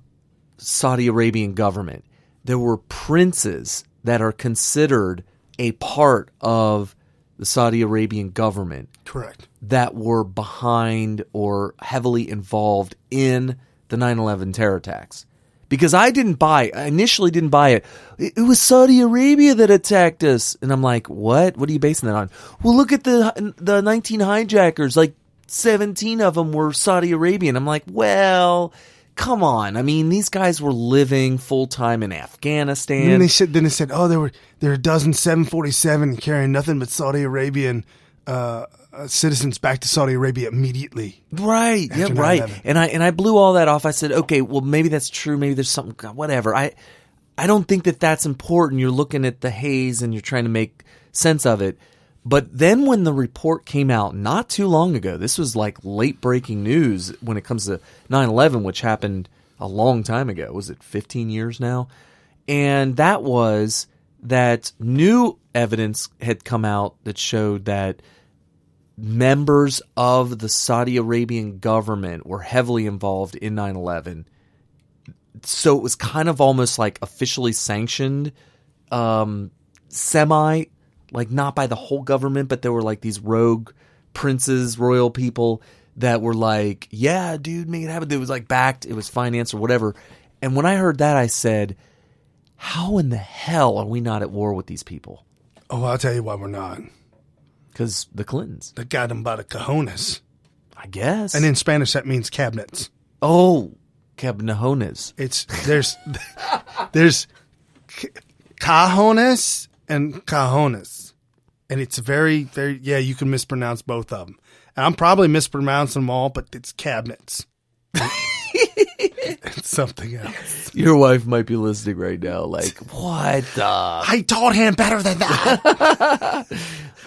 Saudi Arabian government. There were princes that are considered a part of the Saudi Arabian government. Correct. That were behind or heavily involved in the 9/11 terror attacks. Because I initially didn't buy it. It was Saudi Arabia that attacked us. And I'm like, what? What are you basing that on? Well, look at the 19 hijackers. Like 17 of them were Saudi Arabian. I'm like, well, come on. I mean, these guys were living full time in Afghanistan. And then they said, oh, there were a dozen 747 carrying nothing but Saudi Arabian citizens back to Saudi Arabia immediately. Right. Yeah, right. And I blew all that off. I said, okay, well, maybe that's true. Maybe there's something, whatever. I don't think that that's important. You're looking at the haze and you're trying to make sense of it. But then when the report came out not too long ago, this was like late breaking news when it comes to 9/11, which happened a long time ago. Was it 15 years now? And that was that new evidence had come out that showed that members of the Saudi Arabian government were heavily involved in 9/11. So it was kind of almost like officially sanctioned, semi, like not by the whole government, but there were like these rogue princes, royal people that were like, yeah, dude, make it happen. It was like backed, it was financed or whatever. And when I heard that, I said, how in the hell are we not at war with these people? Oh, I'll tell you why we're not. Because the Clintons. They got them by the cojones. I guess. And in Spanish, that means cabinets. Oh, cabnejones. There's cajones and cajones. And it's very, very, yeah, you can mispronounce both of them. And I'm probably mispronouncing them all, but it's cabinets. It's something else. Your wife might be listening right now like, what the? I taught him better than that.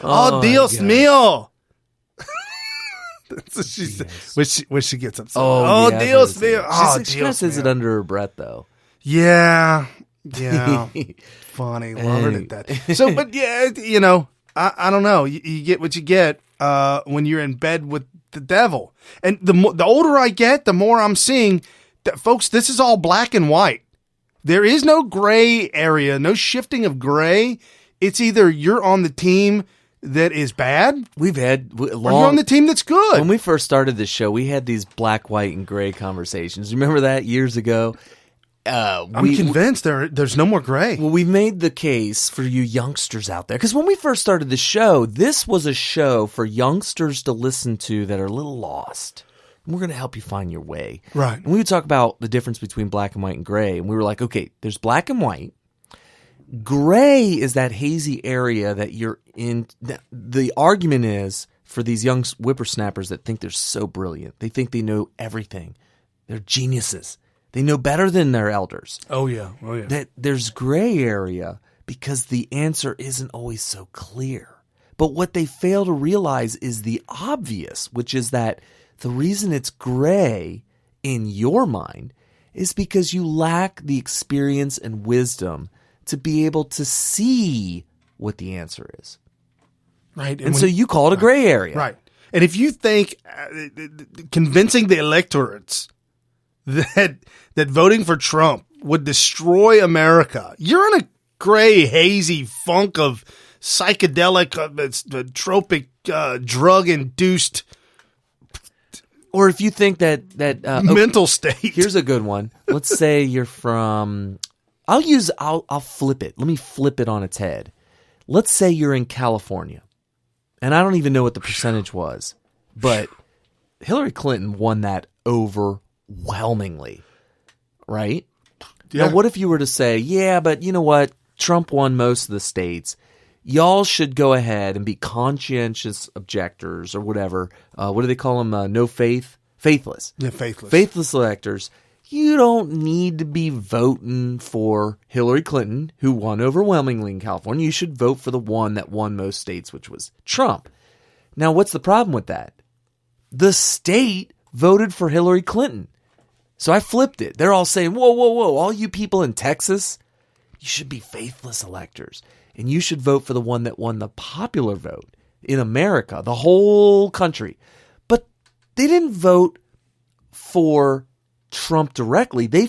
Oh, Dios mío. That's what she said. When she gets upset. Oh, yeah, Dios mío. Oh, she kind of says it under her breath, though. Yeah. Funny. Love her to death. So, but yeah, you know, I don't know. You get what you get when you're in bed with the devil. And the older I get, the more I'm seeing that, folks, this is all black and white. There is no gray area, no shifting of gray. It's either you're on the team that is bad, or you're on the team that's good. When we first started this show, we had these black, white, and gray conversations. Remember that years ago? I'm convinced there's no more gray. Well, we made the case for you youngsters out there. Because when we first started the show, this was a show for youngsters to listen to that are a little lost. And we're going to help you find your way. Right. And we would talk about the difference between black and white and gray. And we were like, okay, there's black and white. Gray is that hazy area that you're in. The argument is for these young whippersnappers that think they're so brilliant. They think they know everything. They're geniuses. They know better than their elders. Oh, yeah. That there's gray area because the answer isn't always so clear. But what they fail to realize is the obvious, which is that the reason it's gray in your mind is because you lack the experience and wisdom to be able to see what the answer is. Right. And so you call it a gray area. Right. And if you think convincing the electorates that voting for Trump would destroy America, you're in a gray, hazy funk of psychedelic, tropic, drug-induced, or if you think that mental state. Here's a good one. Let's say you're from. I'll flip it. Let me flip it on its head. Let's say you're in California, and I don't even know what the percentage was, but Hillary Clinton won that overwhelmingly, right? Yeah. Now, what if you were to say, yeah, but you know what? Trump won most of the states. Y'all should go ahead and be conscientious objectors or whatever. What do they call them? No faith? Faithless. Yeah, faithless. Faithless electors. You don't need to be voting for Hillary Clinton, who won overwhelmingly in California. You should vote for the one that won most states, which was Trump. Now, what's the problem with that? The state voted for Hillary Clinton. So I flipped it. They're all saying, whoa, whoa, whoa, all you people in Texas, you should be faithless electors. And you should vote for the one that won the popular vote in America, the whole country. But they didn't vote for Trump directly. They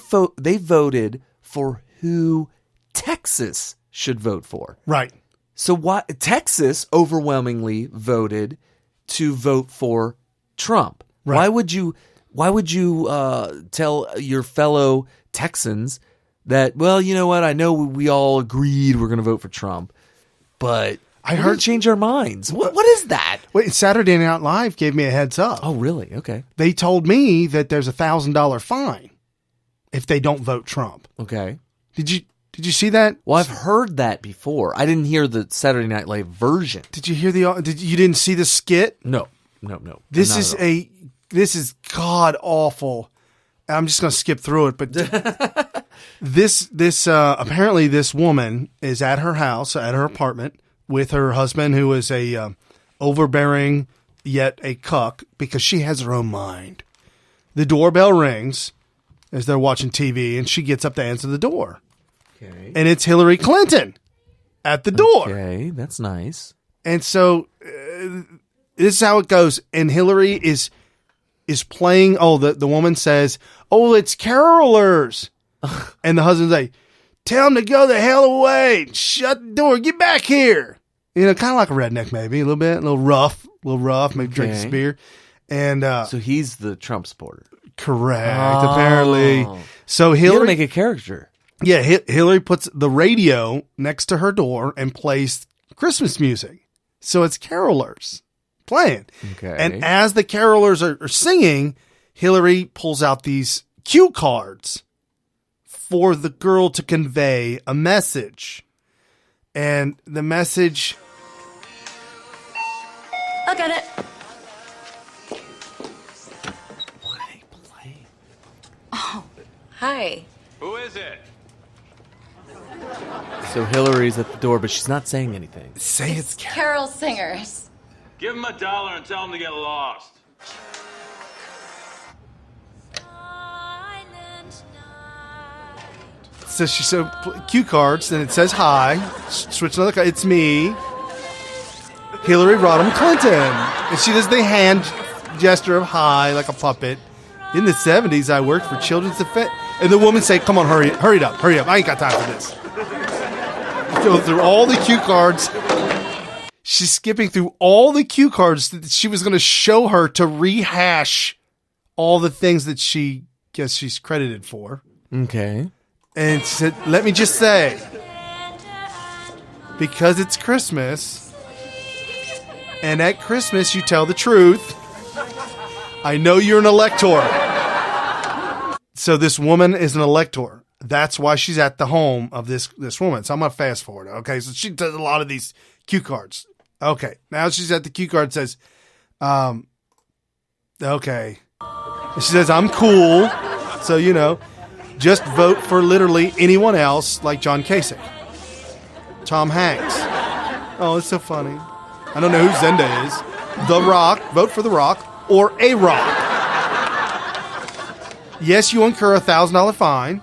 voted for who Texas should vote for. Right. So why Texas overwhelmingly voted to vote for Trump? Right. Why would you Why would you tell your fellow Texans that, well, you know what? I know we all agreed we're going to vote for Trump, but I heard change our minds. What is that? Wait, Saturday Night Live gave me a heads up. Oh, really? Okay. They told me that there's a $1,000 fine if they don't vote Trump. Okay. Did you see that? Well, I've heard that before. I didn't hear the Saturday Night Live version. Did you hear you didn't see the skit? No. This is god awful. I'm just going to skip through it, but this apparently this woman is at her house, at her apartment with her husband, who is a overbearing yet a cuck because she has her own mind. The doorbell rings as they're watching TV, and she gets up to answer the door. Okay. And it's Hillary Clinton at the door. Okay, that's nice. And so this is how it goes. And Hillary is playing. Oh, the woman says, "Oh, it's carolers," and the husband's like, "Tell them to go the hell away. Shut the door. Get back here." You know, kind of like a redneck, maybe a little bit, a little rough. Maybe drink some beer. And so he's the Trump supporter. Correct. Apparently. So Hillary You gotta make a character. Yeah, Hillary puts the radio next to her door and plays Christmas music. So it's carolers playing. Okay. And as the carolers are singing, Hillary pulls out these cue cards for the girl to convey a message. And the message... I'll get it. Oh, hi. Who is it? So Hillary's at the door, but she's not saying anything. Say it's Carol Singers. Give him $1 and tell him to get lost. So she cue cards, then it says hi. Switch another card. It's me, Hillary Rodham Clinton. And she does the hand gesture of hi, like a puppet. In the 70s, I worked for Children's Defense. And the woman say, "Come on, hurry up. I ain't got time for this." Go through all the cue cards. She's skipping through all the cue cards that she was going to show her to rehash all the things that she guess she's credited for. Okay. And said, "Let me just say, because it's Christmas, and at Christmas you tell the truth, I know you're an elector." So this woman is an elector. That's why she's at the home of this woman. So I'm going to fast forward. Okay, so she does a lot of these cue cards. Okay, now she's at the cue card, says, okay. And she says, "I'm cool. So, you know, just vote for literally anyone else like John Kasich, Tom Hanks." Oh, it's so funny. I don't know who Zenda is. The Rock. Vote for The Rock or A Rock. Yes, you incur a $1,000 fine.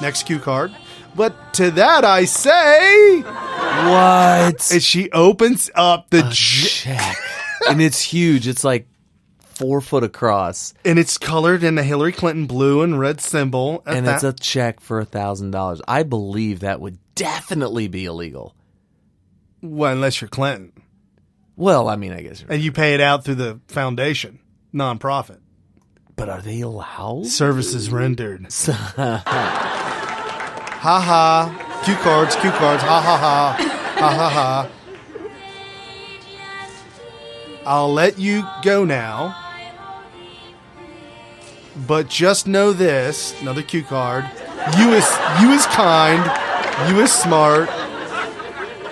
Next cue card. But to that I say... What? And she opens up the check. And it's huge. It's like 4 foot across. And it's colored in the Hillary Clinton blue and red symbol. And it's a check for $1,000. I believe that would definitely be illegal. Well, unless you're Clinton. Well, I mean, I guess. And you pay it out through the foundation, nonprofit. But are they allowed? Services rendered. Ha ha. Cue cards. Ha ha ha. Ha ha ha. I'll let you go now. But just know this, another cue card. You is kind. You is smart.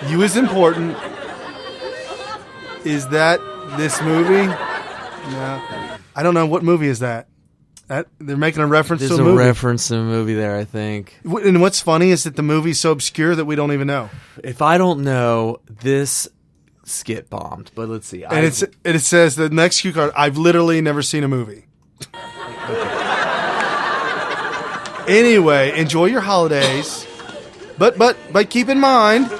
You is important. Is that this movie? No. I don't know. What movie is that? They're making a reference to a movie. There's a reference to a movie there, I think. And what's funny is that the movie's so obscure that we don't even know. If I don't know, this skit bombed. But let's see. And it says the next cue card, I've literally never seen a movie. Anyway, enjoy your holidays. But keep in mind,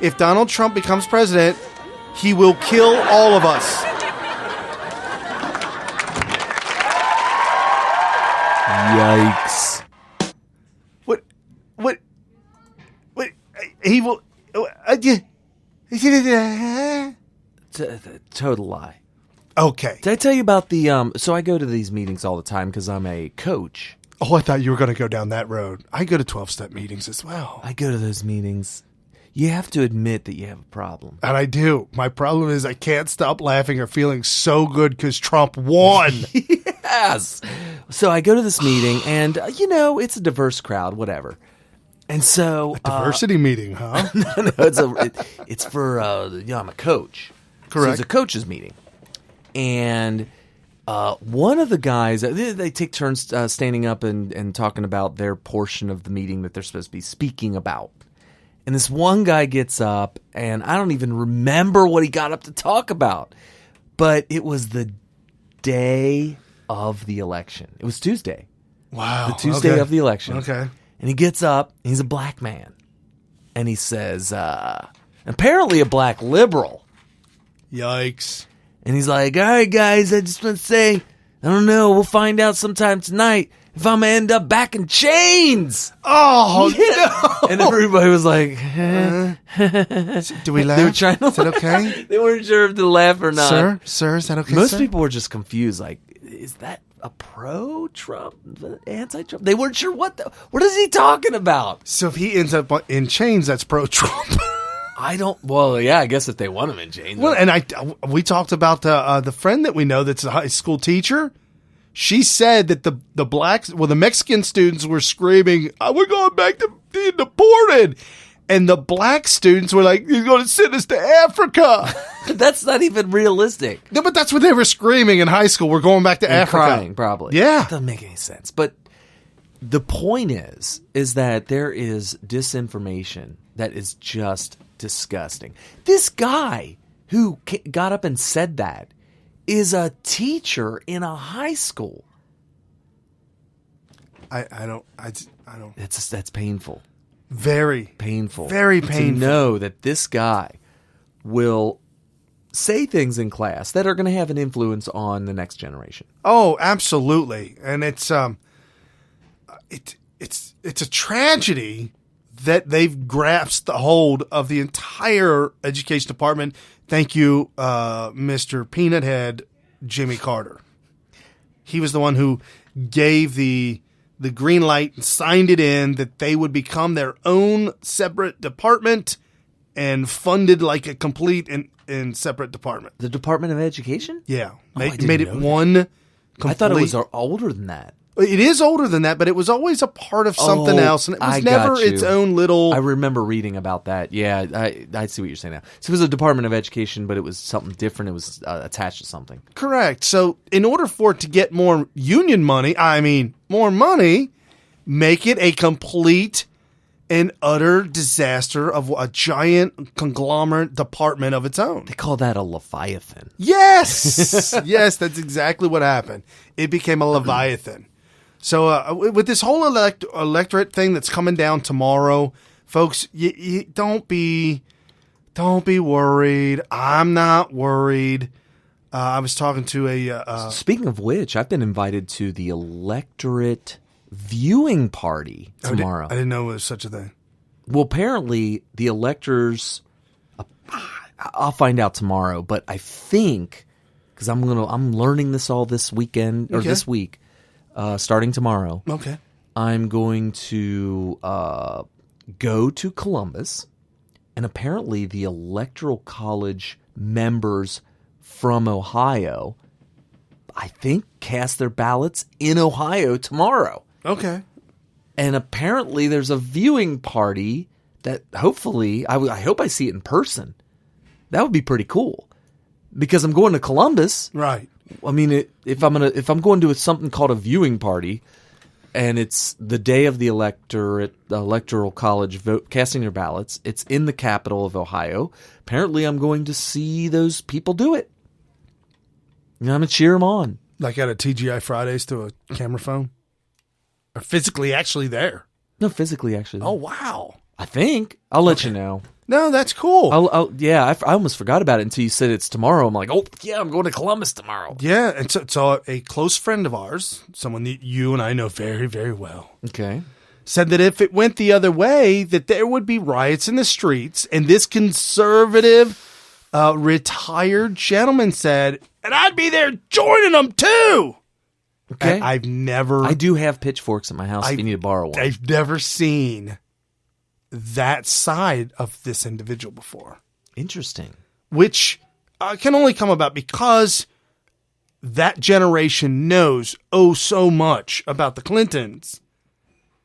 if Donald Trump becomes president, he will kill all of us. Yikes. What? He will... Total lie. Okay. Did I tell you about the so I go to these meetings all the time because I'm a coach. Oh, I thought you were going to go down that road. I go to 12-step meetings as well. I go to those meetings. You have to admit that you have a problem. And I do. My problem is I can't stop laughing or feeling so good because Trump won. Yes. So I go to this meeting, and, it's a diverse crowd, whatever. And so... A diversity meeting, huh? No, it's for, I'm a coach. Correct. So it's a coaches meeting. And one of the guys, they take turns standing up and talking about their portion of the meeting that they're supposed to be speaking about. And this one guy gets up, and I don't even remember what he got up to talk about. But it was the day of the election. It was Tuesday. Wow. The Tuesday of the election. Okay. And he gets up, and he's a black man. And he says, apparently a black liberal. Yikes. And he's like, all right, guys, I just want to say, I don't know, we'll find out sometime tonight if I'm going to end up back in chains. Oh, no. And everybody was like, do we laugh? They were trying to Is that okay? They weren't sure if to laugh or not. Sir, is that okay, Most sir? people were just confused, like, is that a pro-Trump, anti-Trump? They weren't sure what is he talking about? So if he ends up in chains, that's pro-Trump. I guess if they want him in chains. Well, and we talked about the friend that we know that's a high school teacher. She said that the Mexican students were screaming, we're going back to being deported. And the black students were like, he's going to send us to Africa. That's not even realistic. No, but that's what they were screaming in high school. We're going back to Africa. Crying, probably. Yeah. That doesn't make any sense. But the point is that there is disinformation that is just disgusting. This guy who got up and said that is a teacher in a high school. I don't. That's painful. Very painful. Very painful. To know that this guy will say things in class that are going to have an influence on the next generation. Oh, absolutely. And it's a tragedy that they've grasped the hold of the entire education department. Thank you, Mr. Peanut Head Jimmy Carter. He was the one who gave the green light and signed it in that they would become their own separate department and funded like a complete and separate department. The Department of Education? Yeah. I didn't made it know one that. complete. I thought it was older than that. It is older than that, but it was always a part of something else, and it was never its own little... I remember reading about that. Yeah, I see what you're saying now. So it was a Department of Education, but it was something different. It was attached to something. Correct. So in order for it to get more union money, more money, make it a complete and utter disaster of a giant conglomerate department of its own. They call that a Leviathan. Yes! Yes, that's exactly what happened. It became a Leviathan. So with this whole electorate thing that's coming down tomorrow, folks, you don't be worried. I'm not worried. I was talking to a... Speaking of which, I've been invited to the electorate viewing party tomorrow. I didn't know there was such a thing. Well, apparently the electors... I'll find out tomorrow, but I think... Because I'm learning this all this weekend, or this week... starting tomorrow. Okay. I'm going to go to Columbus, and apparently the Electoral College members from Ohio, I think, cast their ballots in Ohio tomorrow. Okay. And apparently there's a viewing party that hopefully, I hope I see it in person. That would be pretty cool. Because I'm going to Columbus. Right. I mean, if I'm going to something called a viewing party, and it's the day of the Electoral College vote, casting your ballots, it's in the capital of Ohio. Apparently, I'm going to see those people do it. I'm going to cheer them on. Like at a TGI Fridays to a camera phone? Or physically actually there? No, physically actually there. Oh, wow. I think. I'll let you know. No, that's cool. I almost forgot about it until you said it's tomorrow. I'm like, oh, yeah, I'm going to Columbus tomorrow. Yeah, and so a close friend of ours, someone that you and I know very, very well, okay, said that if it went the other way, that there would be riots in the streets. And this conservative retired gentleman said, and I'd be there joining them too. Okay. I've never. I do have pitchchforks at my house if you need to borrow one. I've never seen that side of this individual before. Interesting. Which can only come about because that generation knows so much about the Clintons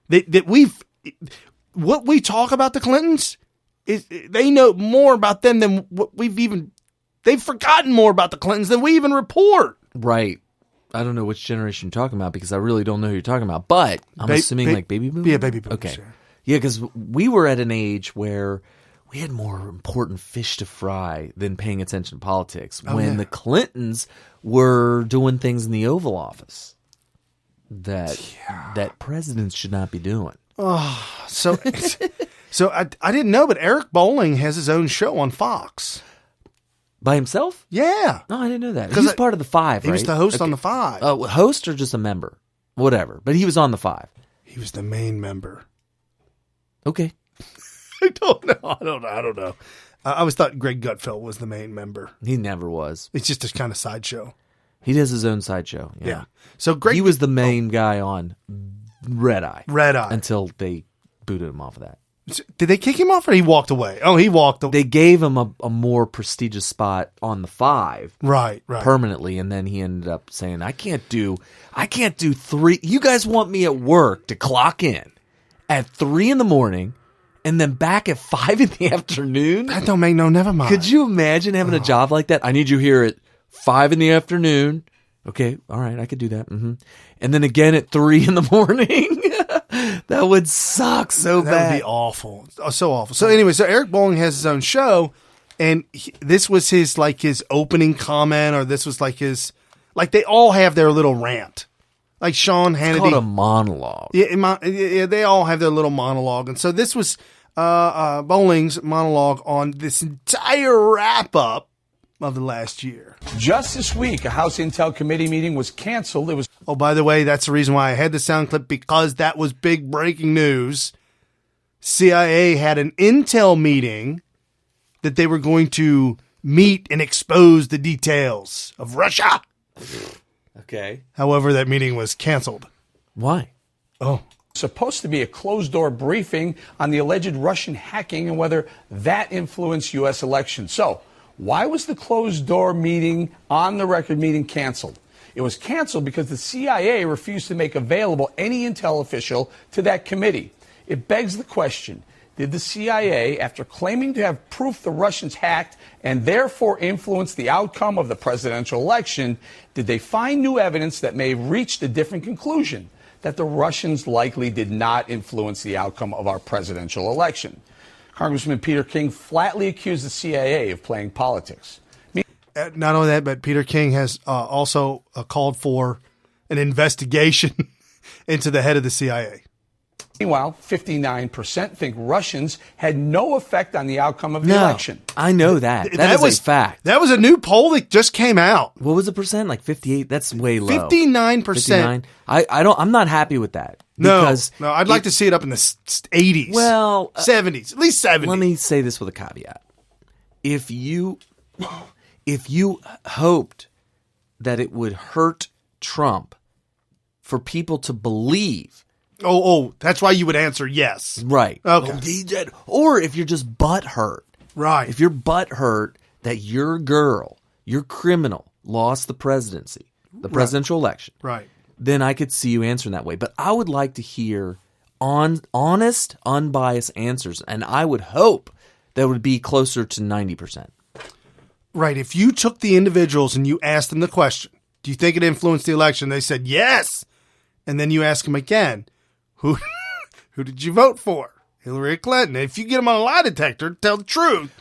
that what we talk about the Clintons is they know more about them than what they've forgotten more about the Clintons than we even report. Right. I don't know which generation you're talking about because I really don't know who you're talking about, but I'm assuming like baby boomers? Yeah, baby boomers. Okay. Yeah, because we were at an age where we had more important fish to fry than paying attention to politics when the Clintons were doing things in the Oval Office that presidents should not be doing. Oh, so I didn't know, but Eric Bolling has his own show on Fox. By himself? Yeah. No, I didn't know that. He's part of the Five, right? He was the host on the Five. Host or just a member? Whatever. But he was on the Five. He was the main member. Okay. I don't know. I always thought Greg Gutfeld was the main member. He never was. It's just a kind of sideshow. He does his own sideshow. Yeah. So Greg, he was the main guy on Red Eye. Until they booted him off of that. Did they kick him off or he walked away? Oh, he walked away. They gave him a more prestigious spot on the Five. Right. Permanently. And then he ended up saying, I can't do 3. You guys want me at work to clock in at 3 a.m. and then back at 5 p.m? That don't make never mind. Could you imagine having a job like that? I need you here at 5 p.m. Okay, all right, I could do that. Mm-hmm. And then again at 3 a.m. That would suck so bad. That would be awful. So awful. So anyway, so Eric Bolling has his own show, and this was his opening comment, or this was they all have their little rant. Like Sean Hannity. It's called a monologue. Yeah, they all have their little monologue. And so this was Bolling's monologue on this entire wrap-up of the last year. Just this week, a House Intel Committee meeting was canceled. It was. Oh, by the way, that's the reason why I had the sound clip, because that was big breaking news. CIA had an Intel meeting that they were going to meet and expose the details of Russia. Okay. However, that meeting was canceled. Why? Oh. Supposed to be a closed-door briefing on the alleged Russian hacking and whether that influenced U.S. elections. So, why was the closed-door meeting, on the record meeting, canceled? It was canceled because the CIA refused to make available any intel official to that committee. It begs the question, did the CIA, after claiming to have proof the Russians hacked and therefore influenced the outcome of the presidential election, did they find new evidence that may have reached a different conclusion, that the Russians likely did not influence the outcome of our presidential election? Congressman Peter King flatly accused the CIA of playing politics. Not only that, but Peter King has also called for an investigation into the head of the CIA. Meanwhile, 59% think Russians had no effect on the outcome of the election. I know that. That is a fact. That was a new poll that just came out. What was the percent? Like 58? That's way low. 59%. I'm not happy with that. No, I'd like to see it up in the 80s. Well, 70s, at least 70s. Let me say this with a caveat. If you hoped that it would hurt Trump for people to believe. Oh, that's why you would answer yes. Right. Okay. Oh, he did. Or if you're just butthurt. Right. If you're butthurt that your girl, your criminal, lost the presidency, the presidential election. Right. Then I could see you answering that way. But I would like to hear honest, unbiased answers. And I would hope that would be closer to 90%. Right. If you took the individuals and you asked them the question, do you think it influenced the election? They said yes. And then you ask them again, who did you vote for? Hillary or Clinton? If you get them on a lie detector, tell the truth.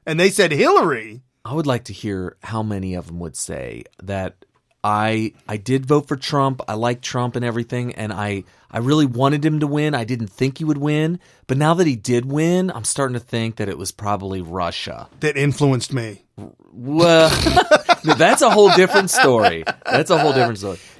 And they said Hillary. I would like to hear how many of them would say that I did vote for Trump. I like Trump and everything, and I really wanted him to win. I didn't think he would win. But now that he did win, I'm starting to think that it was probably Russia. That influenced me. Well, that's a whole different story.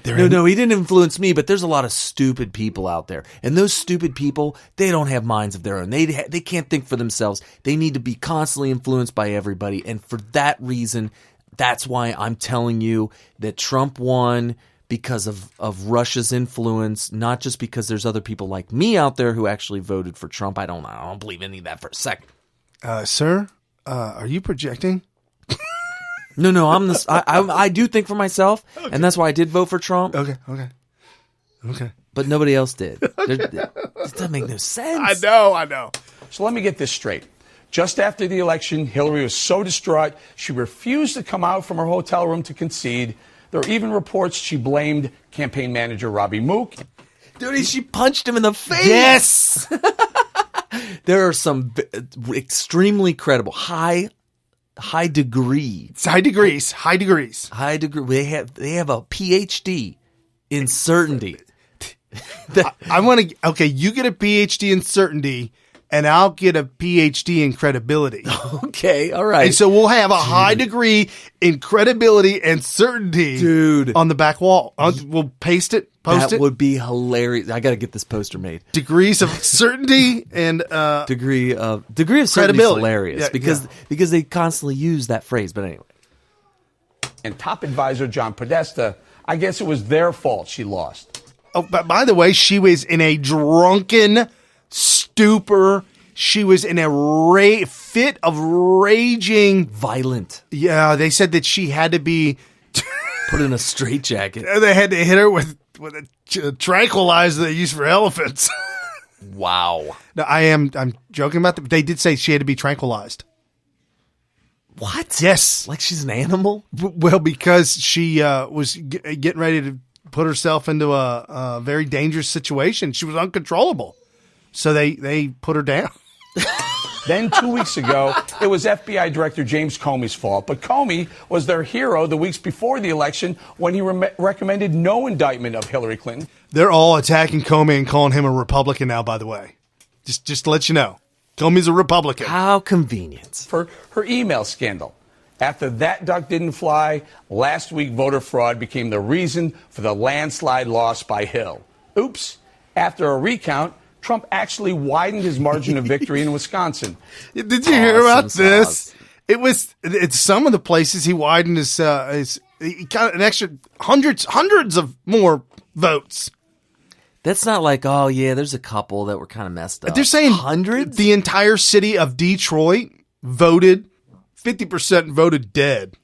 No, he didn't influence me, but there's a lot of stupid people out there. And those stupid people, they don't have minds of their own. They can't think for themselves. They need to be constantly influenced by everybody. And for that reason, That's why I'm telling you that Trump won because of Russia's influence, not just because there's other people like me out there who actually voted for Trump. I don't believe any of that for a second. Sir, are you projecting? No, I do think for myself, okay. And that's why I did vote for Trump. Okay. But nobody else did. This doesn't make no sense. I know. So let me get this straight. Just after the election, Hillary was so distraught, she refused to come out from her hotel room to concede. There are even reports she blamed campaign manager Robbie Mook. Dude, she punched him in the face. Yes. There are some extremely credible, high degree. It's high degrees. They have a PhD in certainty. I want to. Okay, you get a PhD in certainty, and I'll get a PhD in credibility. Okay, all right. And so we'll have a high degree in credibility and certainty, dude, on the back wall. We'll post it. That would be hilarious. I got to get this poster made. Degrees of certainty and degree of certainty is hilarious because they constantly use that phrase. But anyway, and top advisor John Podesta, I guess it was their fault she lost. Oh, but by the way, she was in a drunken stupor. She was in a fit of raging, violent. Yeah, they said that she had to be put in a straitjacket. They had to hit her with a tranquilizer they use for elephants. Wow. No, I'm joking about that. They did say she had to be tranquilized. What? Yes. Like she's an animal? Well, because she was getting ready to put herself into a very dangerous situation. She was uncontrollable. So they put her down. Then 2 weeks ago, it was FBI Director James Comey's fault. But Comey was their hero the weeks before the election when he recommended no indictment of Hillary Clinton. They're all attacking Comey and calling him a Republican now, by the way. Just to let you know. Comey's a Republican. How convenient. For her email scandal. After that duck didn't fly, last week voter fraud became the reason for the landslide loss by Hill. Oops. After a recount, Trump actually widened his margin of victory in Wisconsin. Did you hear about this? It's some of the places he widened he got an extra hundreds of more votes. That's not like, oh yeah, there's a couple that were kind of messed up. They're saying hundreds? The entire city of Detroit voted, 50% voted dead.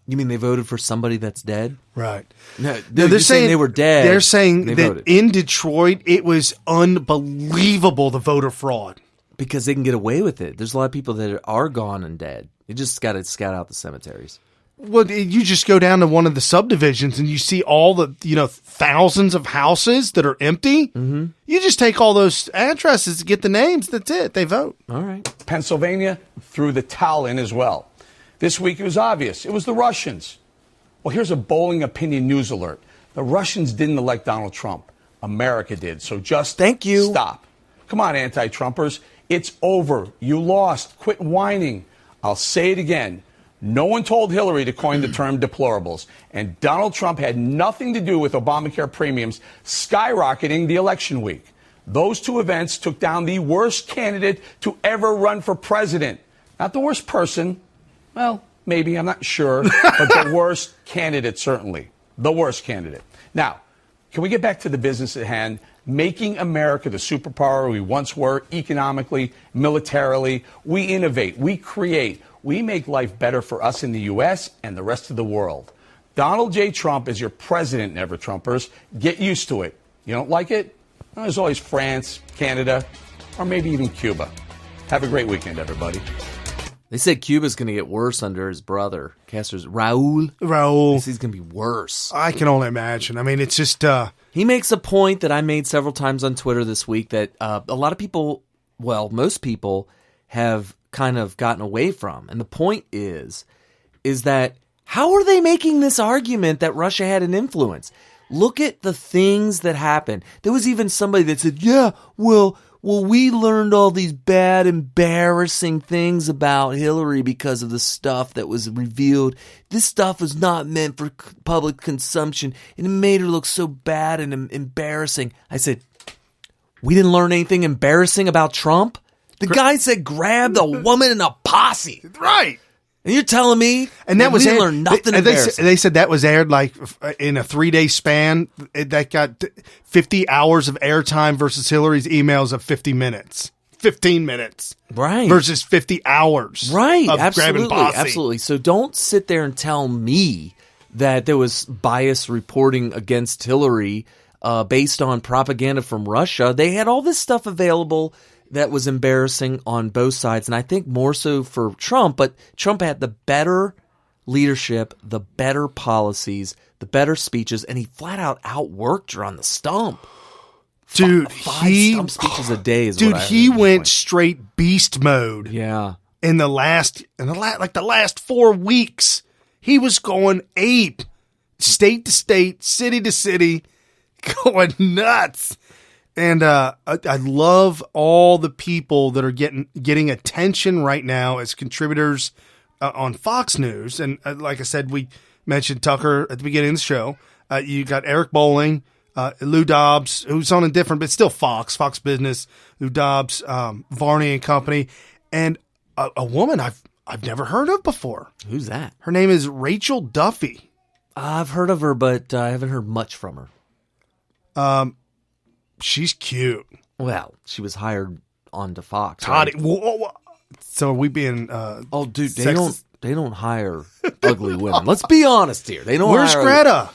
You mean they voted for somebody that's dead? Right. No, they're saying they were dead. They're saying that voted. In Detroit, it was unbelievable, the voter fraud. Because they can get away with it. There's a lot of people that are gone and dead. You just got to scout out the cemeteries. Well, you just go down to one of the subdivisions and you see all the, thousands of houses that are empty. Mm-hmm. You just take all those addresses to get the names. That's it. They vote. All right. Pennsylvania threw the towel in as well. This week it was obvious. It was the Russians. Well, here's a Bolling opinion news alert. The Russians didn't elect Donald Trump. America did. So just stop. Come on, anti-Trumpers. It's over. You lost. Quit whining. I'll say it again. No one told Hillary to coin the term deplorables. And Donald Trump had nothing to do with Obamacare premiums skyrocketing the election week. Those two events took down the worst candidate to ever run for president. Not the worst person. Well, maybe, I'm not sure, but the worst candidate, certainly. The worst candidate. Now, can we get back to the business at hand? Making America the superpower we once were, economically, militarily. We innovate, we create, we make life better for us in the U.S. and the rest of the world. Donald J. Trump is your president, Never Trumpers. Get used to it. You don't like it? Well, there's always France, Canada, or maybe even Cuba. Have a great weekend, everybody. They said Cuba's going to get worse under his brother, Castro's Raul. He's going to be worse. I can only imagine. I mean, it's just... He makes a point that I made several times on Twitter this week that a lot of people, well, most people have kind of gotten away from. And the point is that how are they making this argument that Russia had an influence? Look at the things that happened. There was even somebody that said, yeah, well, we learned all these bad, embarrassing things about Hillary because of the stuff that was revealed. This stuff was not meant for public consumption, and it made her look so bad and embarrassing. I said, we didn't learn anything embarrassing about Trump? The guy said grab the woman in a posse. Right. And you're telling me and that was we learned nothing embarrassing. They said that was aired like in a 3-day span. That got 50 hours of airtime versus Hillary's emails of 50 minutes. 15 minutes. Right. Versus 50 hours. Right. Of grabbing posse. Absolutely. So don't sit there and tell me that there was bias reporting against Hillary based on propaganda from Russia. They had all this stuff available that was embarrassing on both sides, and I think more so for Trump, but Trump had the better leadership, the better policies, the better speeches, and he flat out outworked her on the stump. Dude, Five stump speeches a day is dude, what I he heard. went straight beast mode. Yeah. In the last 4 weeks, he was going ape, state to state, city to city, going nuts. And I love all the people that are getting attention right now as contributors on Fox News. And like I said, we mentioned Tucker at the beginning of the show. You got Eric Bolling, Lou Dobbs, who's on a different, but still Fox Business, Lou Dobbs, Varney and Company, and a woman I've never heard of before. Who's that? Her name is Rachel Duffy. I've heard of her, but I haven't heard much from her. She's cute. Well, she was hired onto Fox. Toddy. Right? Whoa. So are we being oh, dude, sexist? they don't hire ugly women. Let's be honest here. They don't. Where's hire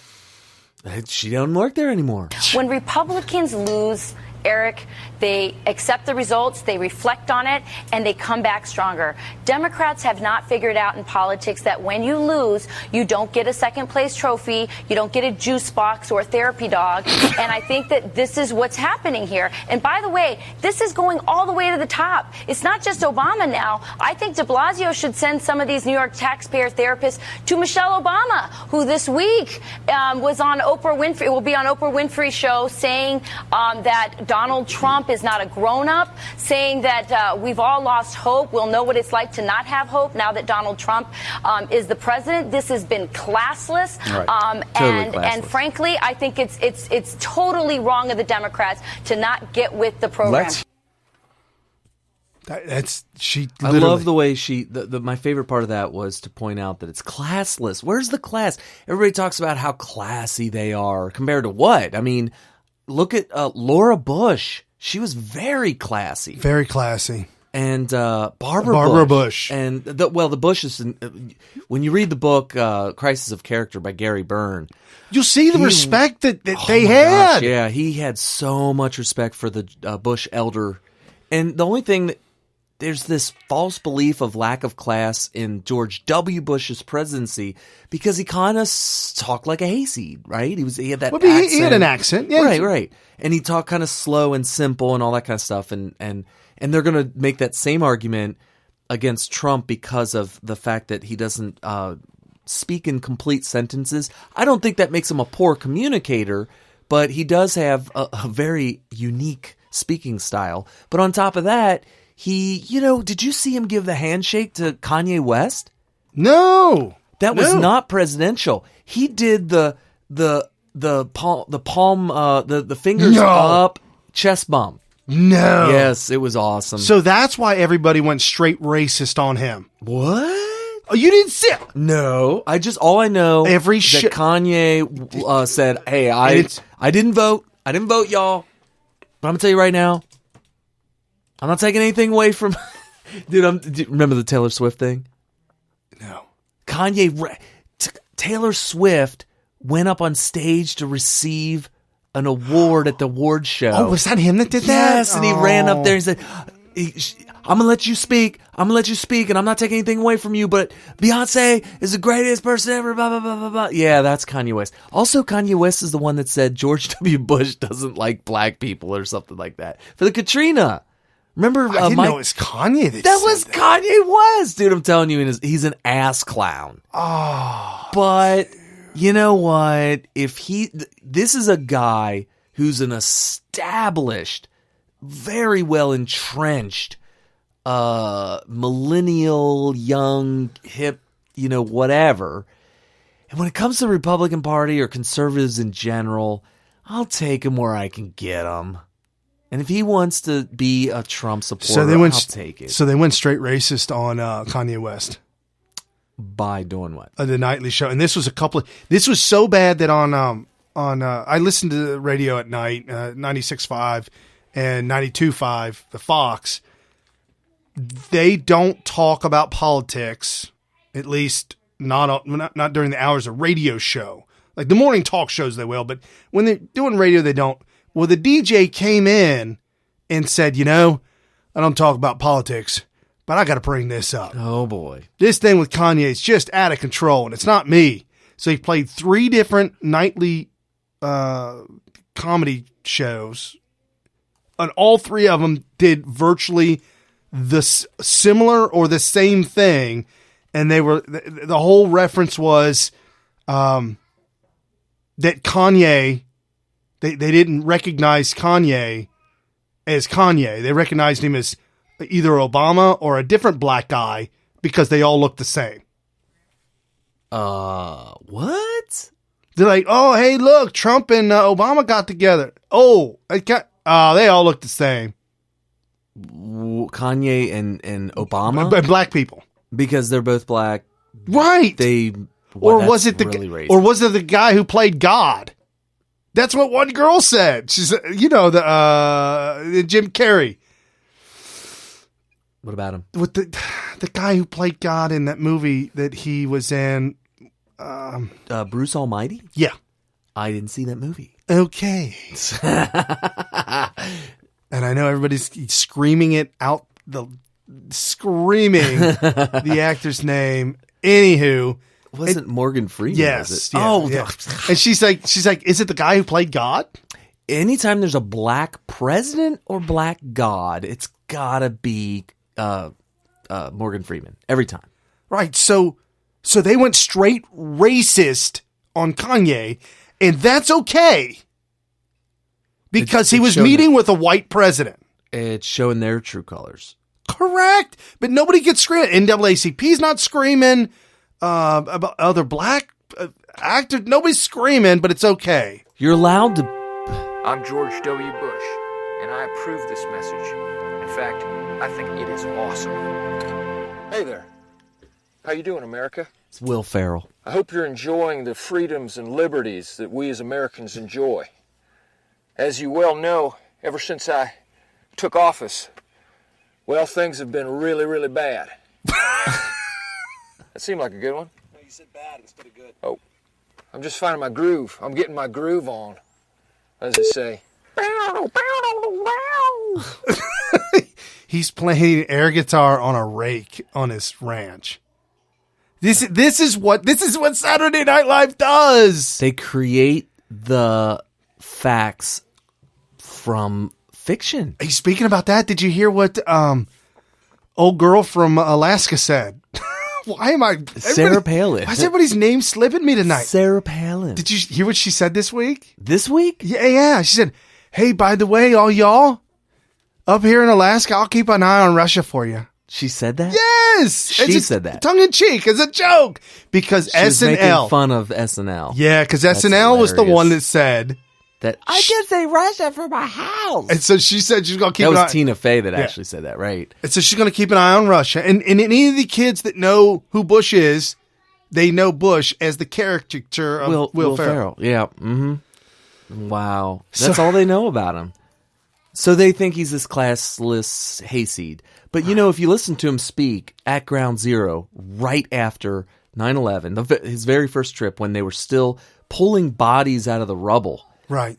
Greta? She doesn't work there anymore. When Republicans lose, Eric, they accept the results, they reflect on it, and they come back stronger. Democrats have not figured out in politics that when you lose, you don't get a second place trophy, you don't get a juice box or a therapy dog, and I think that this is what's happening here. And by the way, this is going all the way to the top. It's not just Obama now. I think de Blasio should send some of these New York taxpayer therapists to Michelle Obama, who this week was on Oprah Winfrey, will be on Oprah Winfrey's show saying that Donald Trump is not a grown-up, saying that we've all lost hope. We'll know what it's like to not have hope now that Donald Trump is the president. This has been classless, right. Totally classless. And frankly, I think it's totally wrong of the Democrats to not get with the program. I love the way my favorite part of that was to point out that it's classless. Where's the class? Everybody talks about how classy they are compared to what? I mean, look at Laura Bush. She was very classy. Very classy. And Barbara Bush. And the Bushes, when you read the book Crisis of Character by Gary Byrne, you'll see the respect that they had. Gosh, yeah, he had so much respect for the Bush elder. And the only thing there's this false belief of lack of class in George W. Bush's presidency because he kind of talked like a hayseed, right? He had that accent. He had an accent. Yeah. Right. And he talked kind of slow and simple and all that kind of stuff. And they're going to make that same argument against Trump because of the fact that he doesn't speak in complete sentences. I don't think that makes him a poor communicator, but he does have a very unique speaking style. But on top of that, did you see him give the handshake to Kanye West? No. That was not presidential. He did the fingers up chest bump. No. Yes, it was awesome. So that's why everybody went straight racist on him. What? Oh, you didn't see it? No. All I know is that Kanye said, hey, I didn't vote. I didn't vote, y'all. But I'm going to tell you right now, I'm not taking anything away from... Dude, remember the Taylor Swift thing? No. Taylor Swift went up on stage to receive an award at the award show. Oh, was that him that did that? Yes, and he ran up there and said, I'm going to let you speak. And I'm not taking anything away from you, but Beyonce is the greatest person ever, blah, blah, blah, blah, blah. Yeah, that's Kanye West. Also, Kanye West is the one that said George W. Bush doesn't like black people or something like that. For the Katrina. Remember, I didn't know it was Kanye that was Kanye West, dude. I'm telling you, he's an ass clown. Oh, but you know what? This is a guy who's an established, very well entrenched, millennial, young, hip, whatever. And when it comes to the Republican Party or conservatives in general, I'll take him where I can get him. And if he wants to be a Trump supporter, I'll take it. So they went straight racist on Kanye West. By doing what? The nightly show. And this was this was so bad that I listened to the radio at night, 96.5 and 92.5, the Fox. They don't talk about politics, at least not during the hours of radio show. Like the morning talk shows they will, but when they're doing radio, they don't. Well, the DJ came in and said, I don't talk about politics, but I got to bring this up. Oh, boy. This thing with Kanye is just out of control, and it's not me. So he played 3 different nightly comedy shows, and all 3 of them did virtually the similar or the same thing, and they were the whole reference was that Kanye, they didn't recognize Kanye as Kanye. They recognized him as either Obama or a different black guy because they all look the same. What? They're like, oh, hey, look, Trump and Obama got together. Oh, they all look the same. Kanye and Obama? But black people. Because they're both black. Right. Was it the guy who played God? That's what one girl said. She said, the Jim Carrey. What about him? With the guy who played God in that movie that he was in. Bruce Almighty? Yeah. I didn't see that movie. Okay. And I know everybody's screaming it out, screaming the actor's name. Anywho. Wasn't Morgan Freeman? Yes. Was it? Yeah. And she's like, is it the guy who played God? Anytime there's a black president or black God, it's gotta be Morgan Freeman every time. Right. So they went straight racist on Kanye, and that's okay because he was meeting with a white president. It's showing their true colors. Correct. But nobody gets screaming. NAACP's not screaming about other black actors. Nobody's screaming, but it's okay. You're allowed to. I'm George W. Bush, and I approve this message. In fact, I think it is awesome. Hey there. How you doing, America? It's Will Ferrell. I hope you're enjoying the freedoms and liberties that we as Americans enjoy. As you well know, ever since I took office, well, things have been really, really bad. That seemed like a good one. No, you said bad instead of good. Oh, I'm just finding my groove. I'm getting my groove on, as they say. He's playing air guitar on a rake on his ranch. This is what Saturday Night Live does. They create the facts from fiction. Hey, speaking about that, did you hear what old girl from Alaska said? Why am I Sarah Palin? Why is everybody's name slipping me tonight? Sarah Palin. Did you hear what she said this week? This week? Yeah. She said, "Hey, by the way, all y'all up here in Alaska, I'll keep an eye on Russia for you." She said that? Yes, she said that tongue in cheek as a joke because she was SNL making fun of SNL. Yeah, because SNL was the one that said that I can say Russia from my house. And so she said she's going to keep an eye. That was eye. Tina Fey that actually said that, right? And so she's going to keep an eye on Russia. And any of the kids that know who Bush is, they know Bush as the caricature of Will Ferrell. Yeah. Mm-hmm. Wow. That's all they know about him. So they think he's this classless hayseed. But, if you listen to him speak at Ground Zero right after 9/11, his very first trip when they were still pulling bodies out of the rubble. Right.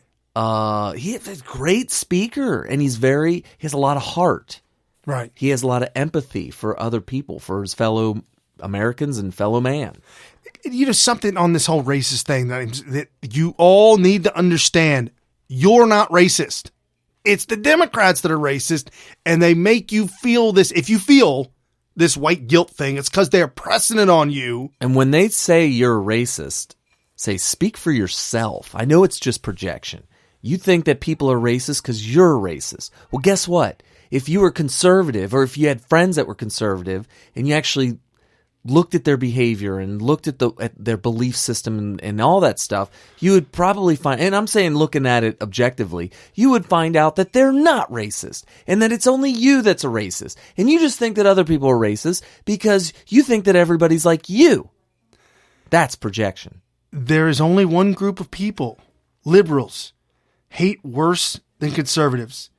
He's a great speaker, and he has a lot of heart. Right. He has a lot of empathy for other people, for his fellow Americans and fellow man. Something on this whole racist thing that you all need to understand. You're not racist. It's the Democrats that are racist, and they make you feel this. If you feel this white guilt thing, it's because they're pressing it on you. And when they say you're a racist, say, speak for yourself. I know it's just projection. You think that people are racist because you're a racist. Well, guess what? If you were conservative, or if you had friends that were conservative, and you actually looked at their behavior and looked at their belief system and all that stuff, you would probably find, and I'm saying looking at it objectively, you would find out that they're not racist and that it's only you that's a racist. And you just think that other people are racist because you think that everybody's like you. That's projection. There is only one group of people, liberals, hate worse than conservatives.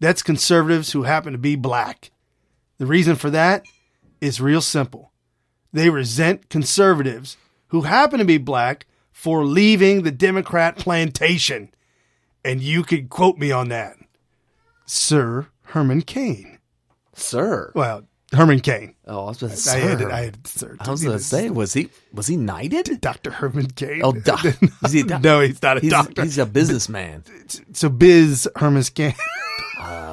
That's conservatives who happen to be black. The reason for that is real simple. They resent conservatives who happen to be black for leaving the Democrat plantation. And you could quote me on that. Sir Herman Cain. Sir? Well, Herman Cain. Oh, I was going to say. I was going to say, was he knighted? Dr. Herman Cain. Oh, no, he's not a doctor. He's a businessman. So Biz Herman Cain.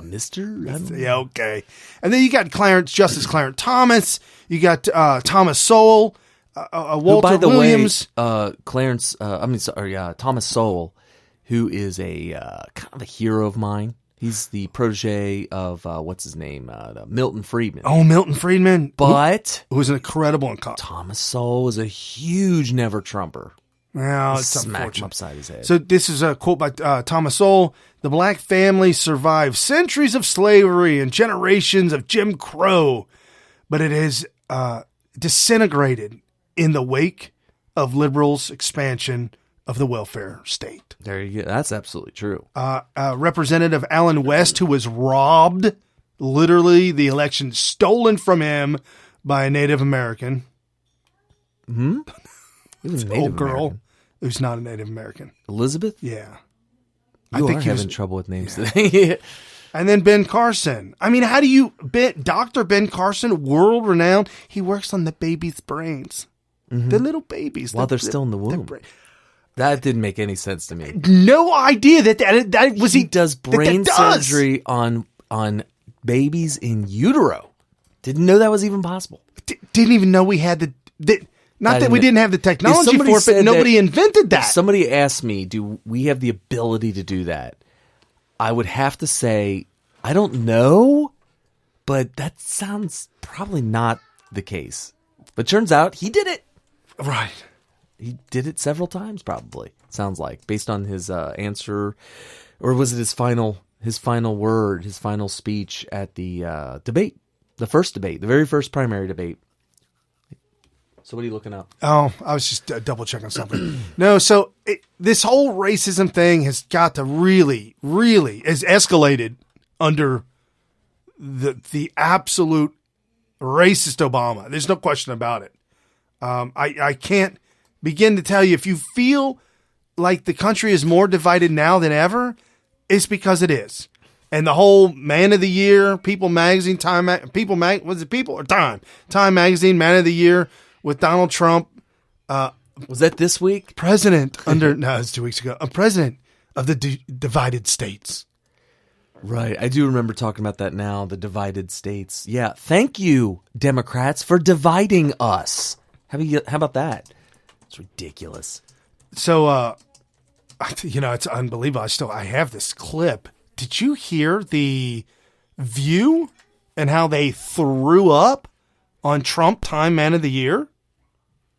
Mr. Yeah, okay. And then you got Justice Clarence Thomas. You got Thomas Sowell, Walter by the Williams. Way, Thomas Sowell, who is a kind of a hero of mine. He's the protege of what's his name, Milton Friedman. Oh, Milton Friedman, but who was an incredible Thomas Sowell was a huge never Trumper. Well, it's smacked him upside his head. So this is a quote by Thomas Sowell. The black family survived centuries of slavery and generations of Jim Crow, but it has disintegrated in the wake of liberals' expansion of the welfare state. There you go. That's absolutely true. Representative Allen West, who was robbed, literally the election stolen from him by a Native American. Hmm? It's an old girl who's not a Native American. Elizabeth? Yeah. You are having trouble with names today. And then Ben Carson. I mean, how do you... Dr. Ben Carson, world-renowned, he works on the baby's brains. Mm-hmm. The little babies. While they're still in the womb. That didn't make any sense to me. No idea that was he does brain surgery on babies in utero. Didn't know that was even possible. Didn't even know we had not that we didn't have the technology for it, but nobody invented that. If somebody asked me, do we have the ability to do that? I would have to say, I don't know, but that sounds probably not the case. But turns out he did it. Right. He did it several times, probably. Sounds like, based on his answer, or was it his final word, his final speech at the debate, the very first primary debate. So what are you looking up? Oh, I was just double checking something. No, so this whole racism thing has got to really has escalated under the absolute racist Obama. There's no question about it. I can't begin to tell you, if you feel like the country is more divided now than ever, it's because it is. And the whole Man of the Year, People Magazine, Time Magazine, Man of the Year with Donald Trump. Was that this week? It's 2 weeks ago. A president of the divided states. Right. I do remember talking about that now, the divided states. Yeah. Thank you, Democrats, for dividing us. How about that? It's ridiculous. So, it's unbelievable. I have this clip. Did you hear the View and how they threw up on Trump Time Man of the Year?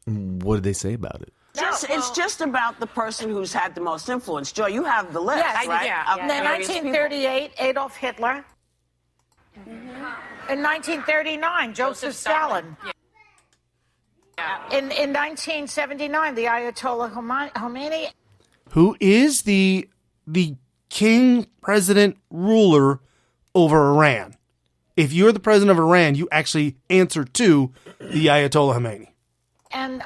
What did they say about it? It's just about the person who's had the most influence. Joy, you have the list, right? Yeah. In 1938, Adolf Hitler. In 1939, Joseph Stalin. In 1979, the Ayatollah Khomeini. Who is the king, president, ruler over Iran. If you're the president of Iran, you actually answer to the Ayatollah Khomeini. And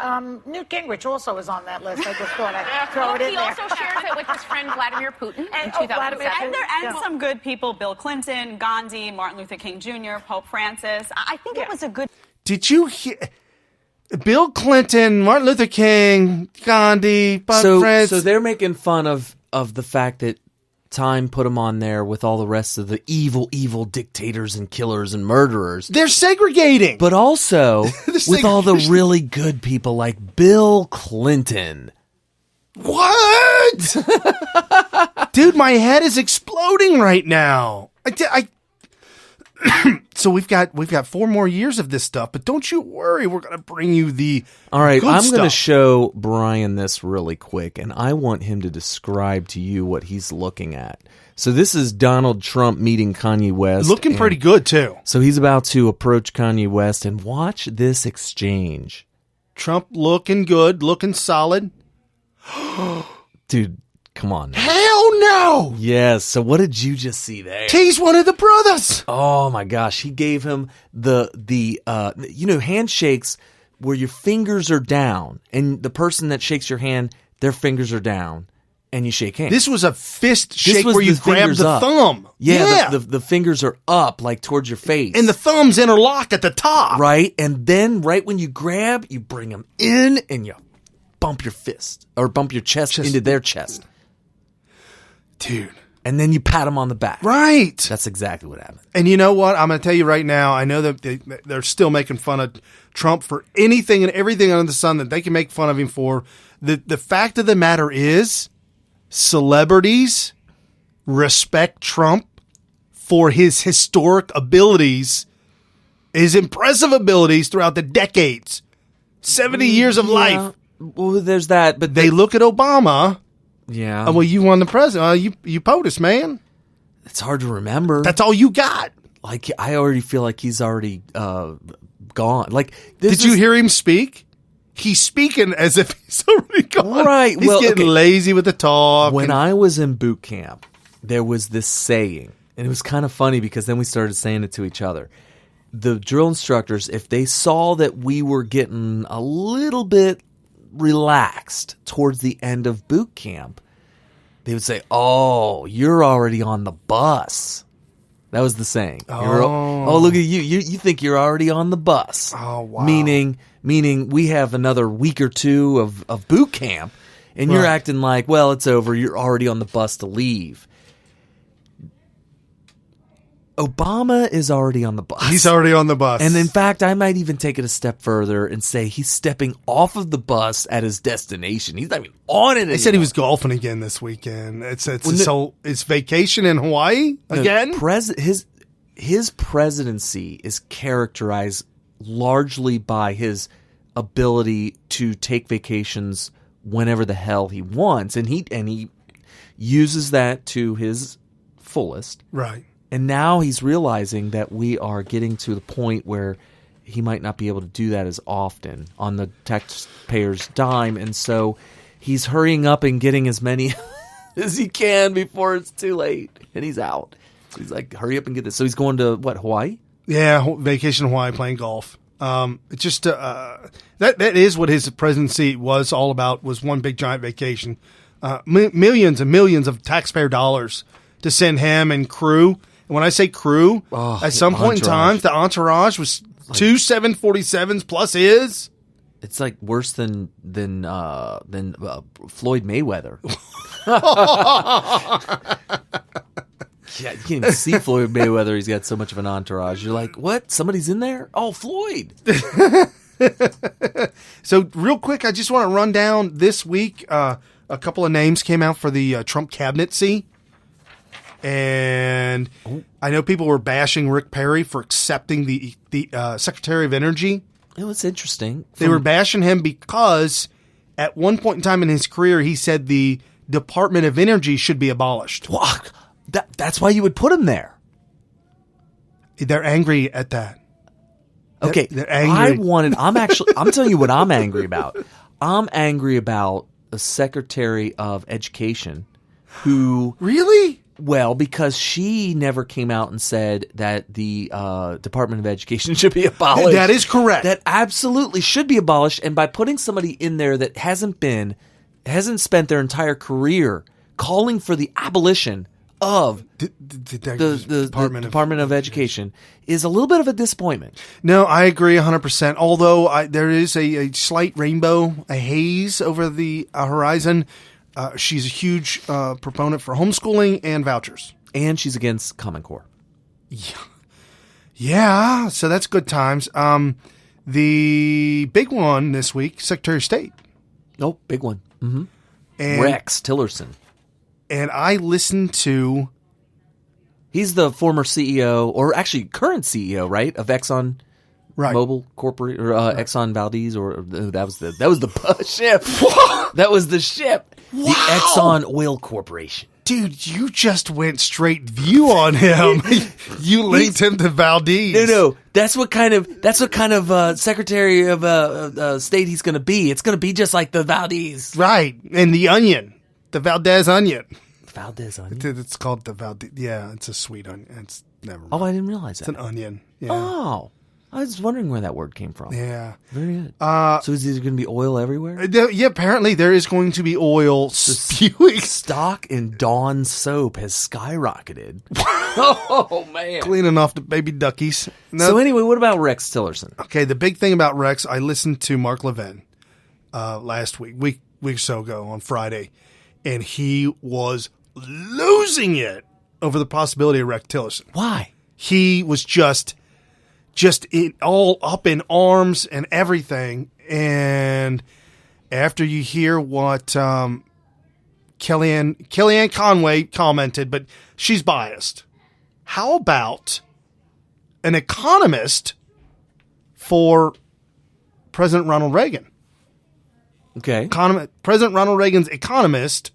Newt Gingrich also is on that list. I just thought I'd throw it in there. He also shares it with his friend Vladimir Putin in 2007. And some good people, Bill Clinton, Gandhi, Martin Luther King Jr., Pope Francis. I think it was a good... Did you hear... Bill Clinton, Martin Luther King, Gandhi, Pope Francis... So they're making fun of the fact that Time put him on there with all the rest of the evil dictators and killers and murderers. They're segregating. But also with all the really good people like Bill Clinton. What? Dude, my head is exploding right now. So we've got 4 more years of this stuff, but don't you worry, we're going to bring you the All right, good I'm going to stuff. show Brian this really quick, and I want him to describe to you what he's looking at. So this is Donald Trump meeting Kanye West. Looking pretty good, too. So he's about to approach Kanye West, and watch this exchange. Trump looking good, looking solid. Dude, come on now. Hell no! Yes, so what did you just see there? He's one of the brothers. Oh my gosh, he gave him the handshakes where your fingers are down, and the person that shakes your hand, their fingers are down, and you shake hands. This was a fist shake where you grab the thumb. Yeah. The fingers are up, like towards your face. And the thumbs interlock at the top. Right, and then right when you grab, you bring them in, and you bump your fist, or bump your chest into their chest. Dude. And then you pat them on the back. Right. That's exactly what happened. And you know what? I'm going to tell you right now, I know that they're still making fun of Trump for anything and everything under the sun that they can make fun of him for. The fact of the matter is, celebrities respect Trump for his historic abilities, his impressive abilities throughout the decades. 70 years of life. Well, there's that, but they look at Obama. Yeah. Oh, well, you won the president. You POTUS, man. It's hard to remember. That's all you got. Like, I already feel like he's already gone. Like, did you hear him speak? He's speaking as if he's already gone. Right. He's getting lazy with the talk. When I was in boot camp, there was this saying, and it was kind of funny because then we started saying it to each other. The drill instructors, if they saw that we were getting a little bit relaxed towards the end of boot camp, they would say, "Oh, you're already on the bus." That was the saying. Oh, look at you. You think you're already on the bus. Oh, wow. Meaning we have another week or two of boot camp, and you're acting like, well, it's over. You're already on the bus to leave. Obama is already on the bus. He's already on the bus. And in fact, I might even take it a step further and say he's stepping off of the bus at his destination. He's not even on it. They said he was golfing again this weekend. It's vacation in Hawaii again. His presidency is characterized largely by his ability to take vacations whenever the hell he wants, and he uses that to his fullest. Right. And now he's realizing that we are getting to the point where he might not be able to do that as often on the taxpayer's dime. And so he's hurrying up and getting as many as he can before it's too late. And he's out. He's like, hurry up and get this. So he's going to, Hawaii? Yeah, vacation in Hawaii, playing golf. It's just that is what his presidency was all about, was one big giant vacation. Millions and millions of taxpayer dollars to send him and crew. And when I say crew, at some point in time, the entourage was like 2 747s plus his. It's like worse than Floyd Mayweather. Yeah, you can't even see Floyd Mayweather. He's got so much of an entourage. You're like, what? Somebody's in there? Oh, Floyd. So real quick, I just want to run down this week. A couple of names came out for the Trump cabinet. And I know people were bashing Rick Perry for accepting the Secretary of Energy. It was interesting. They were bashing him because at one point in time in his career, he said the Department of Energy should be abolished. Well, that's why you would put him there. They're angry at that. Okay, they're angry. I'm telling you what I'm angry about. I'm angry about a Secretary of Education who... Really? Well, because she never came out and said that the Department of Education should be abolished. That is correct. That absolutely should be abolished. And by putting somebody in there that hasn't spent their entire career calling for the abolition of the Department of Education is a little bit of a disappointment. No, I agree 100%. Although there is a slight rainbow, a haze over the horizon. She's a huge proponent for homeschooling and vouchers. And she's against Common Core. Yeah, so that's good times. The big one this week, Secretary of State. Oh, big one. Mm-hmm. And Rex Tillerson. And I listened to He's the former CEO, or actually current CEO, right, of Exxon Mobil Corporate, or Exxon Valdez, or that was the ship. That was the ship. Wow. The Exxon Oil Corporation. Dude, you just went straight view on him. You linked him to Valdez. No. That's what kind of Secretary of State he's going to be. It's going to be just like the Valdez. Right. And the onion. The Valdez onion. Valdez onion? It's called the Valdez. Yeah, it's a sweet onion. It's never mind. Oh, I didn't realize that. It's an onion. Yeah. Oh. I was wondering where that word came from. Yeah. Very good. So is there going to be oil everywhere? Yeah, apparently there is going to be oil spewing. Stock in Dawn soap has skyrocketed. Oh, man. Cleaning off the baby duckies. So anyway, what about Rex Tillerson? Okay, the big thing about Rex, I listened to Mark Levin last week or so ago on Friday, and he was losing it over the possibility of Rex Tillerson. Why? He was just all up in arms and everything. And after you hear what Kellyanne Conway commented, but she's biased. How about an economist for President Ronald Reagan? Okay. President Ronald Reagan's economist,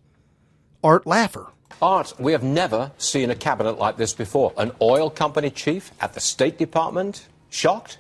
Art Lafer. Art, we have never seen a cabinet like this before. An oil company chief at the State Department? Shocked?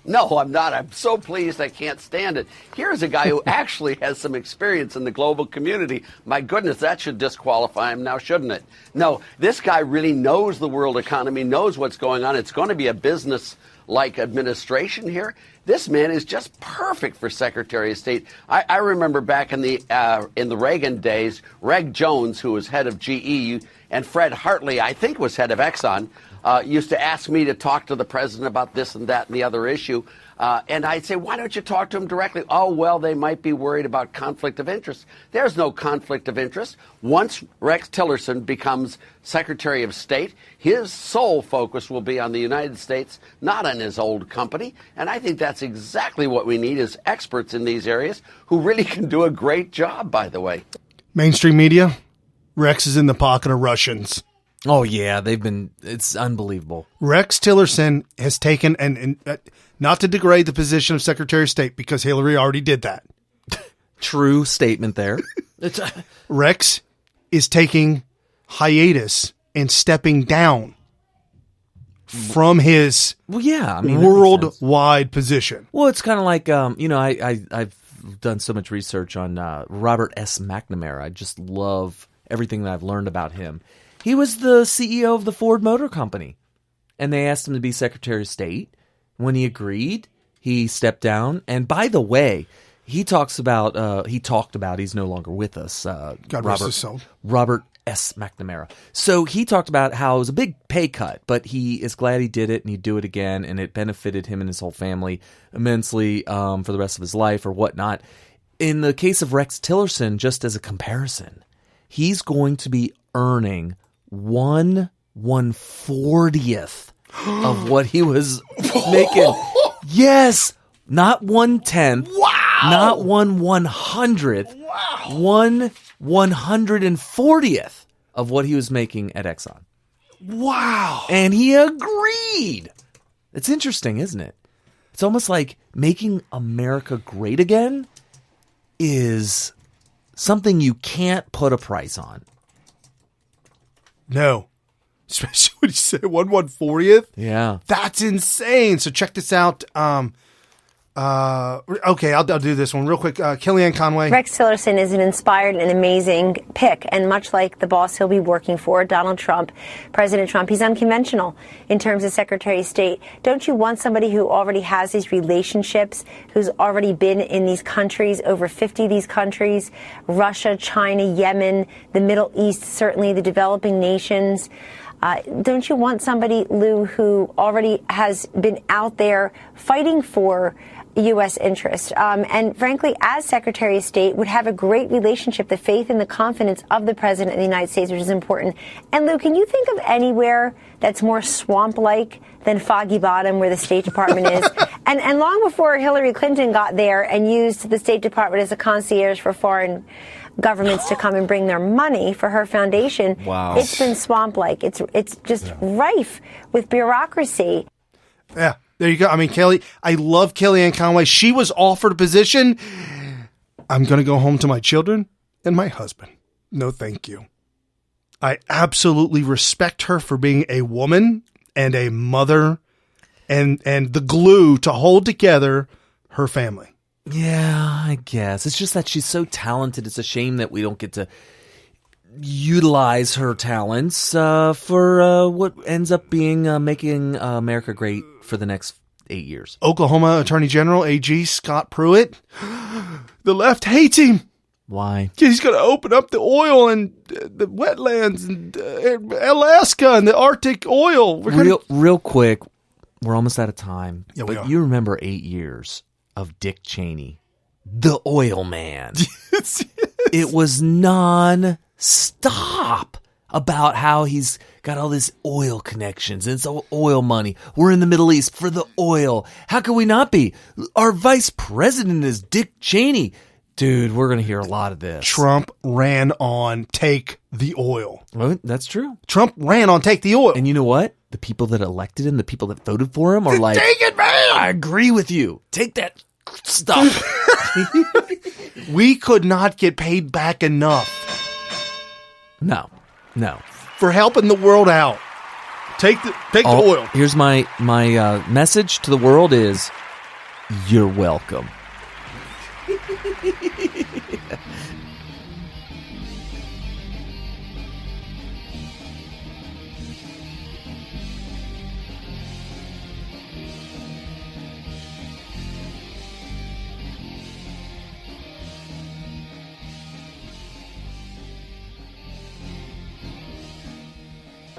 No, I'm not. I'm so pleased I can't stand it. Here's a guy who actually has some experience in the global community. My goodness, that should disqualify him now, shouldn't it? No, this guy really knows the world economy, knows what's going on. It's going to be a business-like administration here. This man is just perfect for Secretary of State. I remember back in the Reagan days, Reg Jones, who was head of GE, and Fred Hartley, I think was head of Exxon, used to ask me to talk to the president about this and that and the other issue. And I'd say, why don't you talk to him directly? Oh, well, they might be worried about conflict of interest. There's no conflict of interest. Once Rex Tillerson becomes Secretary of State, his sole focus will be on the United States, not on his old company. And I think that's exactly what we need is experts in these areas who really can do a great job, by the way. Mainstream media, Rex is in the pocket of Russians. Oh, yeah, it's unbelievable. Rex Tillerson has taken, and not to degrade the position of Secretary of State, because Hillary already did that. True statement there. Rex is taking hiatus and stepping down from his worldwide position. Well, it's kind of like, I've done so much research on Robert S. McNamara. I just love everything that I've learned about him. He was the CEO of the Ford Motor Company, and they asked him to be Secretary of State. When he agreed, he stepped down. And by the way, he talked about, he's no longer with us. God rest his soul. Robert S. McNamara. So he talked about how it was a big pay cut, but he is glad he did it and he'd do it again, and it benefited him and his whole family immensely for the rest of his life or whatnot. In the case of Rex Tillerson, just as a comparison, he's going to be earning 1/140th of what he was making. Yes, not 1/10. Wow. Not 1/100th. Wow. 1/140th of what he was making at Exxon. Wow. And he agreed. It's interesting, isn't it? It's almost like making America great again is something you can't put a price on. No. Especially when you say 1/140th. Yeah. That's insane. So check this out. Okay, I'll do this one real quick. Kellyanne Conway. Rex Tillerson is an inspired and amazing pick, and much like the boss he'll be working for, Donald Trump, President Trump, he's unconventional in terms of Secretary of State. Don't you want somebody who already has these relationships, who's already been in these countries, over 50 of these countries, Russia, China, Yemen, the Middle East, certainly the developing nations? Don't you want somebody, Lou, who already has been out there fighting for U.S. interest, and frankly, as Secretary of State, would have a great relationship, the faith and the confidence of the President of the United States, which is important. And Lou, can you think of anywhere that's more swamp-like than Foggy Bottom, where the State Department is? And long before Hillary Clinton got there and used the State Department as a concierge for foreign governments to come and bring their money for her foundation. Wow. It's been swamp-like. It's just rife with bureaucracy. Yeah, there you go. I mean, I love Kellyanne Conway. She was offered a position. I'm going to go home to my children and my husband. No, thank you. I absolutely respect her for being a woman and a mother and the glue to hold together her family. Yeah, I guess. It's just that she's so talented. It's a shame that we don't get to utilize her talents for what ends up being making America great for the next 8 years. Oklahoma Attorney General AG Scott Pruitt. The left hates him. Why? He's going to open up the oil and the wetlands and Alaska and the Arctic oil. Real quick, we're almost out of time. Yeah, we are. You remember 8 years of Dick Cheney, the oil man. Yes. It was non-stop about how he's got all this oil connections and it's all oil money. We're in the Middle East for the oil. How can we not be? Our vice president is Dick Cheney. Dude, we're going to hear a lot of this. Trump ran on take the oil. Well, that's true. Trump ran on take the oil. And you know what? The people that elected him, the people that voted for him are like, take it, man! I agree with you. Take that stuff. We could not get paid back enough. No. For helping the world out. Take the oil. Here's my message to the world is, you're welcome.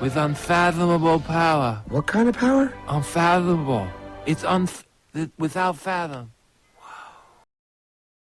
With unfathomable power. What kind of power? Unfathomable. It's without fathom.